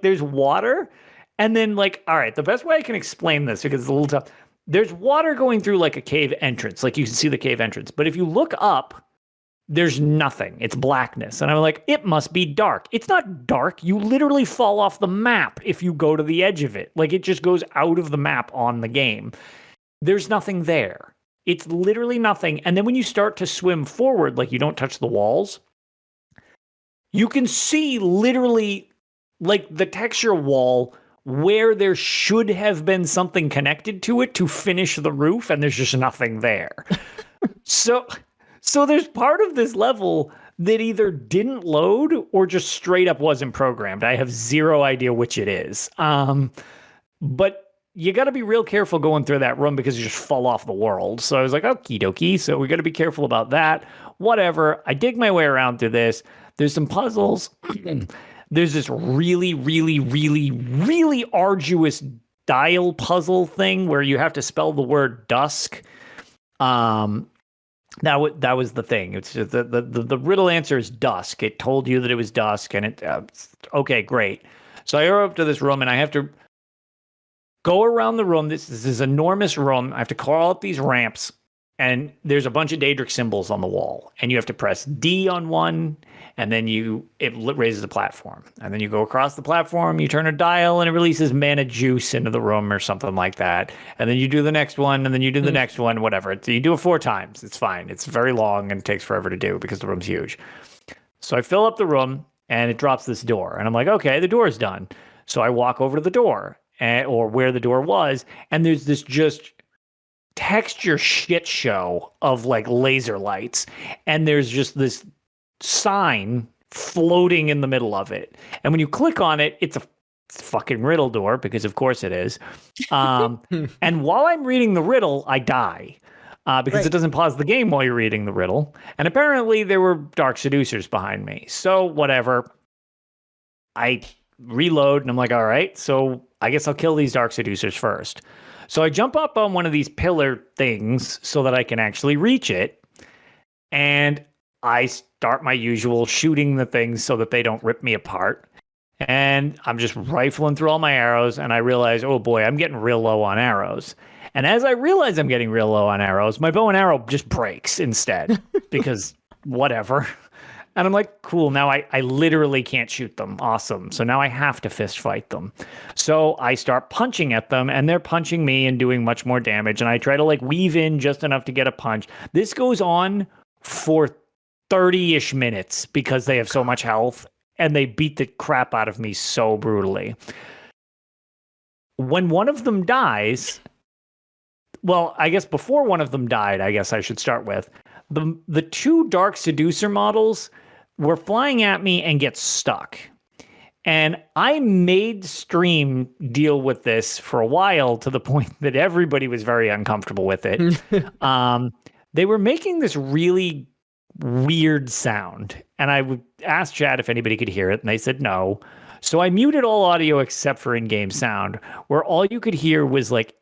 there's water. And then like, all right, the best way I can explain this because it's a little tough. There's water going through like a cave entrance. Like you can see the cave entrance. But if you look up, there's nothing. It's blackness. And I'm like, it must be dark. It's not dark. You literally fall off the map if you go to the edge of it. Like it just goes out of the map on the game. There's nothing there. It's literally nothing. And then when you start to swim forward, like you don't touch the walls, you can see literally like the texture wall where there should have been something connected to it to finish the roof, and there's just nothing there. So there's part of this level that either didn't load or just straight up wasn't programmed. I have zero idea which it is. But you got to be real careful going through that room because you just fall off the world. So I was like, okie dokie. So we got to be careful about that. Whatever. I dig my way around through this. There's some puzzles. There's this really, really, really, really arduous dial puzzle thing where you have to spell the word dusk. That was the thing. It's just the riddle answer is dusk. It told you that it was dusk, and it okay, great. So I go up to this room, and I have to go around the room. This is this enormous room. I have to crawl up these ramps, and there's a bunch of Daedric symbols on the wall, and you have to press D on one, and then it raises a platform, and then you go across the platform, you turn a dial, and it releases mana juice into the room or something like that, and then you do the next one, and then you do the next one, whatever. You do it 4 times. It's fine. It's very long and it takes forever to do because the room's huge. So I fill up the room, and it drops this door, and I'm like, okay, the door is done. So I walk over to the door, or where the door was, and there's this just texture shit show of like laser lights, and there's just this sign floating in the middle of it, and when you click on it, it's a fucking riddle door, because of course it is. And while I'm reading the riddle, I die because it doesn't pause the game while you're reading the riddle, and apparently there were dark seducers behind me. So whatever, I reload, and I'm like, all right, so I guess I'll kill these dark seducers first. So I jump up on one of these pillar things so that I can actually reach it, and I start my usual shooting the things so that they don't rip me apart. And I'm just rifling through all my arrows, and I realize, oh boy, I'm getting real low on arrows. And as I realize I'm getting real low on arrows, my bow and arrow just breaks instead, because whatever. And I'm like, cool, now I literally can't shoot them. Awesome. So now I have to fist fight them. So I start punching at them, and they're punching me and doing much more damage. And I try to like weave in just enough to get a punch. This goes on for 30-ish minutes because they have so much health, and they beat the crap out of me so brutally. When one of them dies, well, I guess before one of them died, I guess I should start with, the 2 Dark Seducer models were flying at me and get stuck. And I made stream deal with this for a while, to the point that everybody was very uncomfortable with it. They were making this really weird sound, and I would ask chat if anybody could hear it, and they said no. So I muted all audio except for in-game sound, where all you could hear was like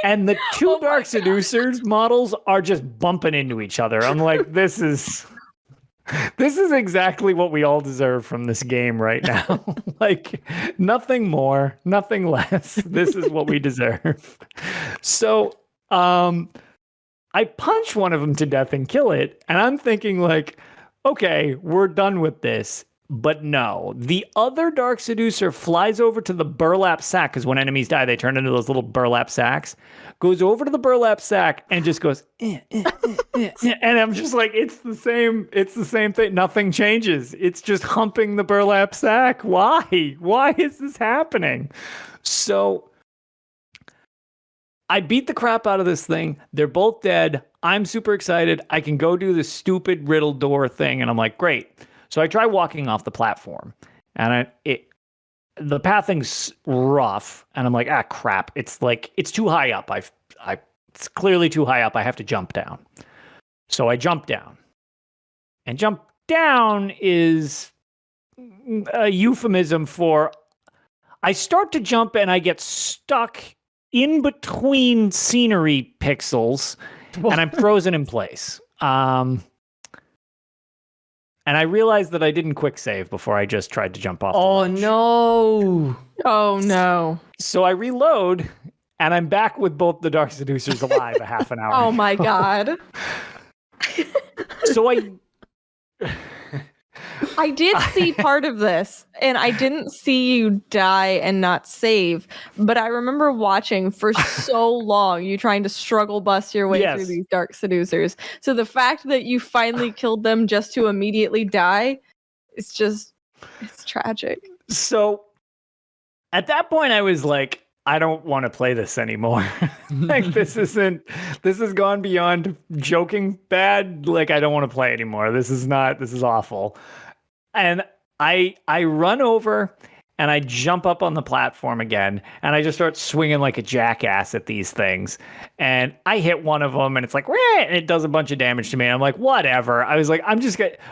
and the 2 Dark Seducers models are just bumping into each other. I'm like, this is exactly what we all deserve from this game right now. Like, nothing more, nothing less. This is what we deserve. So I punch one of them to death and kill it, and I'm thinking like, okay, we're done with this. But no, the other Dark Seducer flies over to the burlap sack, because when enemies die, they turn into those little burlap sacks, goes over to the burlap sack and just goes, and I'm just like, it's the same thing. Nothing changes. It's just humping the burlap sack. Why? Why is this happening? So I beat the crap out of this thing. They're both dead. I'm super excited. I can go do the stupid riddle door thing. And I'm like, great. So I try walking off the platform, and the pathing's rough, and I'm like, crap. It's too high up. It's clearly too high up. I have to jump down. So I jump down, and jump down is a euphemism for I start to jump and I get stuck in between scenery pixels, and I'm frozen in place. And I realized that I didn't quick save before I just tried to jump off. Oh no! Oh no! So I reload, and I'm back with both the Dark Seducers alive a half an hour. Oh my god! So I did see part of this, and I didn't see you die and not save, but I remember watching for so long you trying to struggle bust your way through these Dark Seducers. So the fact that you finally killed them just to immediately die, it's tragic. So at that point I was like, I don't want to play this anymore. Like this has gone beyond joking bad. Like I don't want to play anymore. This is awful. And I run over and I jump up on the platform again and I just start swinging like a jackass at these things. And I hit one of them and it's like, and it does a bunch of damage to me. And I'm like, whatever. I was like,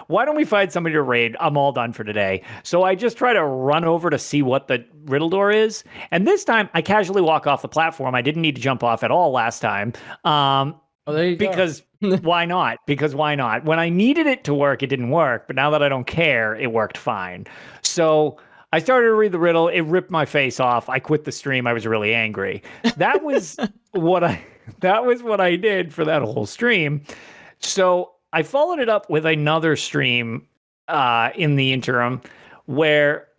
why don't we find somebody to raid? I'm all done for today. So I just try to run over to see what the riddle door is. And this time I casually walk off the platform. I didn't need to jump off at all last time. There you because why not? Because why not? When I needed it to work, it didn't work. But now that I don't care, it worked fine. So I started to read the riddle. It ripped my face off. I quit the stream. I was really angry. That was what I did for that whole stream. So I followed it up with another stream in the interim where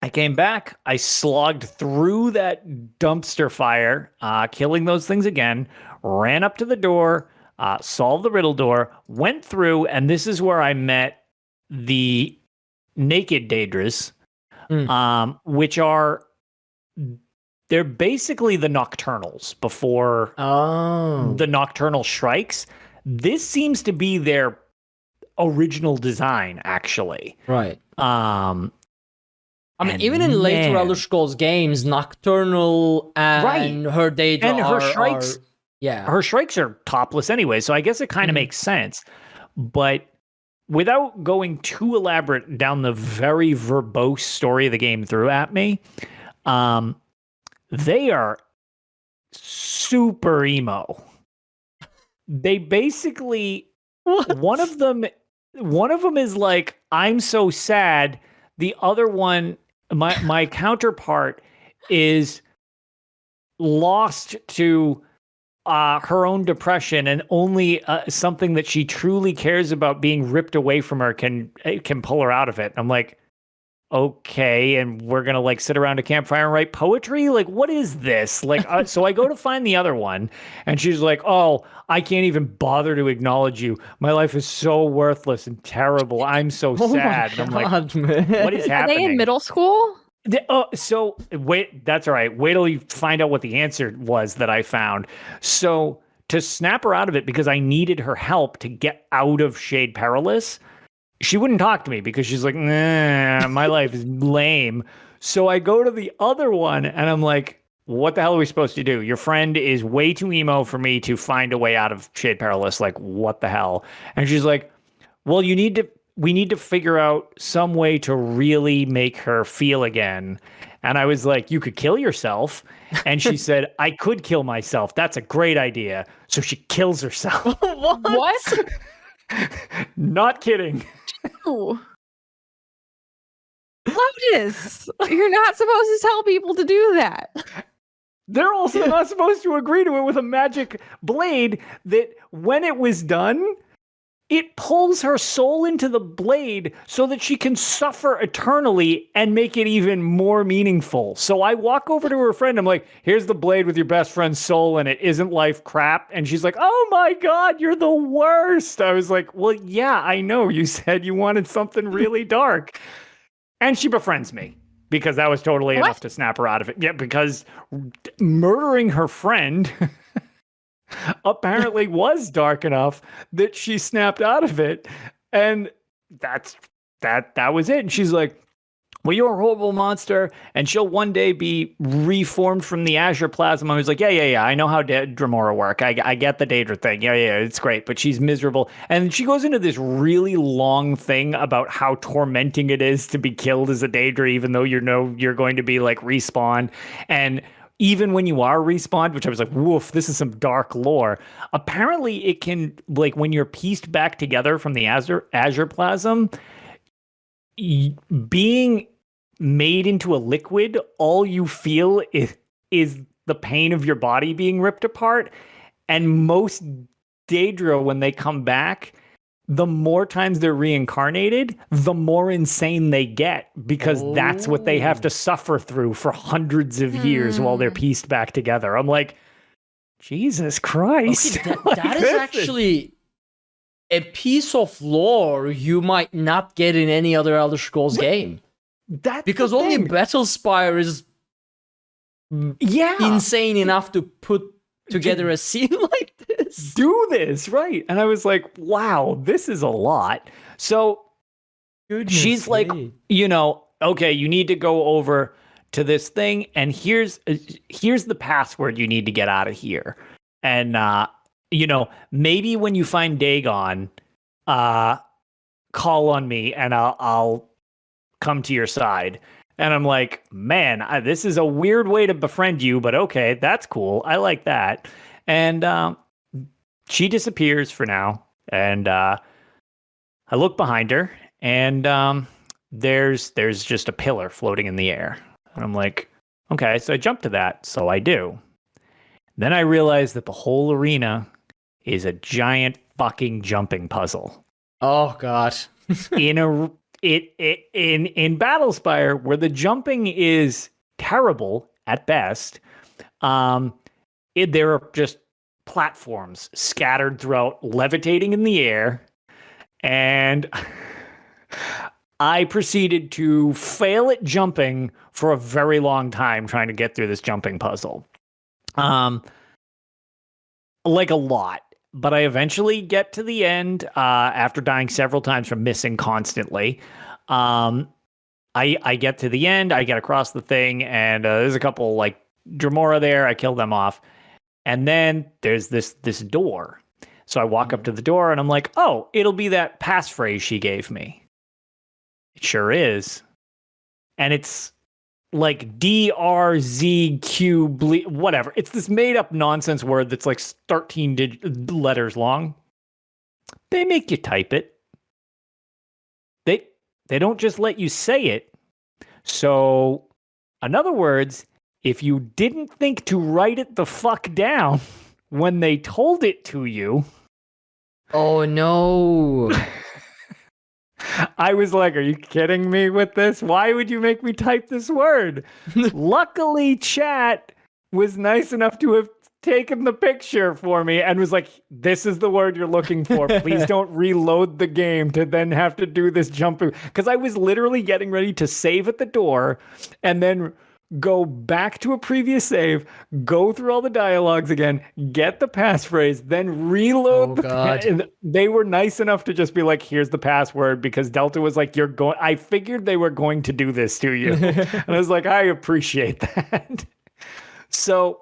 I came back. I slogged through that dumpster fire, killing those things again, ran up to the door, solved the riddle door, went through, and this is where I met the naked Daedras. Which they're basically the Nocturnals before the Nocturnal Strikes. This seems to be their original design, actually. Right. I mean, even in later Elder Scrolls games, Nocturnal and her Daedra and her Strikes, yeah, her Strikes are topless anyway, so I guess it kind of makes sense. But without going too elaborate down the very verbose story the game threw at me, they are super emo. They basically, one of them is like, I'm so sad. The other one, my counterpart, is lost to her own depression, and only something that she truly cares about being ripped away from her can pull her out of it. I'm like, okay, and we're gonna like sit around a campfire and write poetry? Like, what is this? Like, so I go to find the other one, and she's like, oh, I can't even bother to acknowledge you. My life is so worthless and terrible. I'm so sad. And I'm like, man. What is happening? Are they in middle school? So wait, that's all right. Wait till you find out what the answer was that I found. So to snap her out of it, because I needed her help to get out of Shade Perilous, she wouldn't talk to me because she's like, nah, my life is lame. So I go to the other one and I'm like, what the hell are we supposed to do? Your friend is way too emo for me to find a way out of Shade Perilous. Like, what the hell? And she's like, well, we need to figure out some way to really make her feel again. And I was like, you could kill yourself. And she said, I could kill myself. That's a great idea. So she kills herself. What? Not kidding. Ooh. Lotus, you're not supposed to tell people to do that. They're also not supposed to agree to it with a magic blade that when it was done, it pulls her soul into the blade so that she can suffer eternally and make it even more meaningful. So I walk over to her friend. I'm like, here's the blade with your best friend's soul in it. Isn't life crap? And she's like, oh my God, you're the worst. I was like, well, yeah, I know. You said you wanted something really dark. And she befriends me because that was totally enough to snap her out of it. Yeah, because murdering her friend apparently was dark enough that she snapped out of it, and that was it. And she's like, well, you're a horrible monster, and she'll one day be reformed from the Azure Plasma. I was like, yeah, I know how Dremora work. I get the Daedra thing. Yeah, it's great, but she's miserable. And she goes into this really long thing about how tormenting it is to be killed as a Daedra, even though you're going to be like respawned. And even when you are respawned, which I was like, woof, this is some dark lore. Apparently it can, like, when you're pieced back together from the Azure Plasm, being made into a liquid, all you feel is the pain of your body being ripped apart. And most Daedra, when they come back, the more times they're reincarnated, the more insane they get, because that's what they have to suffer through for hundreds of years while they're pieced back together. I'm like, Jesus Christ. Okay, that is actually a piece of lore you might not get in any other Elder Scrolls game. That's because only Battlespire is Yeah. insane enough to put together a scene like this. Do this, right? And I was like, wow, this is a lot. So Goodness she's like, me. okay, you need to go over to this thing, and here's the password you need to get out of here. And maybe when you find Dagon, call on me, and I'll come to your side. And I'm like, man, this is a weird way to befriend you, but okay, that's cool. I like that. And she disappears for now. And I look behind her, and there's just a pillar floating in the air. And I'm like, okay, so I jump to that. So I do. Then I realize that the whole arena is a giant fucking jumping puzzle. Oh god. in Battlespire, where the jumping is terrible at best, there are just platforms scattered throughout, levitating in the air, and I proceeded to fail at jumping for a very long time trying to get through this jumping puzzle. Like a lot. But I eventually get to the end after dying several times from missing constantly. I get to the end, I get across the thing, and there's a couple like Dremora there. I kill them off. And then there's this door. So I walk up to the door and I'm like, oh, it'll be that passphrase she gave me. It sure is. And it's like DRZQ, whatever. It's this made up nonsense word that's like 13 letters long. They make you type it. They don't just let you say it. So, in other words, if you didn't think to write it the fuck down when they told it to you. Oh no. I was like, are you kidding me with this? Why would you make me type this word? Luckily, chat was nice enough to have taken the picture for me and was like, this is the word you're looking for. Please don't reload the game to then have to do this jumping. Because I was literally getting ready to save at the door and then go back to a previous save, go through all the dialogues again, get the passphrase, then reload and they were nice enough to just be like, here's the password, because Delta was like, I figured they were going to do this to you. And I was like, I appreciate that. So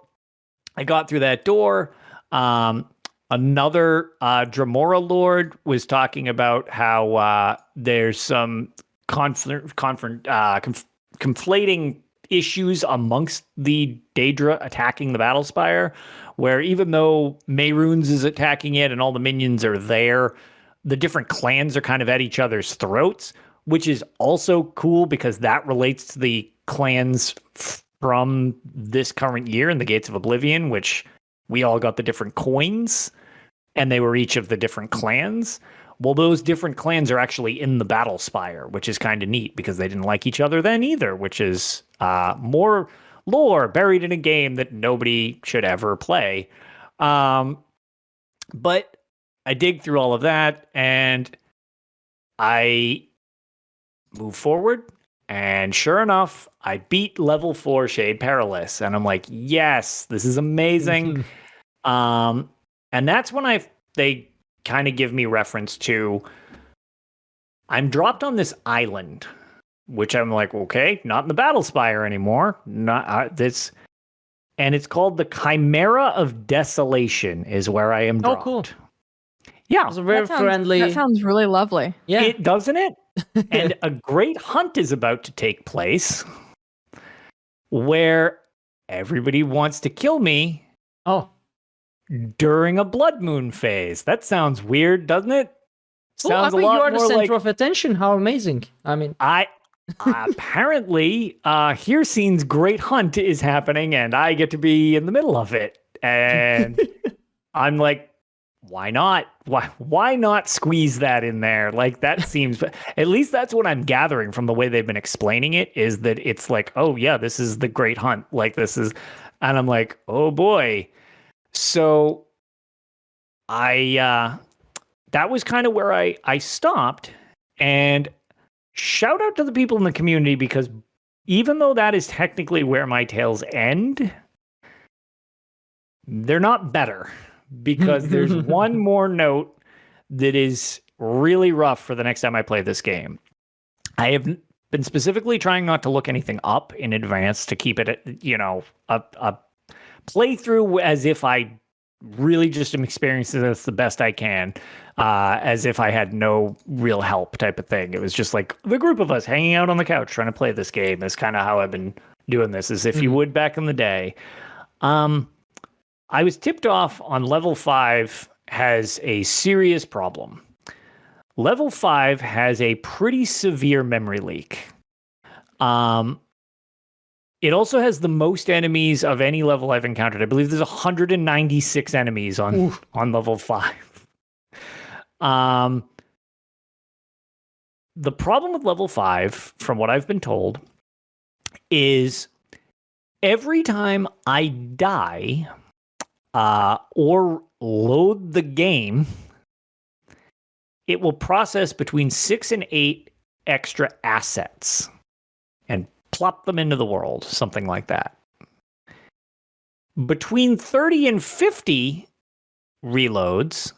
I got through that door. Another Dremora Lord was talking about how there's some conflating issues amongst the Daedra attacking the Battlespire, where even though Mehrunes is attacking it and all the minions are there, the different clans are kind of at each other's throats, which is also cool because that relates to the clans from this current year in the Gates of Oblivion, which we all got the different coins and they were each of the different clans. Well, those different clans are actually in the Battlespire, which is kind of neat because they didn't like each other then either, which is more lore buried in a game that nobody should ever play. But I dig through all of that and I move forward. And sure enough, I beat level 4 Shade Perilous. And I'm like, yes, this is amazing. And that's when they kind of give me reference to, I'm dropped on this island, which I'm like, okay, not in the Battlespire anymore. Not this, and it's called the Chimera of Desolation is where I am dropped. Oh, cool. Yeah. It's a very friendly. That sounds really lovely. Yeah. It doesn't it? And a great hunt is about to take place where everybody wants to kill me. Oh. During a blood moon phase. That sounds weird, doesn't it? Sounds I mean, a lot you are the more center like, of attention. How amazing. I mean, apparently, Hircine's great hunt is happening and I get to be in the middle of it. And I'm like, why not? Why not squeeze that in there? Like, that seems, at least that's what I'm gathering from the way they've been explaining it, is that it's like, oh yeah, this is the great hunt. Like, this is, and I'm like, oh boy. So that was kind of where I stopped, and shout out to the people in the community, because even though that is technically where my tales end, they're not better, because there's one more note that is really rough for the next time I play this game. I have been specifically trying not to look anything up in advance to keep it, a playthrough as if I really just am experiencing this the best I can, as if I had no real help type of thing. It was just like the group of us hanging out on the couch trying to play this game is kind of how I've been doing this, as if you would back in the day. I was tipped off on level 5 has a serious problem. Level 5 has a pretty severe memory leak. It also has the most enemies of any level I've encountered. I believe there's 196 enemies on level 5. The problem with level 5, from what I've been told, is every time I die or load the game, it will process between 6 and 8 extra assets and plop them into the world, something like that. Between 30 and 50 reloads,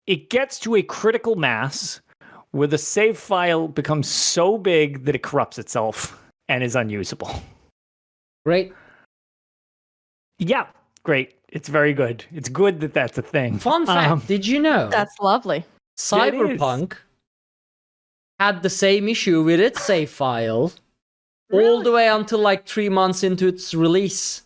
it gets to a critical mass where the save file becomes so big that it corrupts itself and is unusable. Great. Yeah, great. It's very good. It's good that that's a thing. Fun fact, did you know That's lovely. Cyberpunk had the same issue with its save file all the way until like 3 months into its release.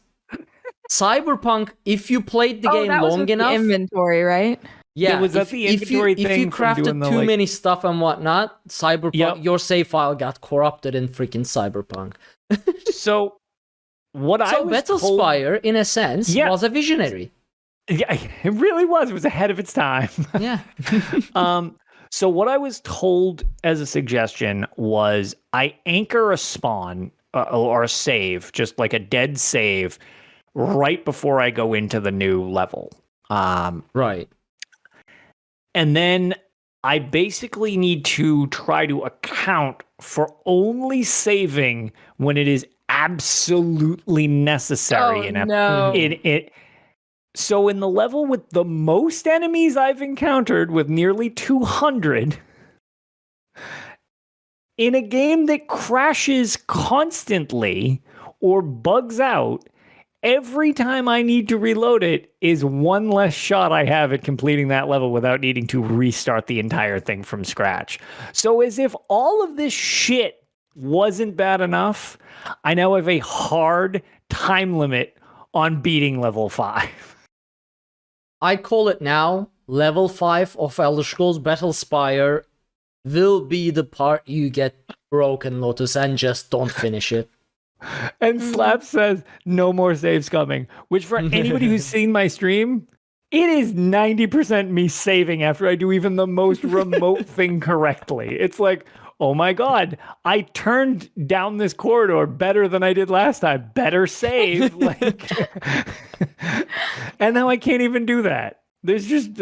Cyberpunk, if you played the game that was long with enough, the inventory, right? yeah, was that the inventory if you thing from crafted doing the, too like- many stuff and whatnot, Cyberpunk, Yep. your save file got corrupted in freaking Cyberpunk. So what I So was Battlespire, told, in a sense, Yeah. was a visionary. yeah, it really was. It was ahead of its time. Yeah. So what I was told as a suggestion was I anchor a spawn or a save, just like a dead save, right before I go into the new level. Right. And then I basically need to try to account for only saving when it is absolutely necessary. no. So in the level with the most enemies I've encountered, with nearly 200, in a game that crashes constantly or bugs out, every time I need to reload it is one less shot I have at completing that level without needing to restart the entire thing from scratch. So as if all of this shit wasn't bad enough, I now have a hard time limit on beating level 5. I call it now, level 5 of Elder Scrolls Battlespire will be the part you get broken, Lotus, and just don't finish it. And Slap says, no more saves coming. Which, for anybody who's seen my stream, it is 90% me saving after I do even the most remote thing correctly. It's like, oh my god, I turned down this corridor better than I did last time. Better save. And now I can't even do that. There's just,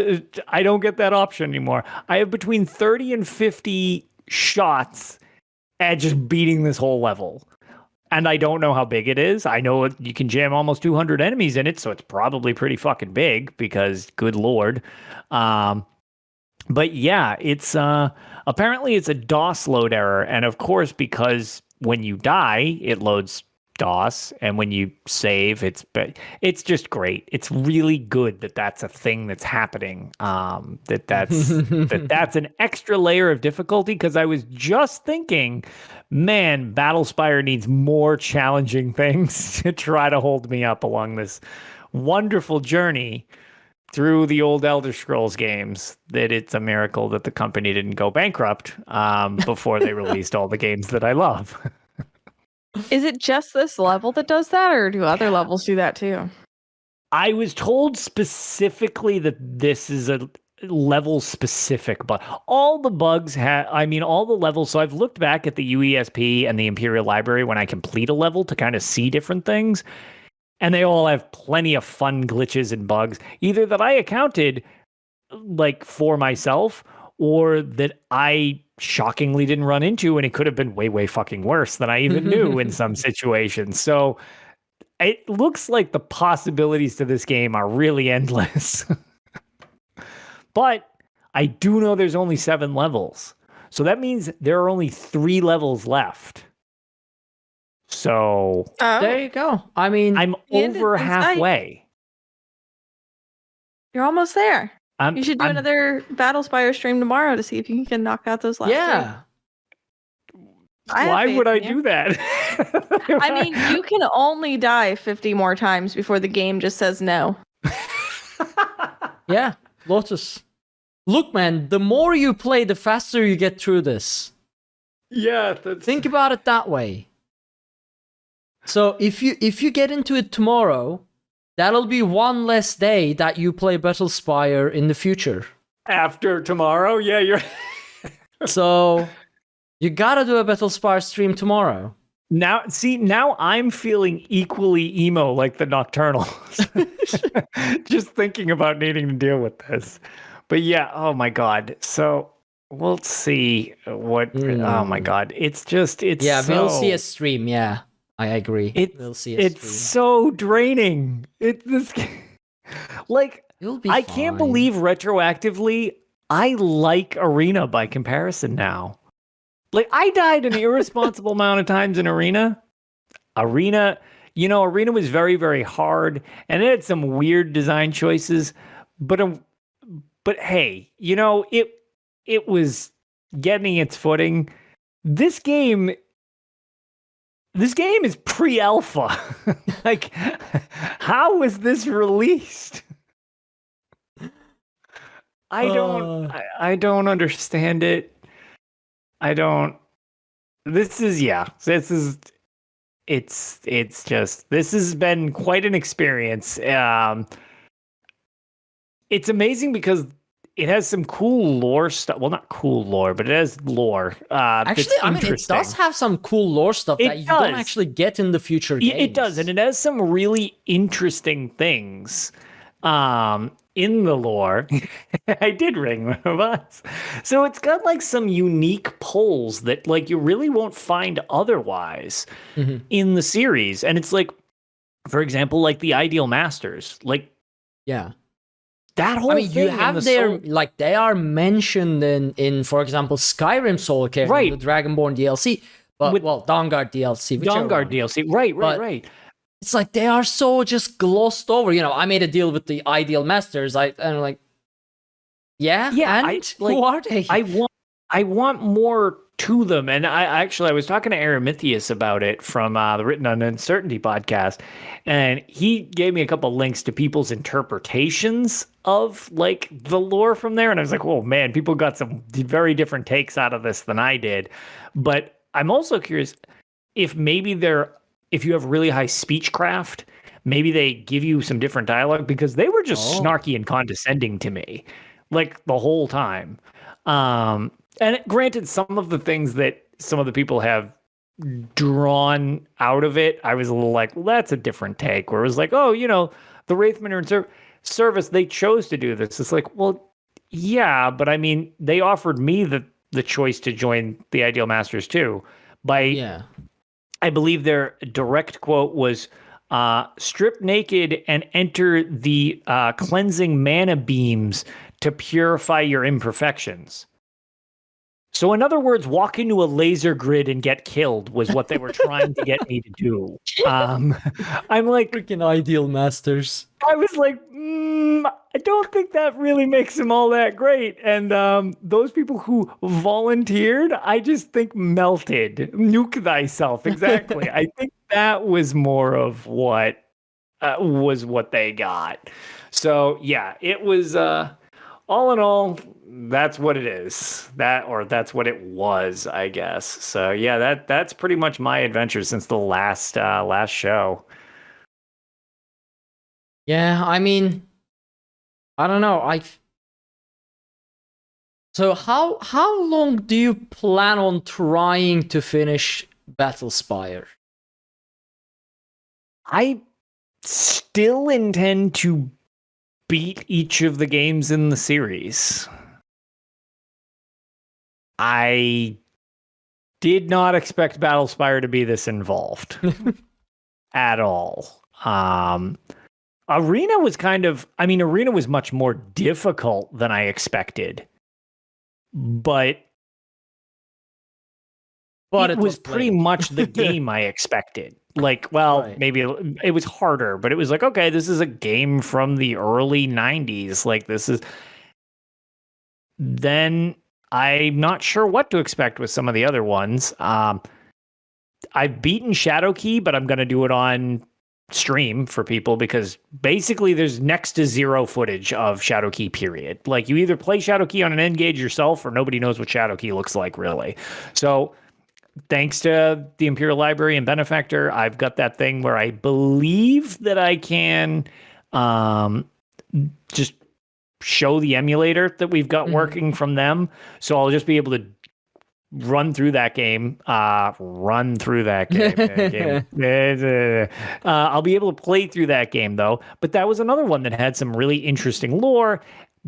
I don't get that option anymore. I have between 30 and 50 shots at just beating this whole level. And I don't know how big it is. I know you can jam almost 200 enemies in it, so it's probably pretty fucking big because, good lord. But yeah, it's apparently it's a DOS load error. And of course, because when you die, it loads DOS, and when you save, it's just great. It's really good that that's a thing that's happening. That's an extra layer of difficulty, because I was just thinking, man, Battlespire needs more challenging things to try to hold me up along this wonderful journey through the old Elder Scrolls games. That it's a miracle that the company didn't go bankrupt before they released all the games that I love. Is it just this level that does that, or do other levels do that too? I was told specifically that this is a level specific, but all the bugs all the levels. So I've looked back at the UESP and the Imperial Library when I complete a level to kind of see different things, and they all have plenty of fun glitches and bugs, either that I accounted like for myself, or that I shockingly didn't run into, and it could have been way, way fucking worse than I even knew in some situations. So it looks like the possibilities to this game are really endless. But I do know there's only 7 levels. So that means there are only 3 levels left. So There you go. I mean, I'm over halfway. You're almost there. You should do I'm- another Battlespire stream tomorrow to see if you can knock out those last yeah. 3. Why would I do that? I mean, you can only die 50 more times before the game just says no. Yeah, Lotus. Look, man, the more you play, the faster you get through this. Yeah, Think about it that way. So if you get into it tomorrow, that'll be one less day that you play Battlespire in the future. After tomorrow, yeah, you're. So you gotta do a Battlespire stream tomorrow. Now I'm feeling equally emo like the Nocturnals. Just thinking about needing to deal with this. But yeah, oh my god. So we'll see what. Oh my god, it's yeah. so, We'll see a stream. Yeah, I agree. We'll see a stream. It's so draining. It's this. Like You'll be I fine. can't believe retroactively I like Arena by comparison now. Like, I died an irresponsible amount of times in Arena. Arena was very, very hard, and it had some weird design choices. But hey, it was getting its footing. This game is pre-alpha. Like, how was this released? I don't understand it. This has been quite an experience. It's amazing because it has some cool lore stuff. Well, not cool lore, but it has lore. Actually, I mean, it does have some cool lore stuff that you don't actually get in the future games. It does, and it has some really interesting things. In the lore, I did ring robots. So it's got like some unique pulls that like you really won't find otherwise in the series. And it's like, for example, like the Ideal Masters, like that whole thing. You have like they are mentioned in for example, Skyrim Soul Care, right? The Dragonborn DLC, but Dawnguard DLC, Dawnguard DLC, right. It's like they are so just glossed over. I made a deal with the Ideal Masters. I'm like, who are they? I want more to them. And I was talking to Aramithius about it from the Written on Uncertainty podcast, and he gave me a couple links to people's interpretations of like the lore from there. And I was like, oh man, people got some very different takes out of this than I did. But I'm also curious if maybe if you have really high speechcraft, maybe they give you some different dialogue, because they were just snarky and condescending to me, like the whole time. And granted, some of the things that some of the people have drawn out of it, I was a little like, well, that's a different take. Where it was like, the Wraithmen are in service. They chose to do this. It's like, well, yeah, but I mean, they offered me the choice to join the Ideal Masters too. I believe their direct quote was, strip naked and enter the cleansing mana beams to purify your imperfections. So in other words, walk into a laser grid and get killed was what they were trying to get me to do. I'm like, freaking Ideal Masters. I was like, I don't think that really makes them all that great. And those people who volunteered, I just think melted. Nuke thyself. Exactly. I think that was more of what they got. So yeah, it was all in all, that's what it is. That's what it was, I guess. So yeah, that's pretty much my adventure since the last show. Yeah, I mean, I don't know. So how long do you plan on trying to finish Battlespire? I still intend to beat each of the games in the series. I did not expect Battlespire to be this involved at all. Arena was Arena was much more difficult than I expected, but it was pretty much the game I expected. Like, well, Right. maybe it was harder, but it was like, okay, this is a game from the early 90s. Like, this is... Then I'm not sure what to expect with some of the other ones. I've beaten Shadowkey, but I'm going to do it on stream for people because basically there's next to zero footage of Shadowkey, period. Like, you either play Shadowkey on an N-Gage yourself or nobody knows what Shadowkey looks like, really. So thanks to the Imperial Library and Benefactor, I've got that thing where I believe that I can just show the emulator that we've got working from them. So I'll just be able to run through that game. I'll be able to play through that game, though. But that was another one that had some really interesting lore.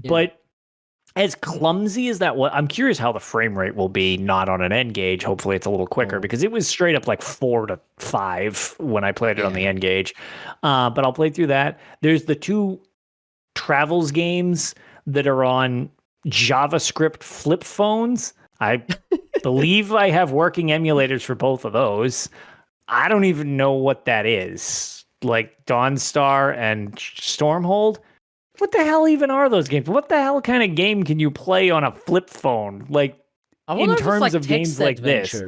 Yeah. But as clumsy as that was, I'm curious how the frame rate will be not on an N-Gage. Hopefully it's a little quicker because it was straight up like 4 to 5 when I played it on the N-Gage. But I'll play through that. There's the 2 Travels games that are on JavaScript flip phones. I believe I have working emulators for both of those. I don't even know what that is. Like Dawnstar and Stormhold. What the hell even are those games? What the hell kind of game can you play on a flip phone? Like, in terms of games like this.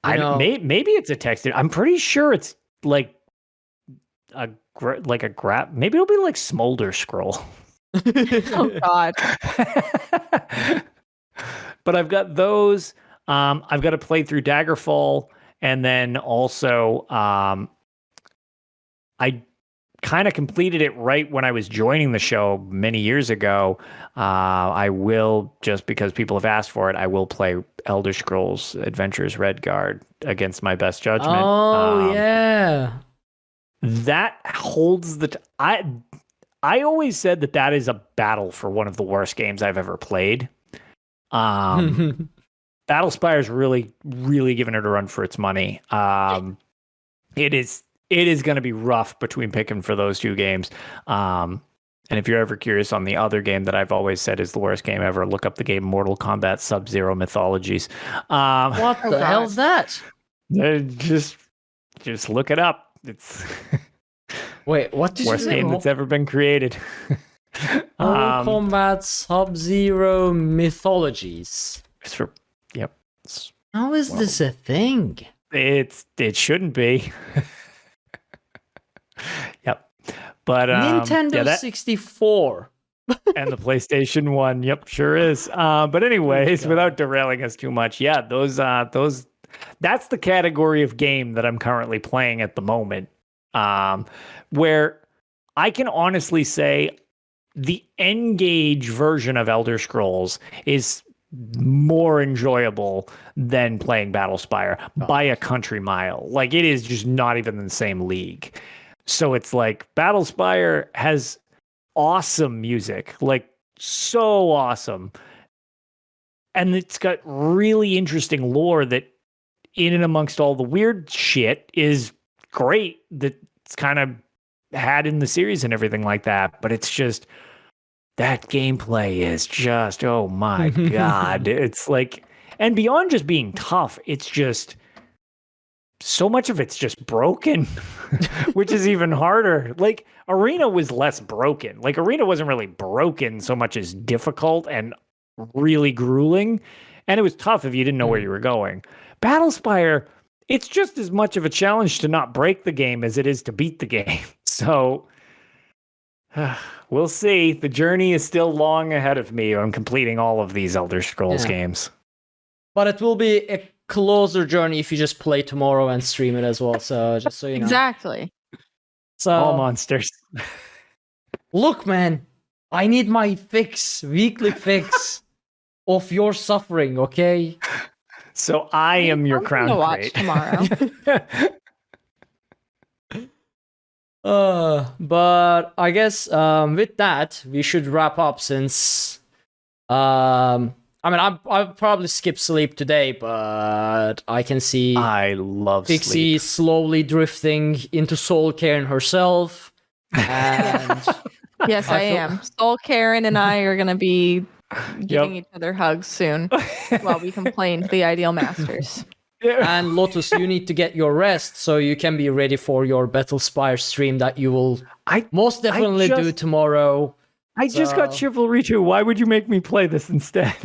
Maybe it's a text. I'm pretty sure it's like a grab. Maybe it'll be like Smolder Scroll. Oh God. But I've got those. I've got to play through Daggerfall, and then also I kind of completed it right when I was joining the show many years ago. I will, just because people have asked for it, I will play Elder Scrolls Adventures Redguard against my best judgment. Oh, yeah. That holds I always said that is a battle for one of the worst games I've ever played. Battlespire's really, really giving it a run for its money. It is going to be rough between picking for those 2 games. And if you're ever curious on the other game that I've always said is the worst game ever, look up the game Mortal Kombat Sub-Zero Mythologies. What the hell's that? Just look it up. It's wait, what did worst game that's ever been created. Mortal Kombat Sub-Zero Mythologies. It's for How is this a thing? It shouldn't be. Yep. But Nintendo 64. And the PlayStation 1. Yep, sure is. But anyways, without derailing us too much, those that's the category of game that I'm currently playing at the moment. Where I can honestly say the N-Gage version of Elder Scrolls is more enjoyable than playing Battlespire by a country mile. Like, it is just not even in the same league. So it's like Battlespire has awesome music, like so awesome. And it's got really interesting lore that in and amongst all the weird shit is great that it's kind of had in the series and everything like that. But it's just, that gameplay is just, oh my God. It's like, and beyond just being tough, it's just, so much of it's just broken, which is even harder. Like, Arena was less broken. Like, Arena wasn't really broken so much as difficult and really grueling. And it was tough if you didn't know where you were going. Battlespire, it's just as much of a challenge to not break the game as it is to beat the game. So we'll see. The journey is still long ahead of me on completing all of these Elder Scrolls games. But it will be a closer journey if you just play tomorrow and stream it as well. So just so you know. Exactly. So all monsters. Look, man, I need my weekly fix of your suffering, okay? So I am your crown to watch crate. Tomorrow. But I guess with that we should wrap up since I mean, I'll probably skip sleep today, but I can see I love Pixie sleep. slowly drifting into soul caring herself. And Yes, I feel- am. Soul Karen and I are gonna be giving Yep. each other hugs soon while we complain to the Ideal Masters. And Lotus, you need to get your rest so you can be ready for your Battlespire stream that you will most definitely do tomorrow. I just got So- Chivalry 2. Why would you make me play this instead?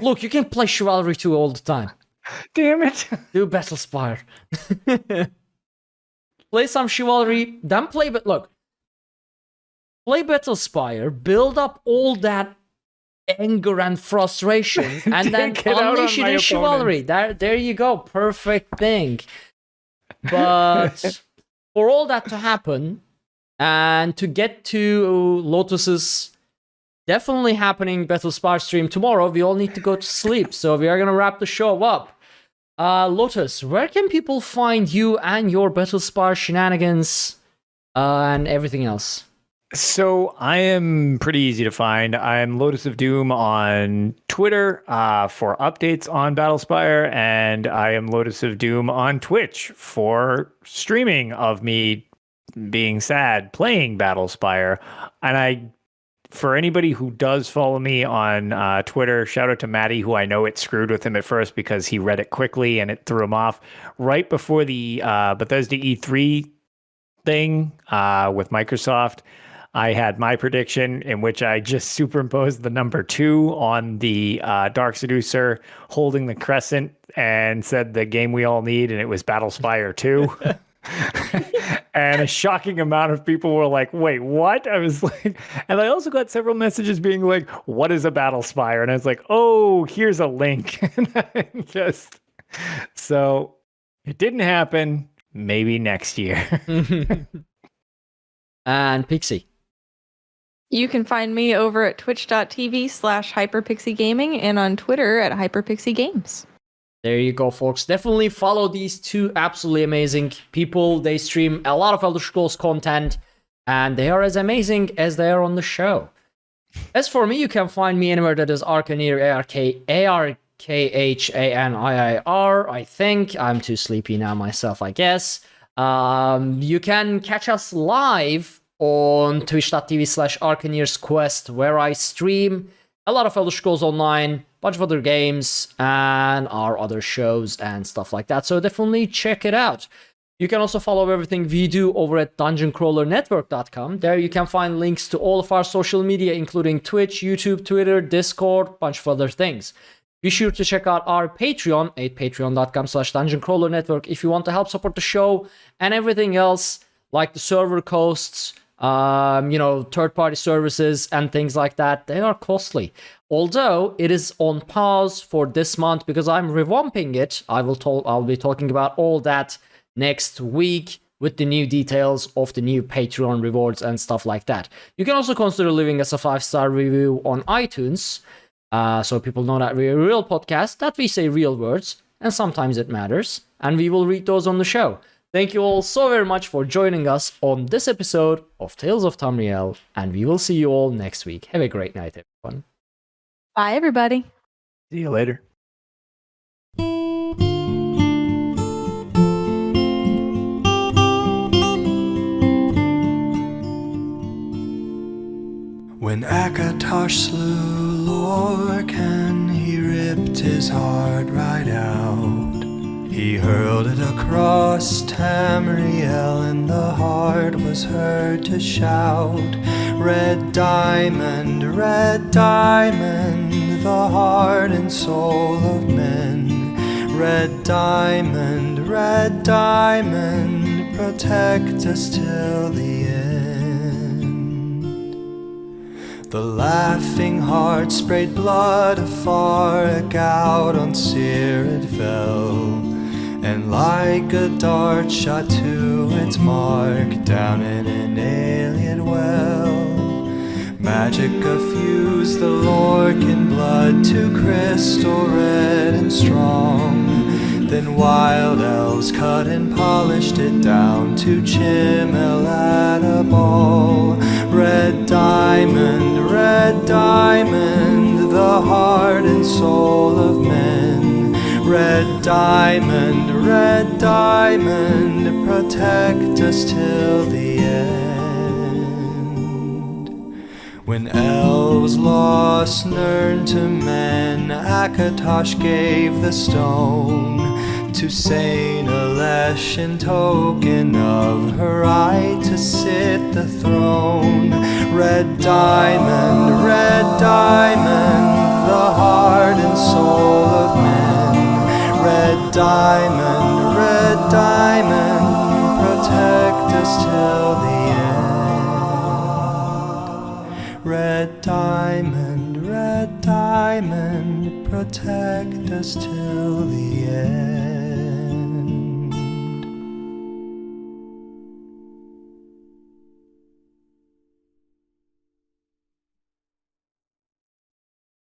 Look, you can play Chivalry 2 all the time. Damn it. Do Battlespire. Play some Chivalry, then play play Battlespire, build up all that anger and frustration, and then Take it out unleash on it my in Chivalry. There you go. Perfect thing. But for all that to happen, and to get to Lotus's definitely happening Battlespire stream tomorrow, we all need to go to sleep. So we are going to wrap the show up. Lotus, where can people find you and your Battlespire shenanigans and everything else? So I am pretty easy to find. I'm Lotus of Doom on Twitter for updates on Battlespire, and I am Lotus of Doom on Twitch for streaming of me being sad playing Battlespire. And for anybody who does follow me on Twitter, shout out to Maddie, who I know it screwed with him at first because he read it quickly and it threw him off. Right before the Bethesda E3 thing with Microsoft, I had my prediction in which I just superimposed the number 2 on the Dark Seducer holding the crescent and said the game we all need, and it was Battlespire 2. And a shocking amount of people were like, wait, what? I was like, and I also got several messages being like, what is a Battlespire? And I was like, oh, here's a link. And I so it didn't happen. Maybe next year. And Pixie. You can find me over at twitch.tv/HyperPixie Gaming and on Twitter at HyperPixie Games. There you go, folks. Definitely follow these two absolutely amazing people. They stream a lot of Elder Scrolls content, and they are as amazing as they are on the show. As for me, you can find me anywhere that is Arkaniir, ARKHANIIR, I think. I'm too sleepy now myself, I guess. You can catch us live on twitch.tv/Arkaniir's Quest, where I stream a lot of Elder Scrolls Online, bunch of other games, and our other shows and stuff like that. So definitely check it out. You can also follow everything we do over at dungeoncrawlernetwork.com. There you can find links to all of our social media, including Twitch, YouTube, Twitter, Discord, bunch of other things. Be sure to check out our Patreon at patreon.com/dungeoncrawlernetwork if you want to help support the show and everything else, like the server costs, third-party services and things like that. They are costly. Although it is on pause for this month because I'm revamping it. I'll be talking about all that next week with the new details of the new Patreon rewards and stuff like that. You can also consider leaving us a 5-star review on iTunes, so people know that we're a real podcast, that we say real words, and sometimes it matters, and we will read those on the show. Thank you all so very much for joining us on this episode of Tales of Tamriel, and we will see you all next week. Have a great night, everyone. Bye, everybody. See you later. When Akatosh slew Lorcan, he ripped his heart right out. He hurled it across Tamriel, and the heart was heard to shout, red diamond, the heart and soul of men. Red diamond, protect us till the end. The laughing heart sprayed blood afar, a gout on Seer it fell, and like a dart shot to its mark down in an alien well. Magic effused the Lorcan blood to crystal red and strong. Then wild elves cut and polished it down to chimel at a ball. Red diamond, the the heart and soul of men. Red diamond, protect us till the end. When elves lost Nirn to men, Akatosh gave the stone to Saint Alesh in token of her right to sit the throne. Red diamond, the heart and soul of men. Red diamond, protect us till the end. Red diamond, protect us till the end.